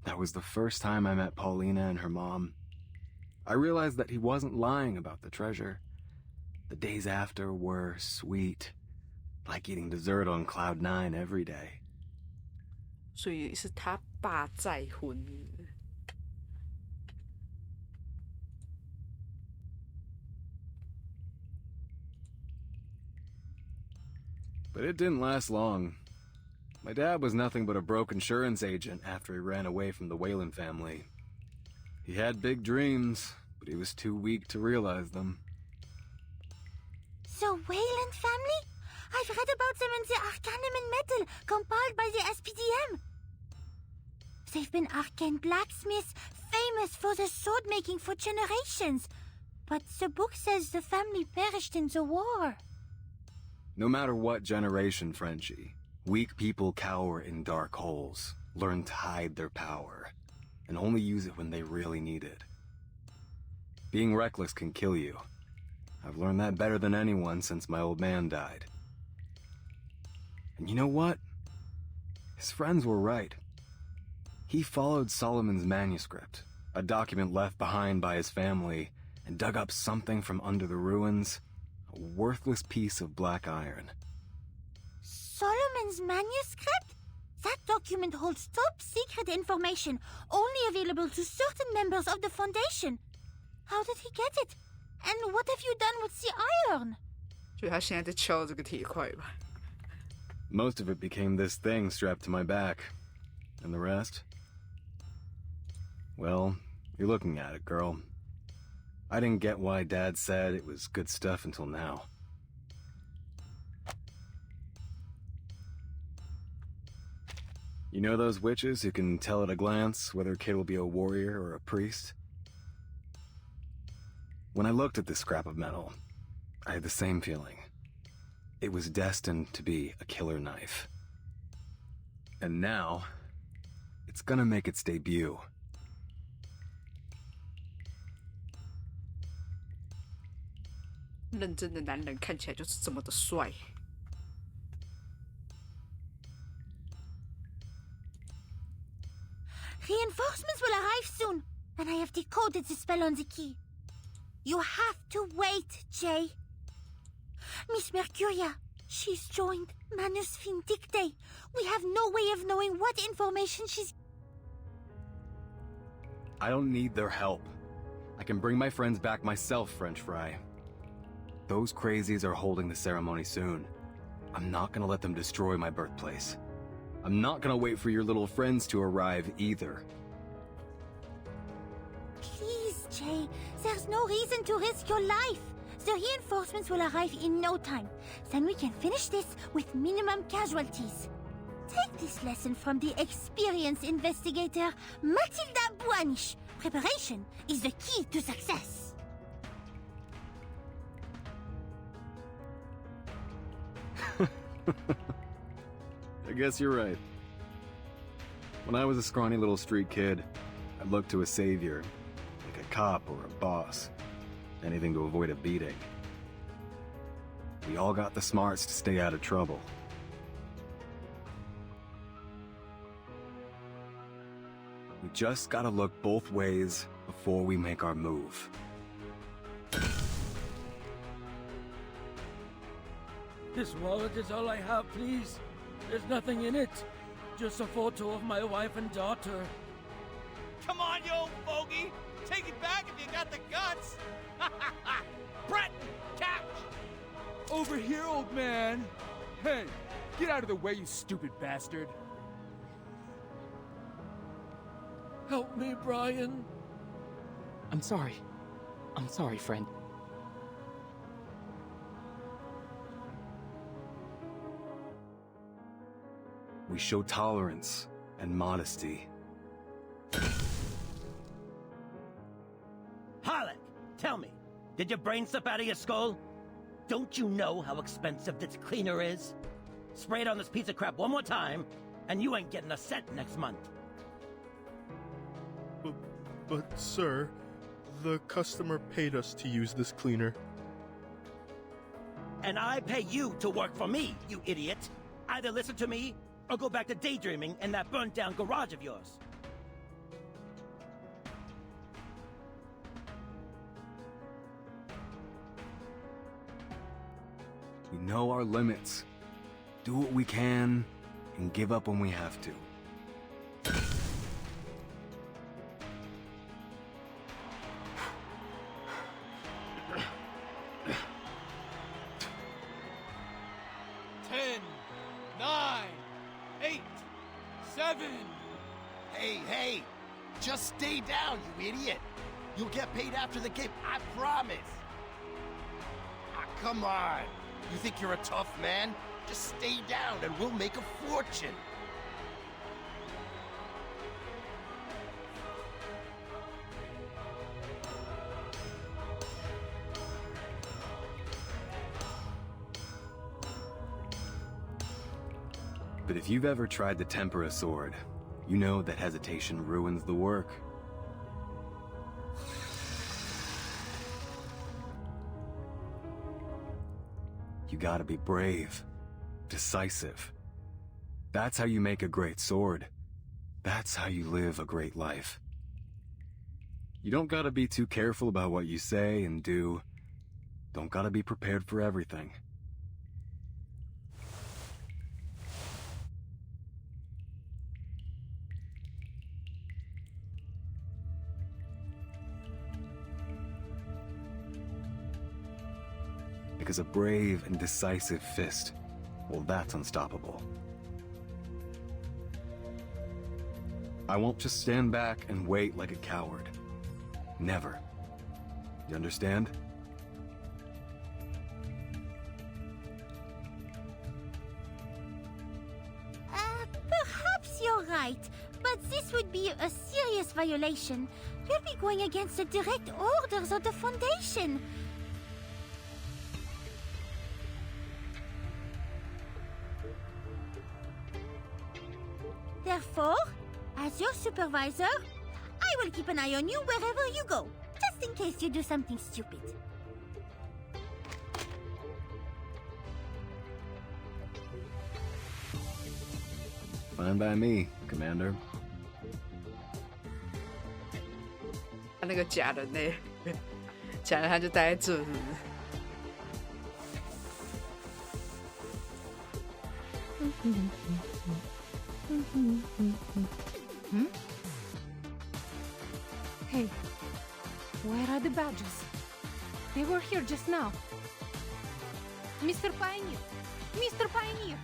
That was the first time I met Paulina and her mom. I realized that he wasn't lying about the treasure. The days after were sweet, like eating dessert on cloud 9 every day. 所以是他爸再婚。But it didn't last long. My dad was nothing but a broke insurance agent after he ran away from the Whalen family. He had big dreams, but he was too weak to realize them. The Wayland family? I've read about them in the Arcanum and Metal compiled by the SPDM. They've been arcane blacksmiths, famous for their sword making for generations. But the book says the family perished in the war. No matter what generation, Frenchie, weak people cower in dark holes, learn to hide their power, and only use it when they really need it. Being reckless can kill you. I've learned that better than anyone since my old man died. And you know what? His friends were right. He followed Solomon's manuscript, a document left behind by his family, and dug up something from under the ruins, a worthless piece of black iron. Solomon's manuscript? That document holds top secret information, only available to certain members of the Foundation. How did he get it? And what have you done with the iron? 所以他现在在敲这个铁块吧。Most of it became this thing strapped to my back. And the rest? Well, you're looking at it, girl. I didn't get why Dad said it was good stuff until now. You know those witches who can tell at a glance whether a kid will be a warrior or a priest? When I looked at this scrap of metal, I had the same feeling. It was destined to be a killer knife. And now, it's gonna make its debut. 认真的男人看起来就是这么的帅。Reinforcements will arrive soon, and I have decoded the spell on the key. You have to wait, Jay. Miss Mercuria, she's joined Manus Vindicte. We have no way of knowing what information she's... I don't need their help. I can bring my friends back myself, French Fry. Those crazies are holding the ceremony soon. I'm not gonna let them destroy my birthplace. I'm not gonna wait for your little friends to arrive either. Please, Jay. There's no reason to risk your life. The reinforcements will arrive in no time. Then we can finish this with minimum casualties. Take this lesson from the experienced investigator, Matilda Buanish. Preparation is the key to success. I guess you're right. When I was a scrawny little street kid, I looked to a savior, like a cop or a boss. Anything to avoid a beating. We all got the smarts to stay out of trouble. We just gotta look both ways before we make our move. This wallet is all I have, please. There's nothing in it. Just a photo of my wife and daughter. Come on, you old fogey! Take it back if you got the guts! Brett! Catch! Over here, old man! Hey, get out of the way, you stupid bastard! Help me, Brian. I'm sorry. I'm sorry, friend. We show tolerance and modesty. Harlock, tell me, did your brain slip out of your skull? Don't you know how expensive this cleaner is? Spray it on this piece of crap one more time, and you ain't getting a cent next month. But sir, the customer paid us to use this cleaner. And I pay you to work for me, you idiot. Either listen to me, or go back to daydreaming in that burnt-down garage of yours. We know our limits. Do what we can, and give up when we have to. Hey, just stay down, you idiot. You'll get paid after the game, I promise. Ah, come on. You think you're a tough man? Just stay down and we'll make a fortune. But if you've ever tried to temper a sword, you know that hesitation ruins the work. You gotta be brave, decisive. That's how you make a great sword. That's how you live a great life. You don't gotta be too careful about what you say and do. Don't gotta be prepared for everything. Because a brave and decisive fist, well, that's unstoppable. I won't just stand back and wait like a coward. Never. You understand? Perhaps you're right, but this would be a serious violation. You'll be going against the direct orders of the Foundation. Therefore, as your supervisor, I will keep an eye on you wherever you go, just in case you do something stupid. Fine by me, Commander. 他那个假人呢？假人他就待在这，是不是？ Hmm? Hey, where are the badges? They were here just now. Mr. Pioneer! Mr. Pioneer!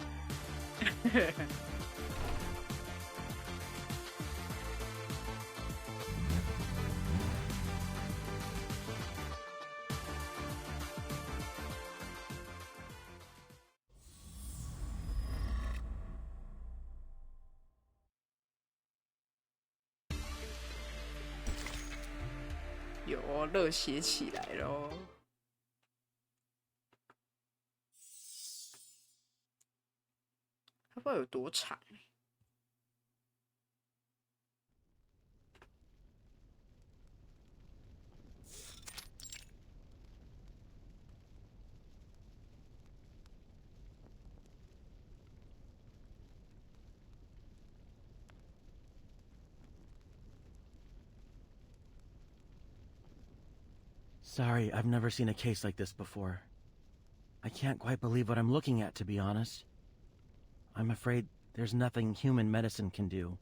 有哦，热血起来咯！它不知道有多长。Sorry, I've never seen a case like this before. I can't quite believe what I'm looking at, to be honest. I'm afraid there's nothing human medicine can do.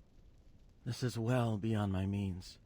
This is well beyond my means.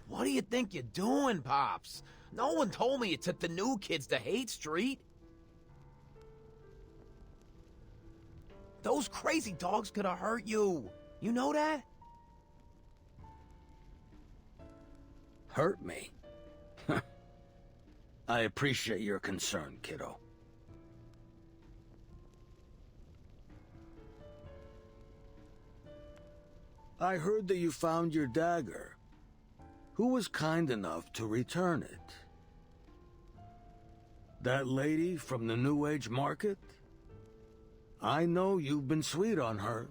What do you think you're doing, Pops? No one told me you took the new kids to Hate Street. Those crazy dogs could have hurt you. You know that? Hurt me? I appreciate your concern, kiddo. I heard that you found your dagger. Who was kind enough to return it? That lady from the New Age market? I know you've been sweet on her.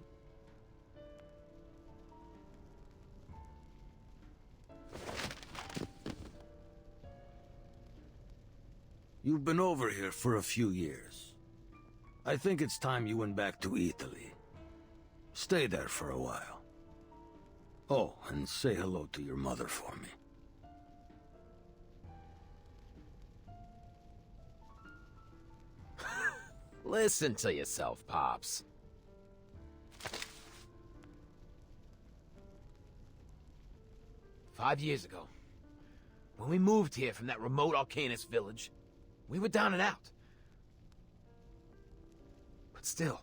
You've been over here for a few years. I think it's time you went back to Italy. Stay there for a while. Oh, and say hello to your mother for me. Listen to yourself, Pops. "5 years ago, when we moved here from that remote Arcanist village, we were down and out. But still,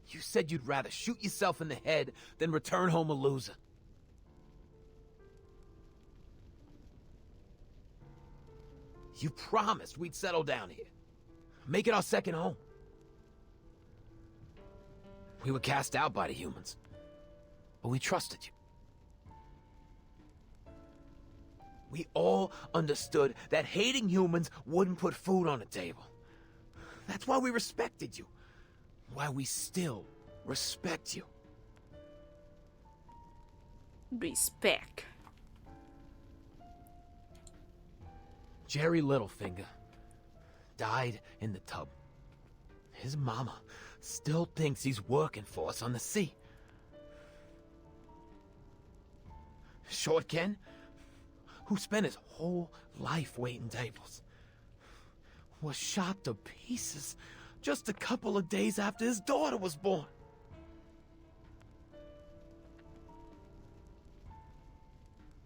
you said you'd rather shoot yourself in the head than return home a loser. You promised we'd settle down here, make it our second home. We were cast out by the humans, but we trusted you. We all understood that hating humans wouldn't put food on the table. That's why we respected you. Why we still respect you. Respect. Jerry Littlefinger died in the tub. His mama still thinks he's working for us on the sea. Short Ken, who spent his whole life waiting tables, was shot to pieces just a couple of days after his daughter was born.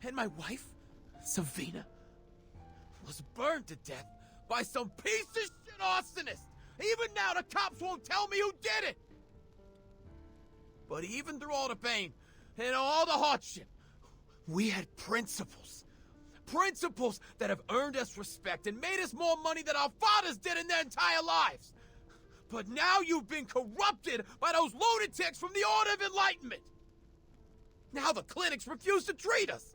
And my wife, Savina, was burned to death by some piece of shit arsonist. Even now, the cops won't tell me who did it. But even through all the pain and all the hardship, we had principles. Principles that have earned us respect and made us more money than our fathers did in their entire lives. But now you've been corrupted by those lunatics from the Order of Enlightenment. Now the clinics refuse to treat us.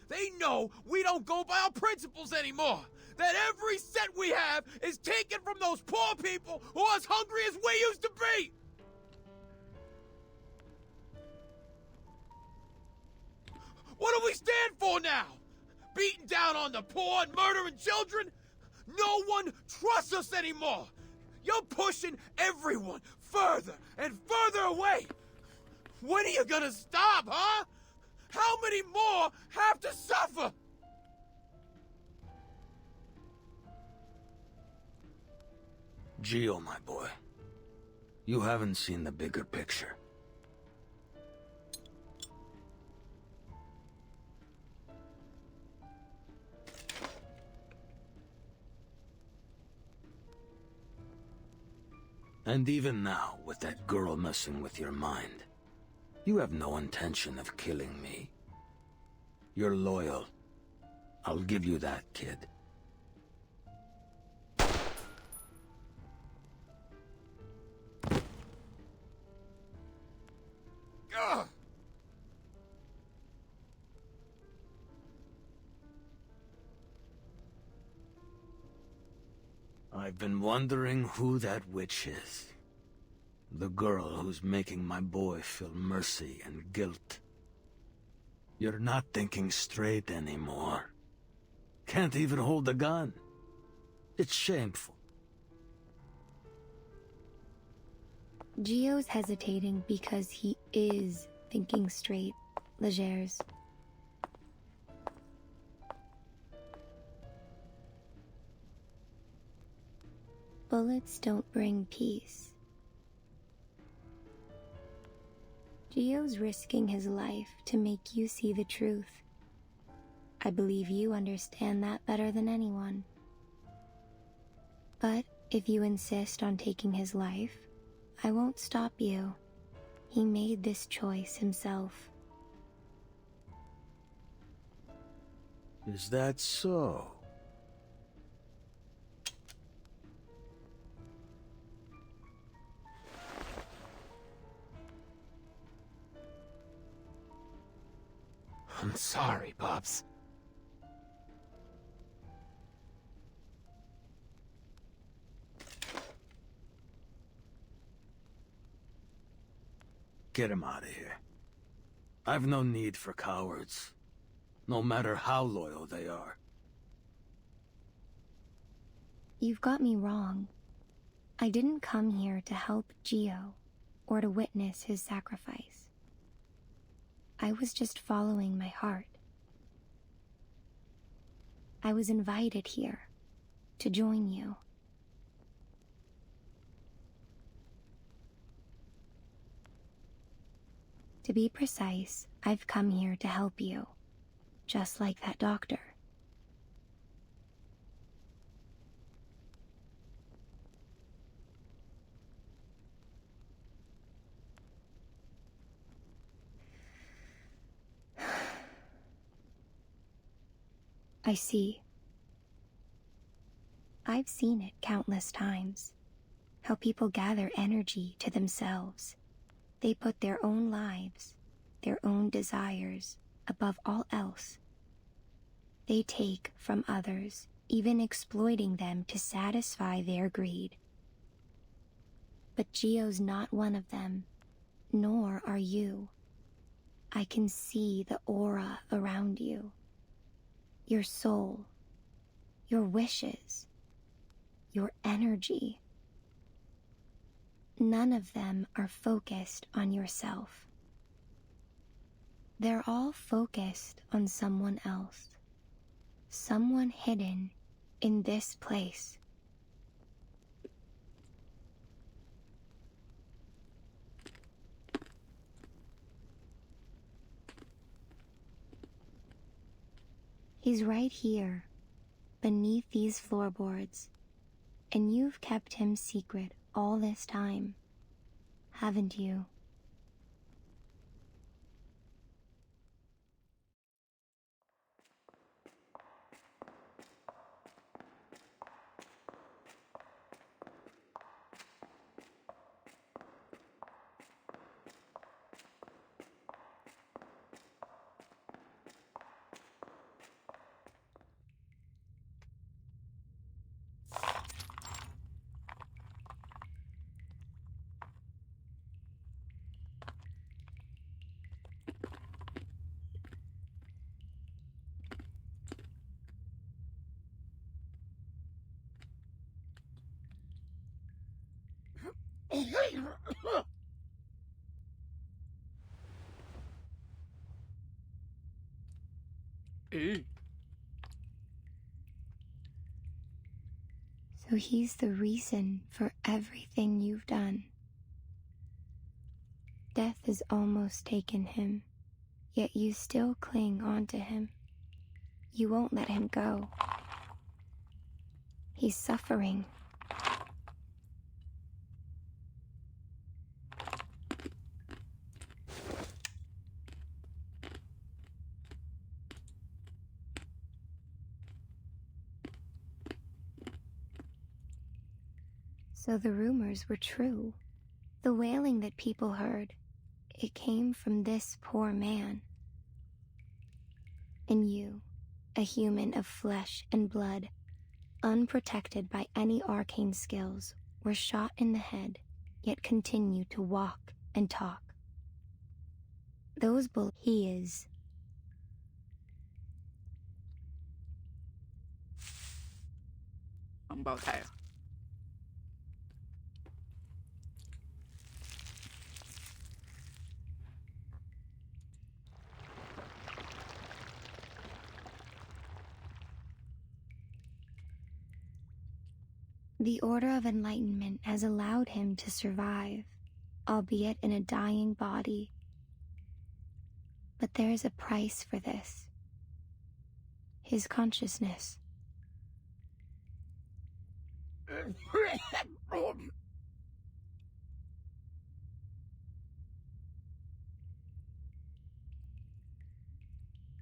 They know we don't go by our principles anymore. That every cent we have is taken from those poor people who are as hungry as we used to be. What do we stand for now? Beating down on the poor and murdering children? No one trusts us anymore. You're pushing everyone further and further away. When are you gonna stop, huh? How many more have to suffer? Gio, my boy, you haven't seen the bigger picture. And even now, with that girl messing with your mind, you have no intention of killing me. You're loyal. I'll give you that, kid. Ugh! I've been wondering who that witch is. The girl who's making my boy feel mercy and guilt. You're not thinking straight anymore. Can't even hold a gun. It's shameful. Gio's hesitating because he is thinking straight, Legers. Bullets don't bring peace. Gio's risking his life to make you see the truth. I believe you understand that better than anyone. But if you insist on taking his life, I won't stop you. He made this choice himself. Is that so? I'm sorry, Pops. Get him out of here. I've no need for cowards, no matter how loyal they are. You've got me wrong. I didn't come here to help Gio or to witness his sacrifice. I was just following my heart. I was invited here to join you. To be precise, I've come here to help you, just like that doctor. I see. I've seen it countless times. How people gather energy to themselves. They put their own lives, their own desires, above all else. They take from others, even exploiting them to satisfy their greed. But Gio's not one of them, nor are you. I can see the aura around you. Your soul, your wishes, your energy. None of them are focused on yourself. They're all focused on someone else. Someone hidden in this place. He's right here, beneath these floorboards, and you've kept him secret all this time, haven't you? So he's the reason for everything you've done. Death has almost taken him, yet you still cling onto him. You won't let him go. He's suffering. So the rumors were true. The wailing that people heard, it came from this poor man. And you, a human of flesh and blood, unprotected by any arcane skills, were shot in the head, yet continue to walk and talk. Those he is. Ông bảo thầy à? The Order of Enlightenment has allowed him to survive, albeit in a dying body. But there is a price for this. His consciousness.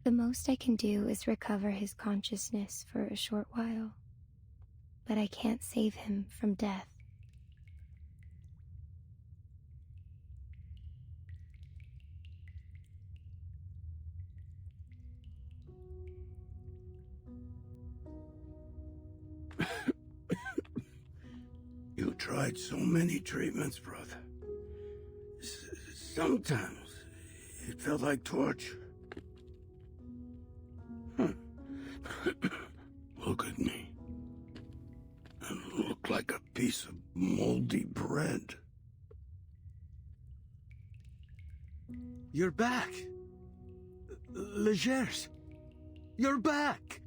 The most I can do is recover his consciousness for a short while, but I can't save him from death. You tried so many treatments, brother. Sometimes it felt like torture. Look at me. I look like a piece of moldy bread. You're back. Legers. You're back.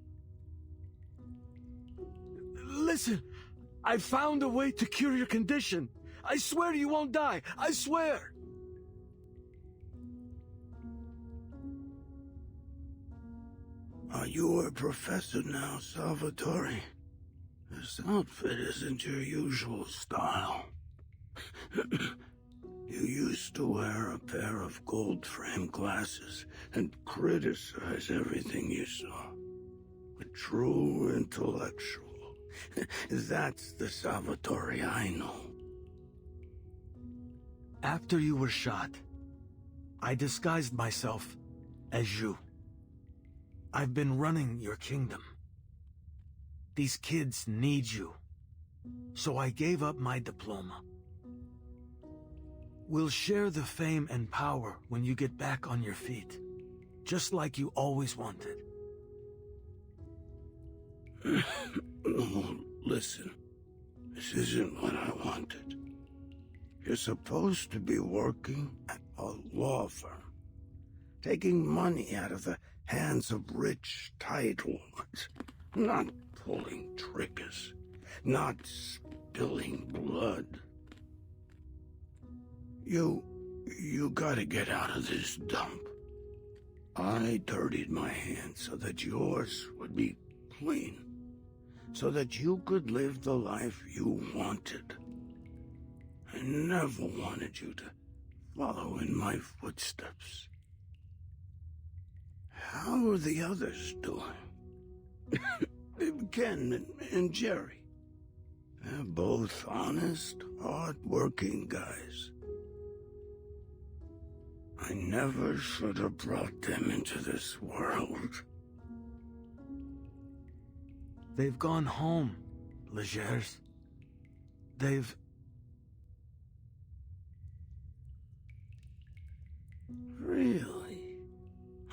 Listen, I found a way to cure your condition. I swear you won't die. I swear. Are you a professor now, Salvatore? This outfit isn't your usual style. You used to wear a pair of gold-framed glasses and criticize everything you saw. A true intellectual. That's the Salvatore I know. After you were shot, I disguised myself as you. I've been running your kingdom. These kids need you. So I gave up my diploma. We'll share the fame and power when you get back on your feet, just like you always wanted. No, listen. This isn't what I wanted. You're supposed to be working at a law firm, taking money out of the hands of rich titleones, not pulling triggers, not spilling blood. You gotta get out of this dump. I dirtied my hands so that yours would be clean, so that you could live the life you wanted. I never wanted you to follow in my footsteps. How are the others doing? Ken and Jerry. They're both honest, hard-working guys. I never should have brought them into this world. They've gone home, Legers. They've... Really?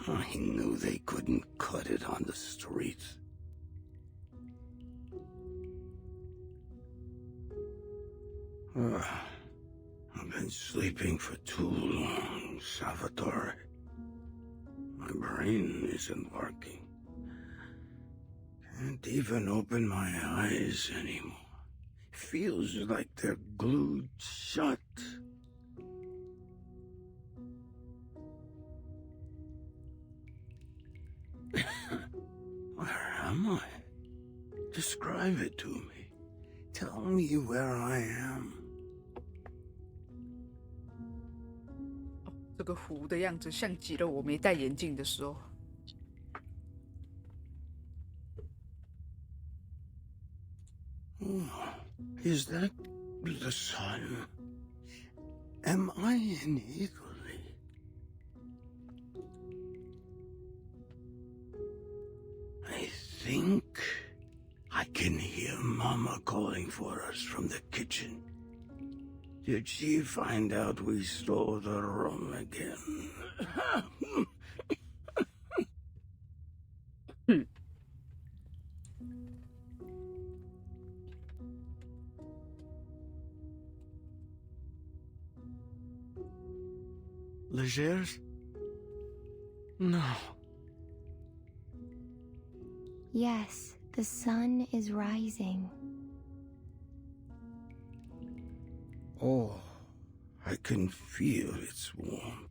I knew they couldn't cut it on the streets. I've been sleeping for too long, Salvatore. My brain isn't working. Can't even open my eyes anymore. Feels like they're glued shut. Where am I? Describe it to me. Tell me where I am. 这个湖的样子像极了我没戴眼镜的时候。Oh, is that the sun? Am I in Italy? I think I can hear Mama calling for us from the kitchen. Did she find out we stole the room again? Legers? No. Yes, the sun is rising. Oh, I can feel its warmth.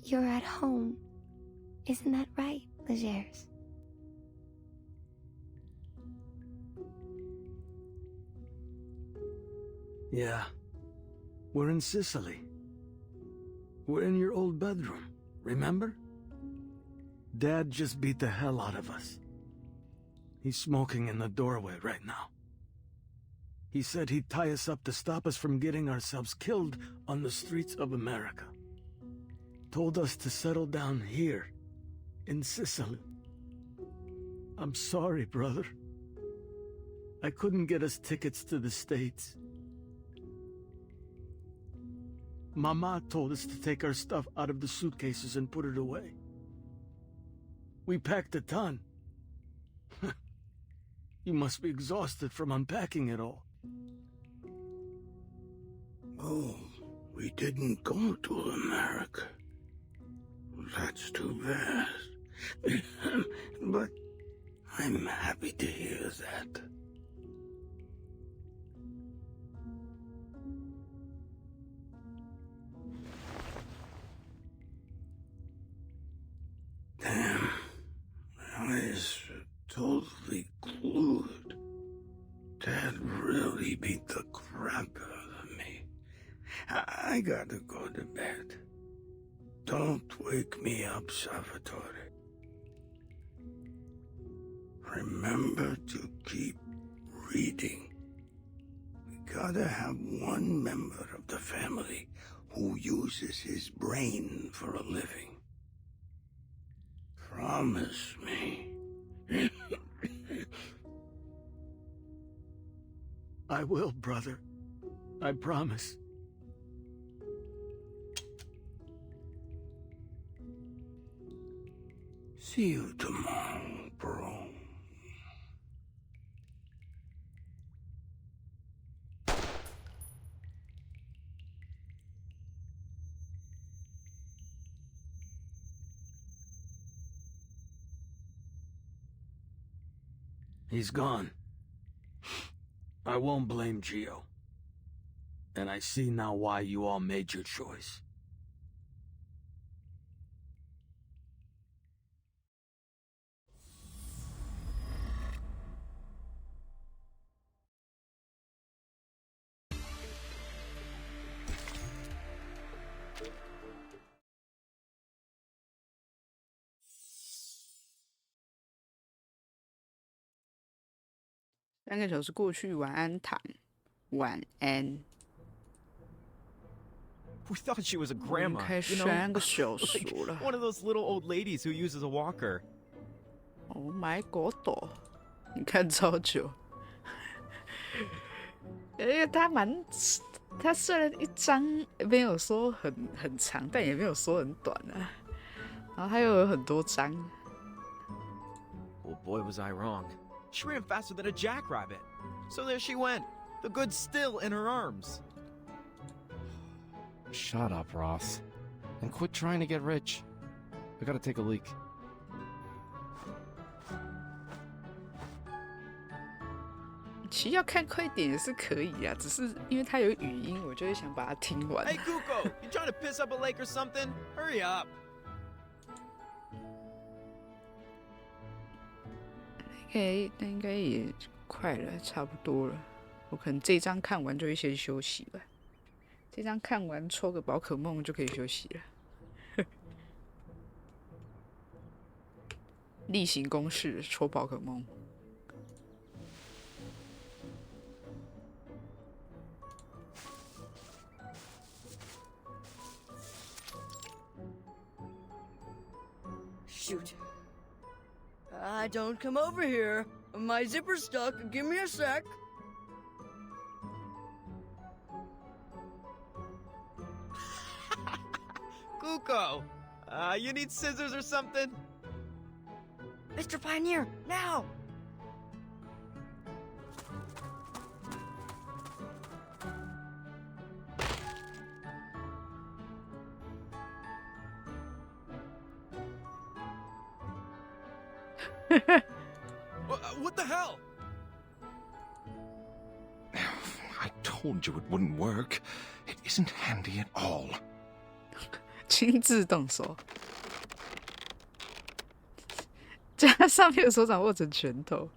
You're at home. Isn't that right, Legers? Yeah. We're in Sicily. We're in your old bedroom, remember? Dad just beat the hell out of us. He's smoking in the doorway right now. He said he'd tie us up to stop us from getting ourselves killed on the streets of America. Told us to settle down here, in Sicily. I'm sorry, brother. I couldn't get us tickets to the States. Mama told us to take our stuff out of the suitcases and put it away. We packed a ton. You must be exhausted from unpacking it all. Oh, we didn't go to America. That's too bad. But I'm happy to hear that. Damn, my eyes are totally glued. Dad really beat the crap out of me. I gotta go to bed. Don't wake me up, Salvatore. Remember to keep reading. We gotta have one member of the family who uses his brain for a living. Promise me. I will, brother. I promise. See you tomorrow, bro. He's gone. I won't blame Gio. And I see now why you all made your choice.3个小时过去，晚安糖，晚安。 We thought she was a grandma, 开 you know, 3个小时 like 了。 one of those little old ladies who uses a walker. Oh my god！ 你看超久。他虽然一张没有说很长，但也没有说很短啊。然后他又有很多张。 Well, boy, was I wrong. She ran faster than a jackrabbit. So there she went, the goods still in her arms. Shut up, Ross. And quit trying to get rich. I gotta take a leak. 其实要看快点也是可以啊，只是因为它有语音，我就会想把它听完。 Hey, Kuko, you trying to piss up a lake or something? Hurry up. 那应该也快了，差不多了。我可能这一章看完就会先休息了。这张看完抽个宝可梦就可以休息了。例行公事，抽宝可梦。 Shoot. Don't come over here. My zipper's stuck. Give me a sec. Kuko, you need scissors or something? Mr. Pioneer, now! What the hell? I told you it wouldn't work. It isn't handy at all. 亲自动手，加上面的手掌握成拳头。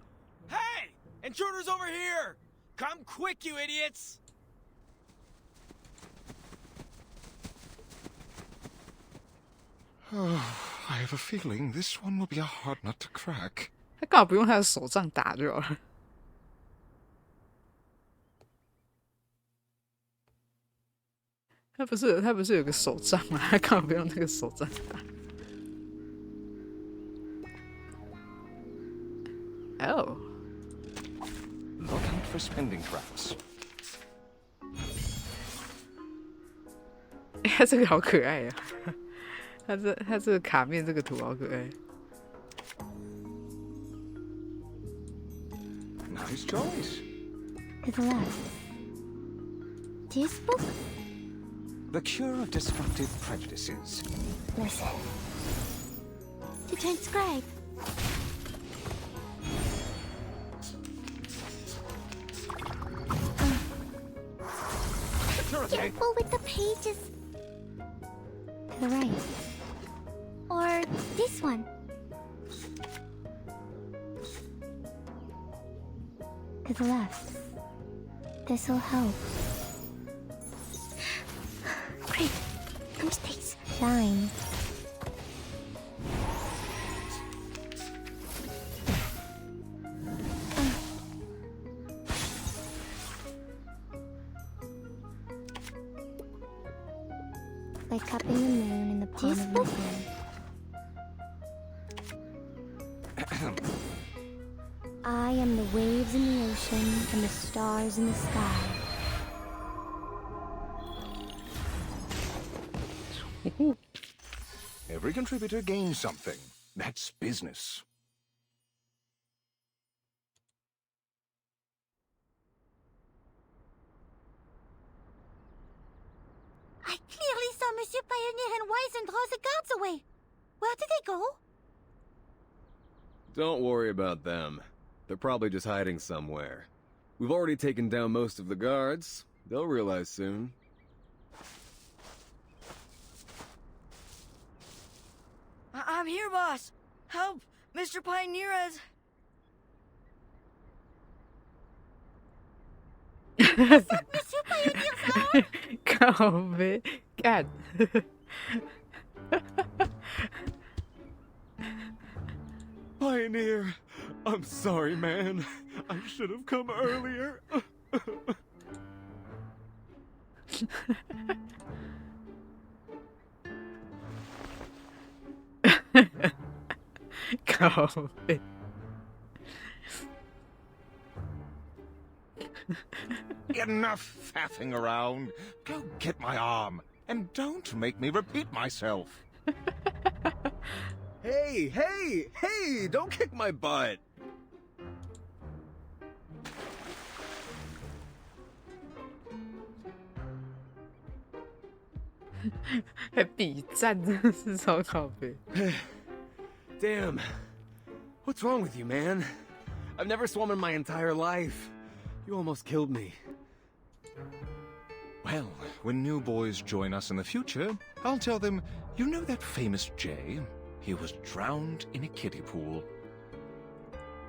Hey! Intruders over here! Come quick, you idiots! Oh, I have a feeling this one will be a hard nut to crack. 他干嘛不用他的手杖打就好了？他不是有个手杖吗？他干嘛不用那个手杖打？哦。Look out for spending traps. 他这个好可爱呀、啊！他这个卡面这个图好可爱。Nice choice. To the left. This book? The Cure of Destructive Prejudices. Listen. To transcribe. Careful with the pages. To the right. Or this one. To the left. This'll help. Great. No mistakes. Shine. Like cupping the moon in the palm of my hand. I am the waves in the ocean and the stars in the sky. Every contributor gains something. That's business. I clearly saw Monsieur Pioneer and Wisen draw the guards away. Where did they go? Don't worry about them. They're probably just hiding somewhere. We've already taken down most of the guards. They'll realize soon. I'm here, boss. Help! Mr. Pioneer has... Is that Monsieur Pioneer's arm?靠呗，干！ Pioneer, I'm sorry, man. I should have come earlier.靠呗。Enough faffing around. Go get my arm. And don't make me repeat myself. Hey, hey, hey! Don't kick my butt! 还比战，真的是超靠背。Damn. What's wrong with you, man? I've never swum in my entire life. You almost killed me. Well, when new boys join us in the future, I'll tell them, you know that famous Jay? He was drowned in a kiddie pool.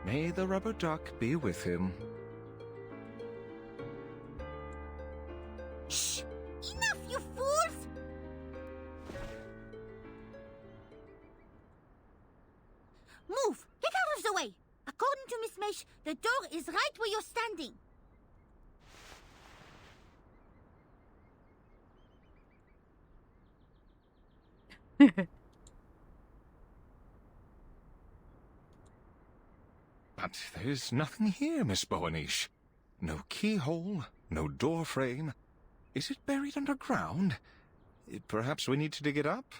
May the rubber duck be with him. Shh! Enough, you fools! Move! Get out of the way! According to Miss Mesh, the door is right where you're standing. But there's nothing here, Miss Boanish. No keyhole, no door frame. Is it buried underground? Perhaps we need to dig it up?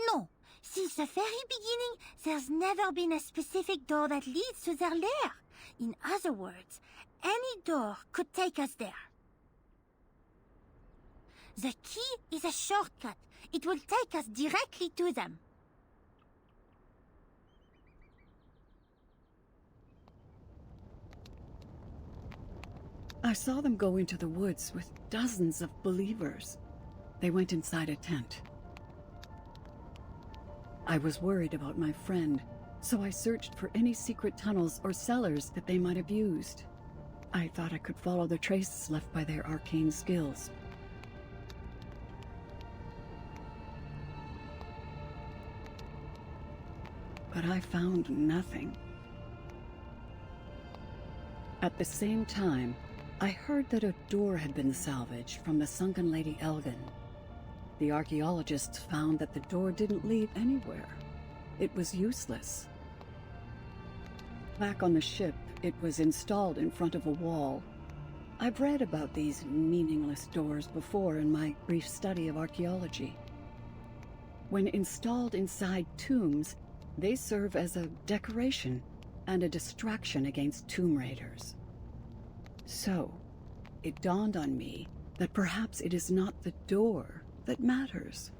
No. Since the very beginning, there's never been a specific door that leads to their lair. In other words, any door could take us there. The key is a shortcut. It will take us directly to them. I saw them go into the woods with dozens of believers. They went inside a tent. I was worried about my friend, so I searched for any secret tunnels or cellars that they might have used. I thought I could follow the traces left by their arcane skills. but I found nothing. At the same time, I heard that a door had been salvaged from the sunken Lady Elgin. The archaeologists found that the door didn't lead anywhere. It was useless. Back on the ship, it was installed in front of a wall. I've read about these meaningless doors before in my brief study of archaeology. When installed inside tombs, they serve as a decoration and a distraction against tomb raiders. So, it dawned on me that perhaps it is not the door that matters.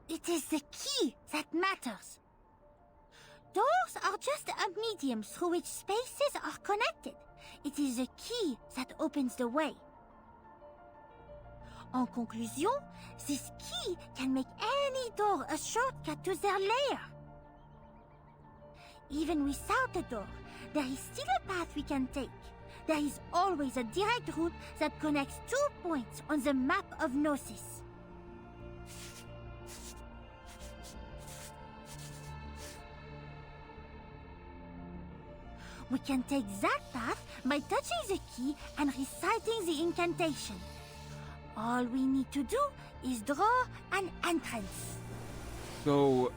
It is the key that matters. Doors are just a medium through which spaces are connected. It is the key that opens the way. En conclusion, this key can make any door a shortcut to their lair. Even without a door, there is still a path we can take. There is always a direct route that connects 2 points on the map of Gnosis. We can take that path by touching the key and reciting the incantation. All we need to do is draw an entrance. So...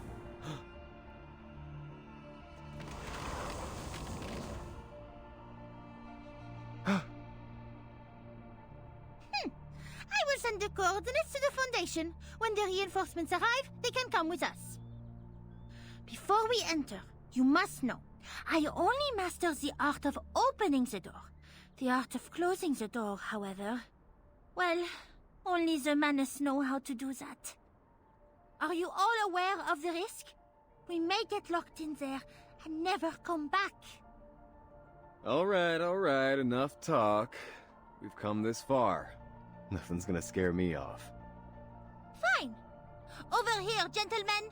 I will send the coordinates to the Foundation. When the reinforcements arrive, they can come with us. Before we enter, you must know, I only master the art of opening the door. The art of closing the door, however, well, only the Manus know how to do that. Are you all aware of the risk? We may get locked in there and never come back. Alright, enough talk. We've come this far. Nothing's gonna scare me off. Fine. Over here, gentlemen.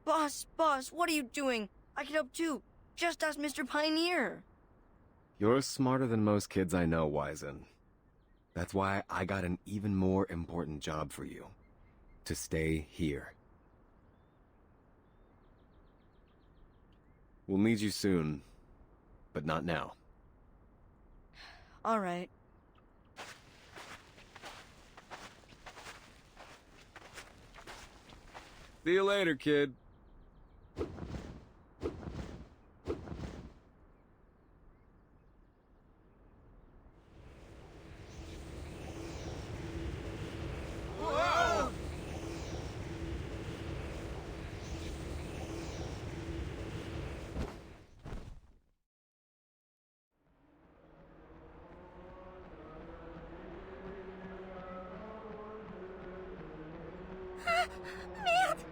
Boss, what are you doing? I can help too. Just ask Mr. Pioneer. You're smarter than most kids I know, Wizen. That's why I got an even more important job for you. To stay here. We'll need you soon, but not now. All right. See you later, kid. Whoa! Merde!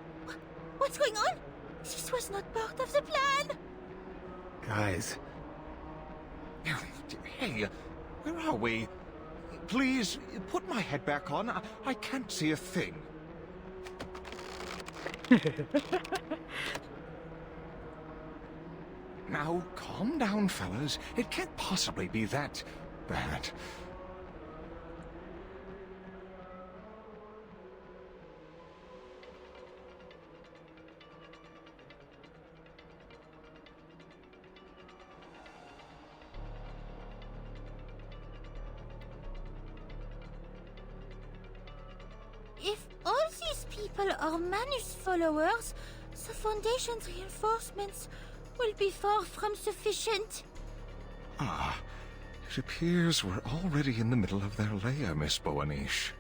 What's going on? This was not part of the plan! Guys. Hey, where are we? Please, put my head back on. I can't see a thing. Now, calm down, fellas. It can't possibly be that bad. If all these people are Manus followers, the Foundation's reinforcements will be far from sufficient. Ah, it appears we're already in the middle of their lair, Miss Boanish.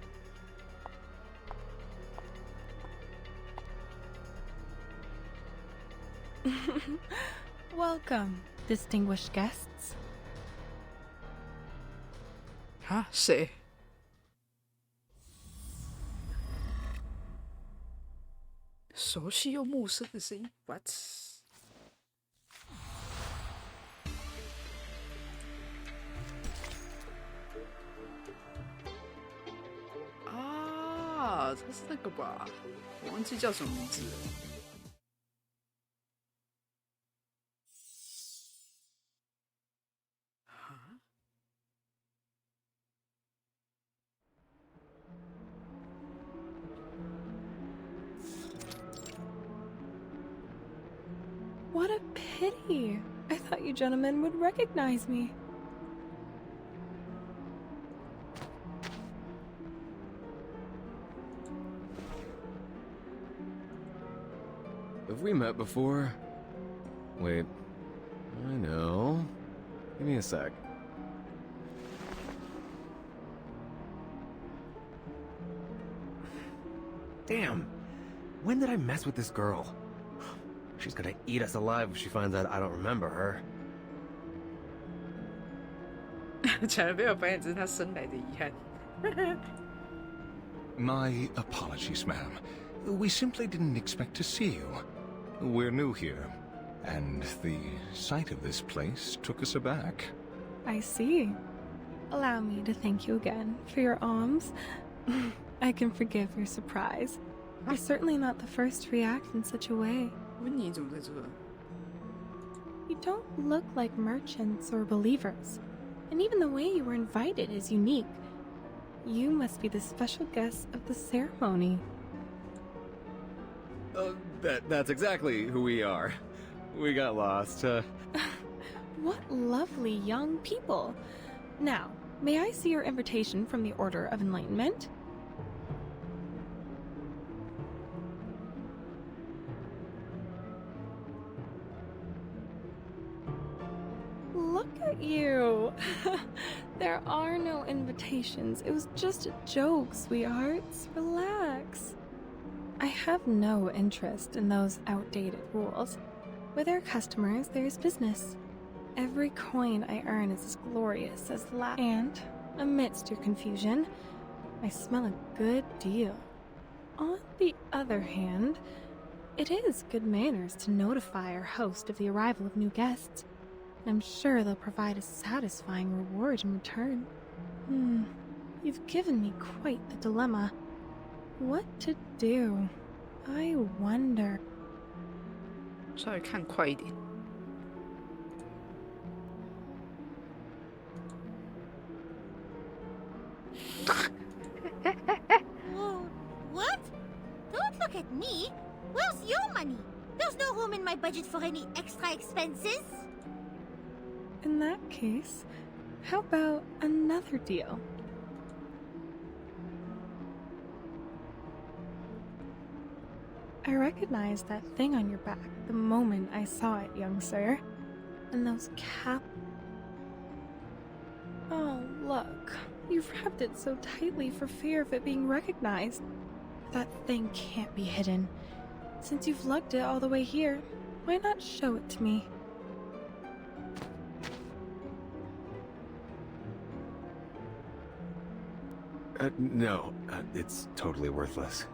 Welcome, distinguished guests. 哈，谁？熟悉又陌生的声音 ，what？ 啊，他是那个吧？我忘记叫什么名字了。What a pity. I thought you gentlemen would recognize me. Have we met before? Wait. I know. Give me a sec. Damn. When did I mess with this girl? She's gonna eat us alive if she finds out I don't remember her. 竟然被我发现这是他生来的遗憾。 My apologies, ma'am. We simply didn't expect to see you. We're new here, and the sight of this place took us aback. I see. Allow me to thank you again for your alms. I can forgive your surprise. You're certainly not the first to react in such a way. 问你怎么在这？ You don't look like merchants or believers, and even the way you were invited is unique. You must be the special guest of the ceremony. That's exactly who we are. We got lost. What lovely young people. Now, may I see your invitation from the Order of Enlightenment? Look at you. There are no invitations. It was just a joke, sweethearts. Relax. I have no interest in those outdated rules. Where there are customers, there is business. Every coin I earn is as glorious as the last. And, amidst your confusion, I smell a good deal. On the other hand, it is good manners to notify our host of the arrival of new guests. I'm sure they'll provide a satisfying reward in return. You've given me quite the dilemma. What to do? I wonder. 稍微看快一点。 Whoa, what? Don't look at me. Where's your money? There's no room in my budget for any extra expenses. In that case, how about another deal? I recognized that thing on your back the moment I saw it, young sir. And those cap... Oh, look. You've wrapped it so tightly for fear of it being recognized. That thing can't be hidden. Since you've lugged it all the way here, why not show it to me? No, it's totally worthless.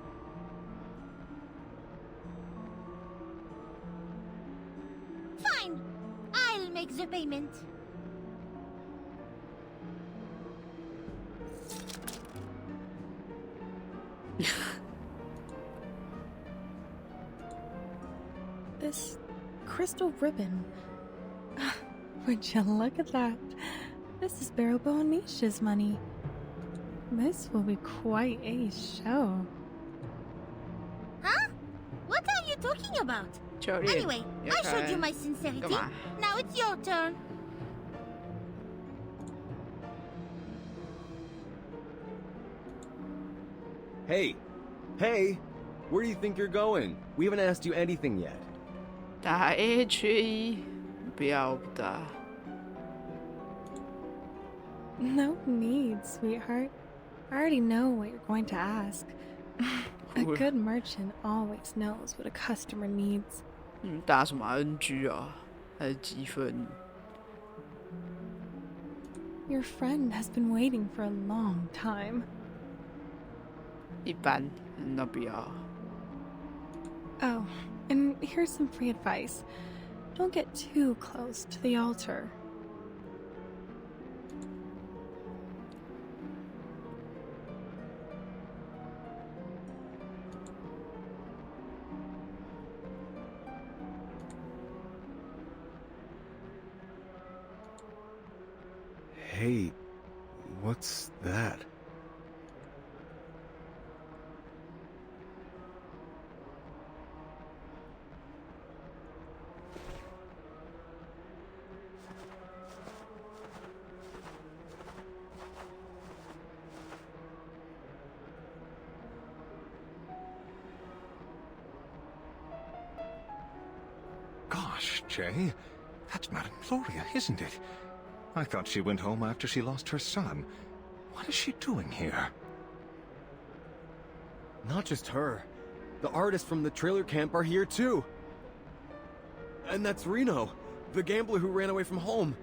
Fine. I'll make the payment. This crystal ribbon. Would you look at that? This is Barrow Bonish's money. This will be quite a show. Huh? What are you talking about? Anyway, I showed you my sincerity. Now it's your turn. Hey! Hey! Where do you think you're going? We haven't asked you anything yet. 打 A 缺一，不要打。 No need, sweetheart. I already know what you're going to ask. A good merchant always knows what a customer needs. 打什么 NG 啊？还是积分？ Your friend has been waiting for a long time. 一般，那不要。 Oh, and here's some free advice. Don't get too close to the altar. Hey, what's that? gosh, Jay. That's Madame Gloria, isn't it? I thought she went home after she lost her son. What is she doing here? Not just her. The artists from the trailer camp are here too. And that's Reno, the gambler who ran away from home.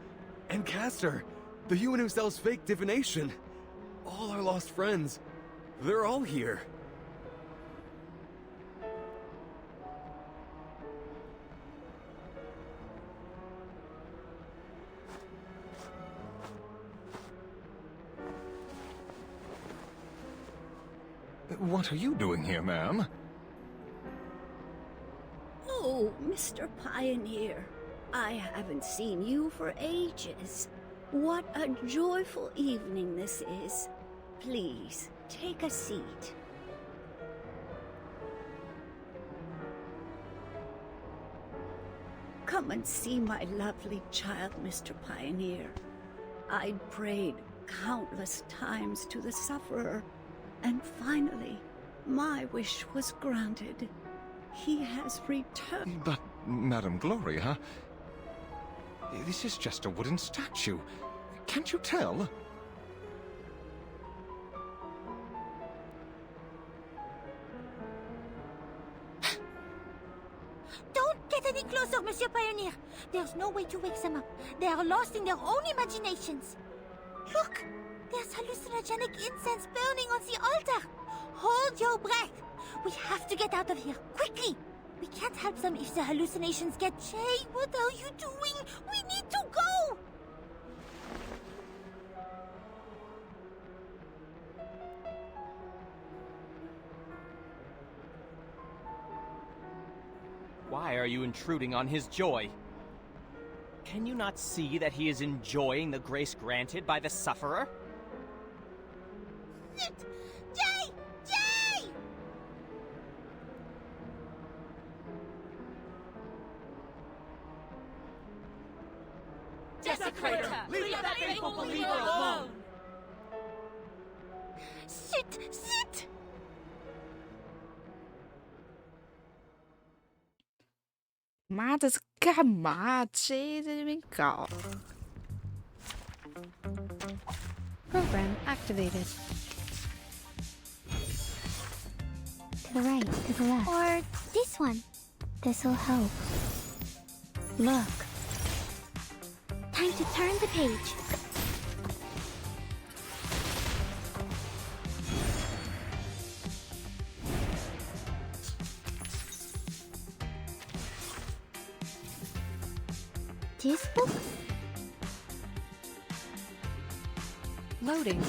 And Castor, the human who sells fake divination. All our lost friends. They're all here. What are you doing here, ma'am? Oh, Mr. Pioneer. I haven't seen you for ages. What a joyful evening this is. Please, take a seat. Come and see my lovely child, Mr. Pioneer. I prayed countless times to the sufferer, and finally, my wish was granted. He has returned. But, Madame Gloria, this is just a wooden statue. Can't you tell? Don't get any closer, Monsieur Pioneer. There's no way to wake them up. They are lost in their own imaginations. Look, there's hallucinogenic incense burning on the altar. Hold your breath. We have to get out of here, quickly. We can't help them if the hallucinations get... Jay, what are you doing? We need to go! Why are you intruding on his joy? Can you not see that he is enjoying the grace granted by the sufferer? Shit! Jay! Jay! Desecrator! Leave that faithful believer alone! Sit! Sit!妈的，是干嘛？J 在那边搞。Program activated. To the right, to the left. Or this one. This'll help. Look. Time to turn the page. This book? Loading.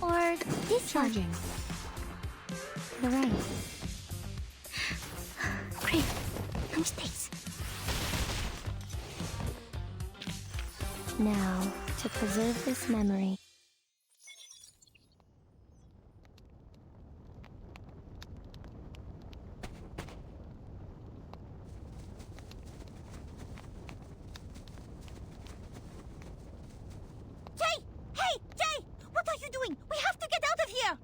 Or this Charging. To the right. Great. No mistakes. Now, to preserve this memory. Jay! Hey, Jay! What are you doing? We have to get out of here!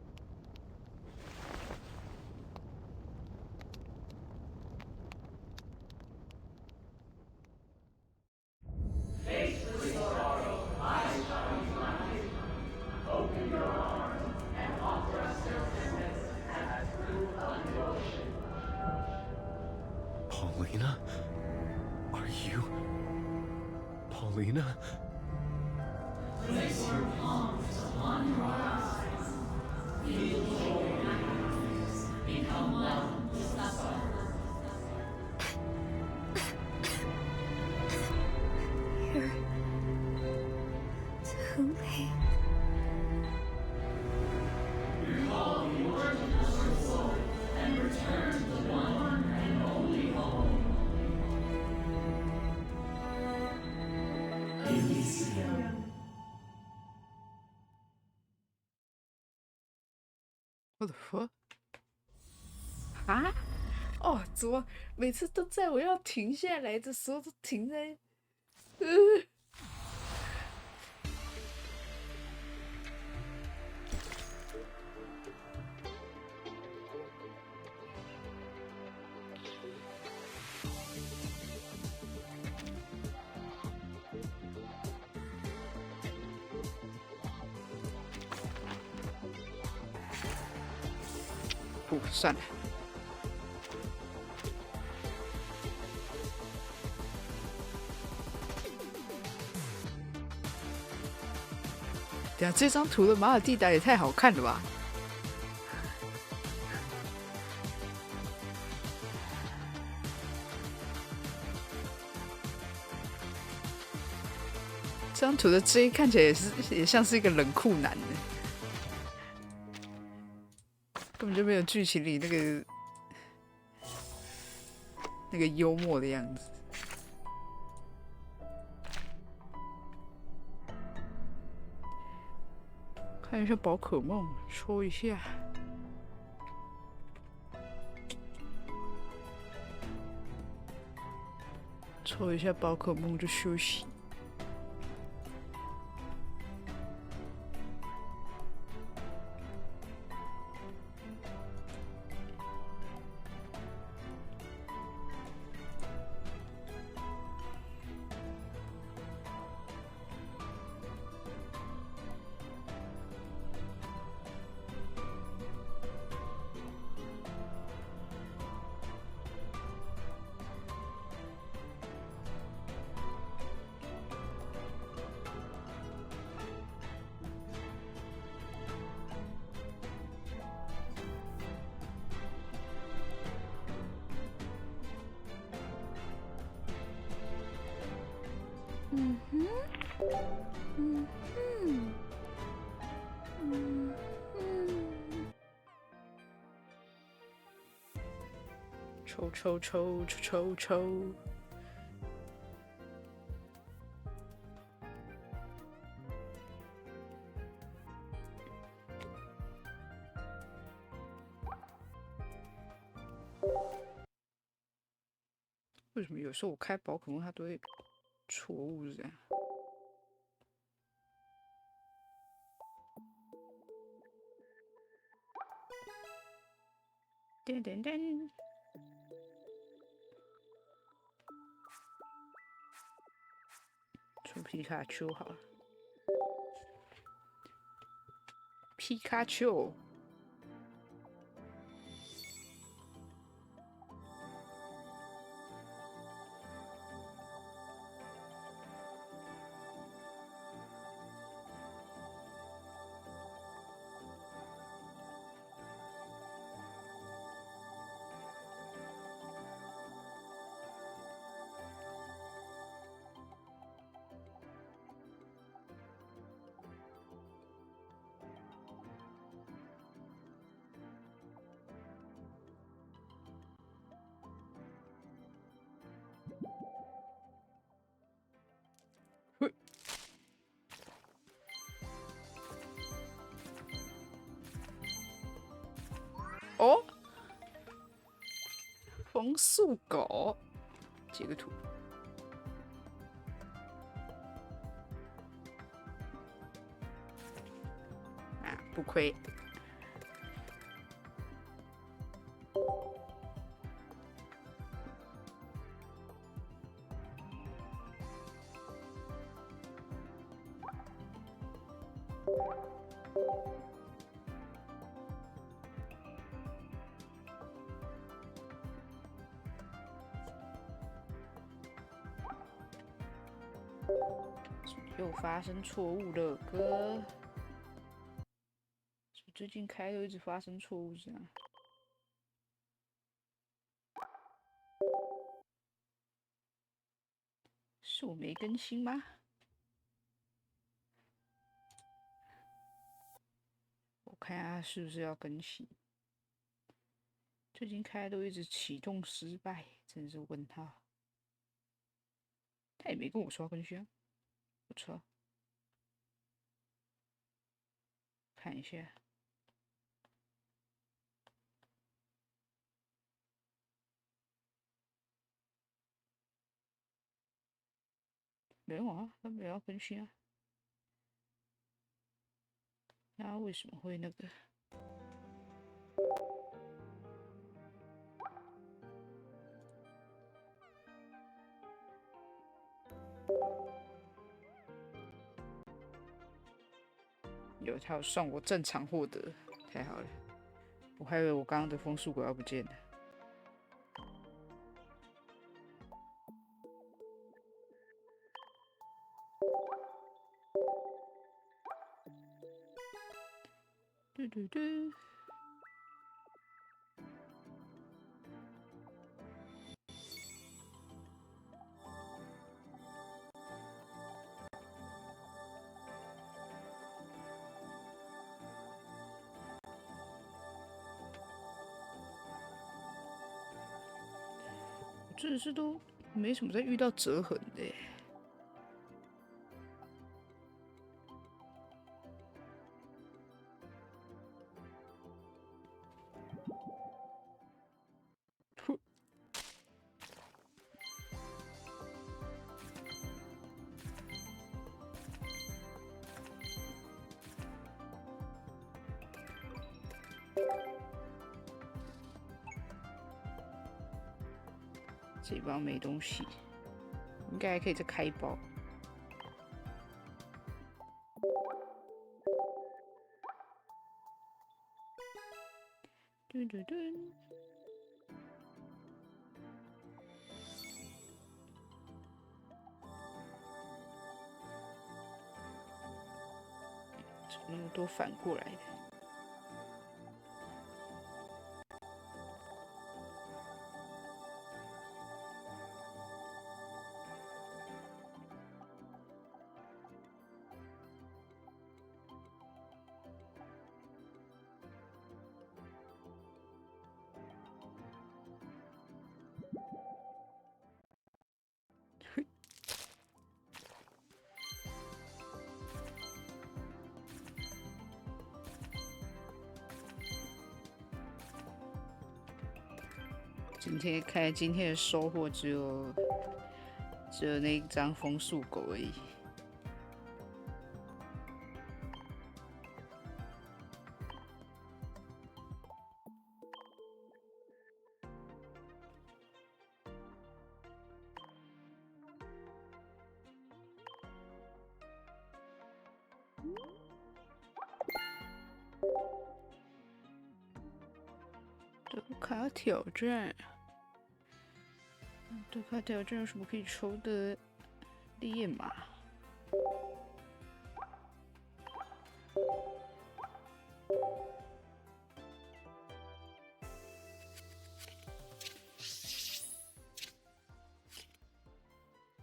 Paulina? Are you... Paulina? Place your palms upon your eyes. Feel joy in happiness. Become one with the sorrow. You're too late. Recall the origin of your soul and return to the one and only home. Elysium. What the fuck？ 啊？哦，怎么每次都在我要停下来的时候都停在……不，算了。等下这张图的马尔蒂达也太好看了吧！这张图的 J 看起来也像是一个冷酷男的，根本就没有剧情里那个幽默的样子。看一下宝可梦，抽一下。抽一下宝可梦就休息。抽！为什么有时候我开宝可梦它都会错误这样？噔。出皮卡丘好了，皮卡丘。哦，风速狗，截个图。啊，不亏。又发生错误了，哥。最近开都一直发生错误这样。是我没更新吗？我看下是不是要更新。最近开都一直启动失败，真是问号。他也没跟我说要更新啊，不错。看一下。没有啊，他没有要更新啊。那为什么会那个？有，他有算我正常获得，太好了。我还以为我刚刚的风速狗要不见了。嘟嘟嘟。真的是都没什么再遇到折痕的耶。这包没东西，应该还可以再开一包。嘟嘟嘟。怎么那么多反过来的？今天的收获只有那一张风速狗而已。德卡挑战，德卡挑战有什么可以抽的烈马？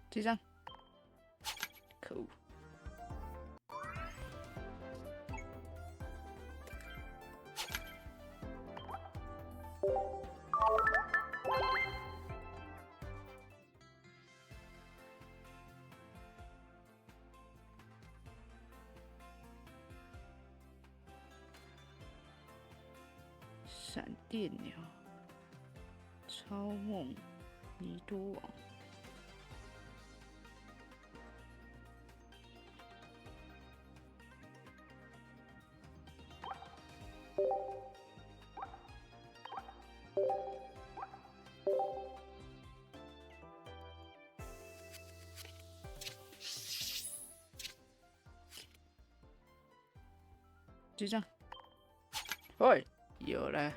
这张，可恶！闪电鸟、超梦、尼多网。就这样，喂，有了。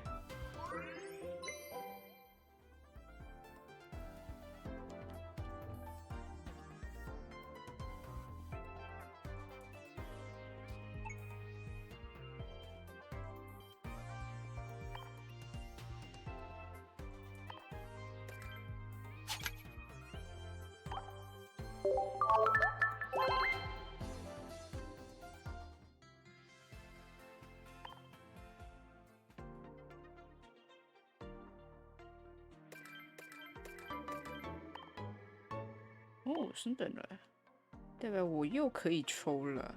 哦，升等了，代表我又可以抽了。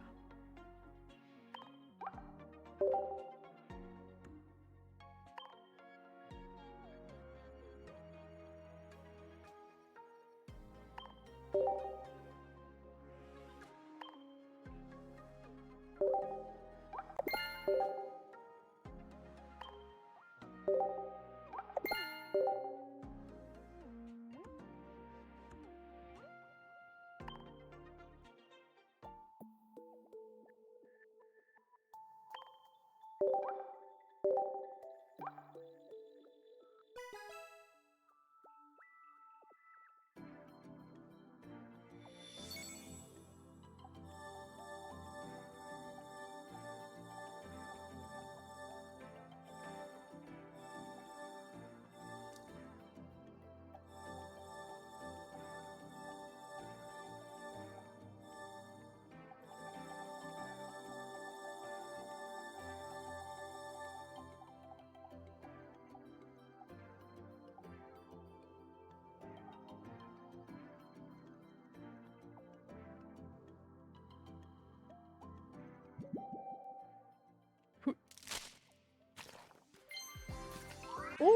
哦，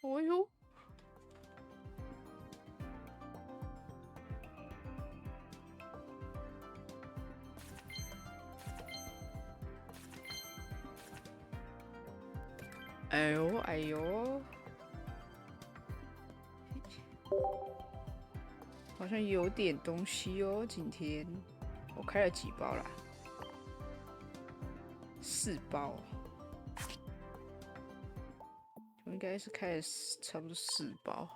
哦哟。哎呦哎呦，好像有点东西哦。今天我开了几包啦？4包，我应该是开了差不多4包。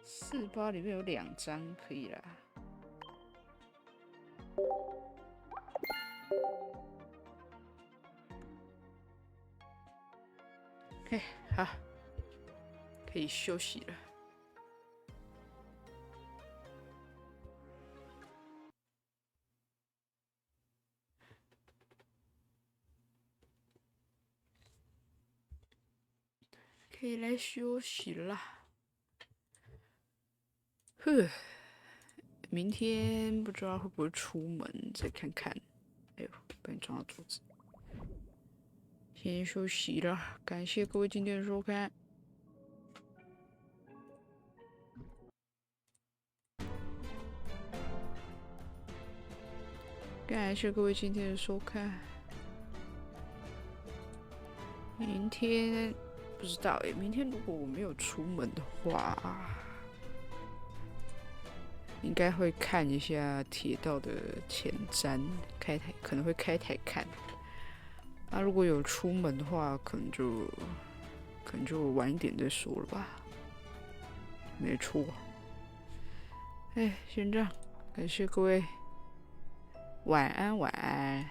4包里面有2张可以啦。嘿，好，可以休息了。可以来休息啦。呵，明天不知道会不会出门，再看看。哎呦，被你撞到桌子。先休息了，感谢各位今天的收看。感谢各位今天的收看。明天不知道哎，明天如果我没有出门的话，应该会看一下铁道的前瞻，可能会开台看。那如果有出门的话，可能就晚一点再说了吧。没错。哎，先这样，感谢各位，晚安，晚安。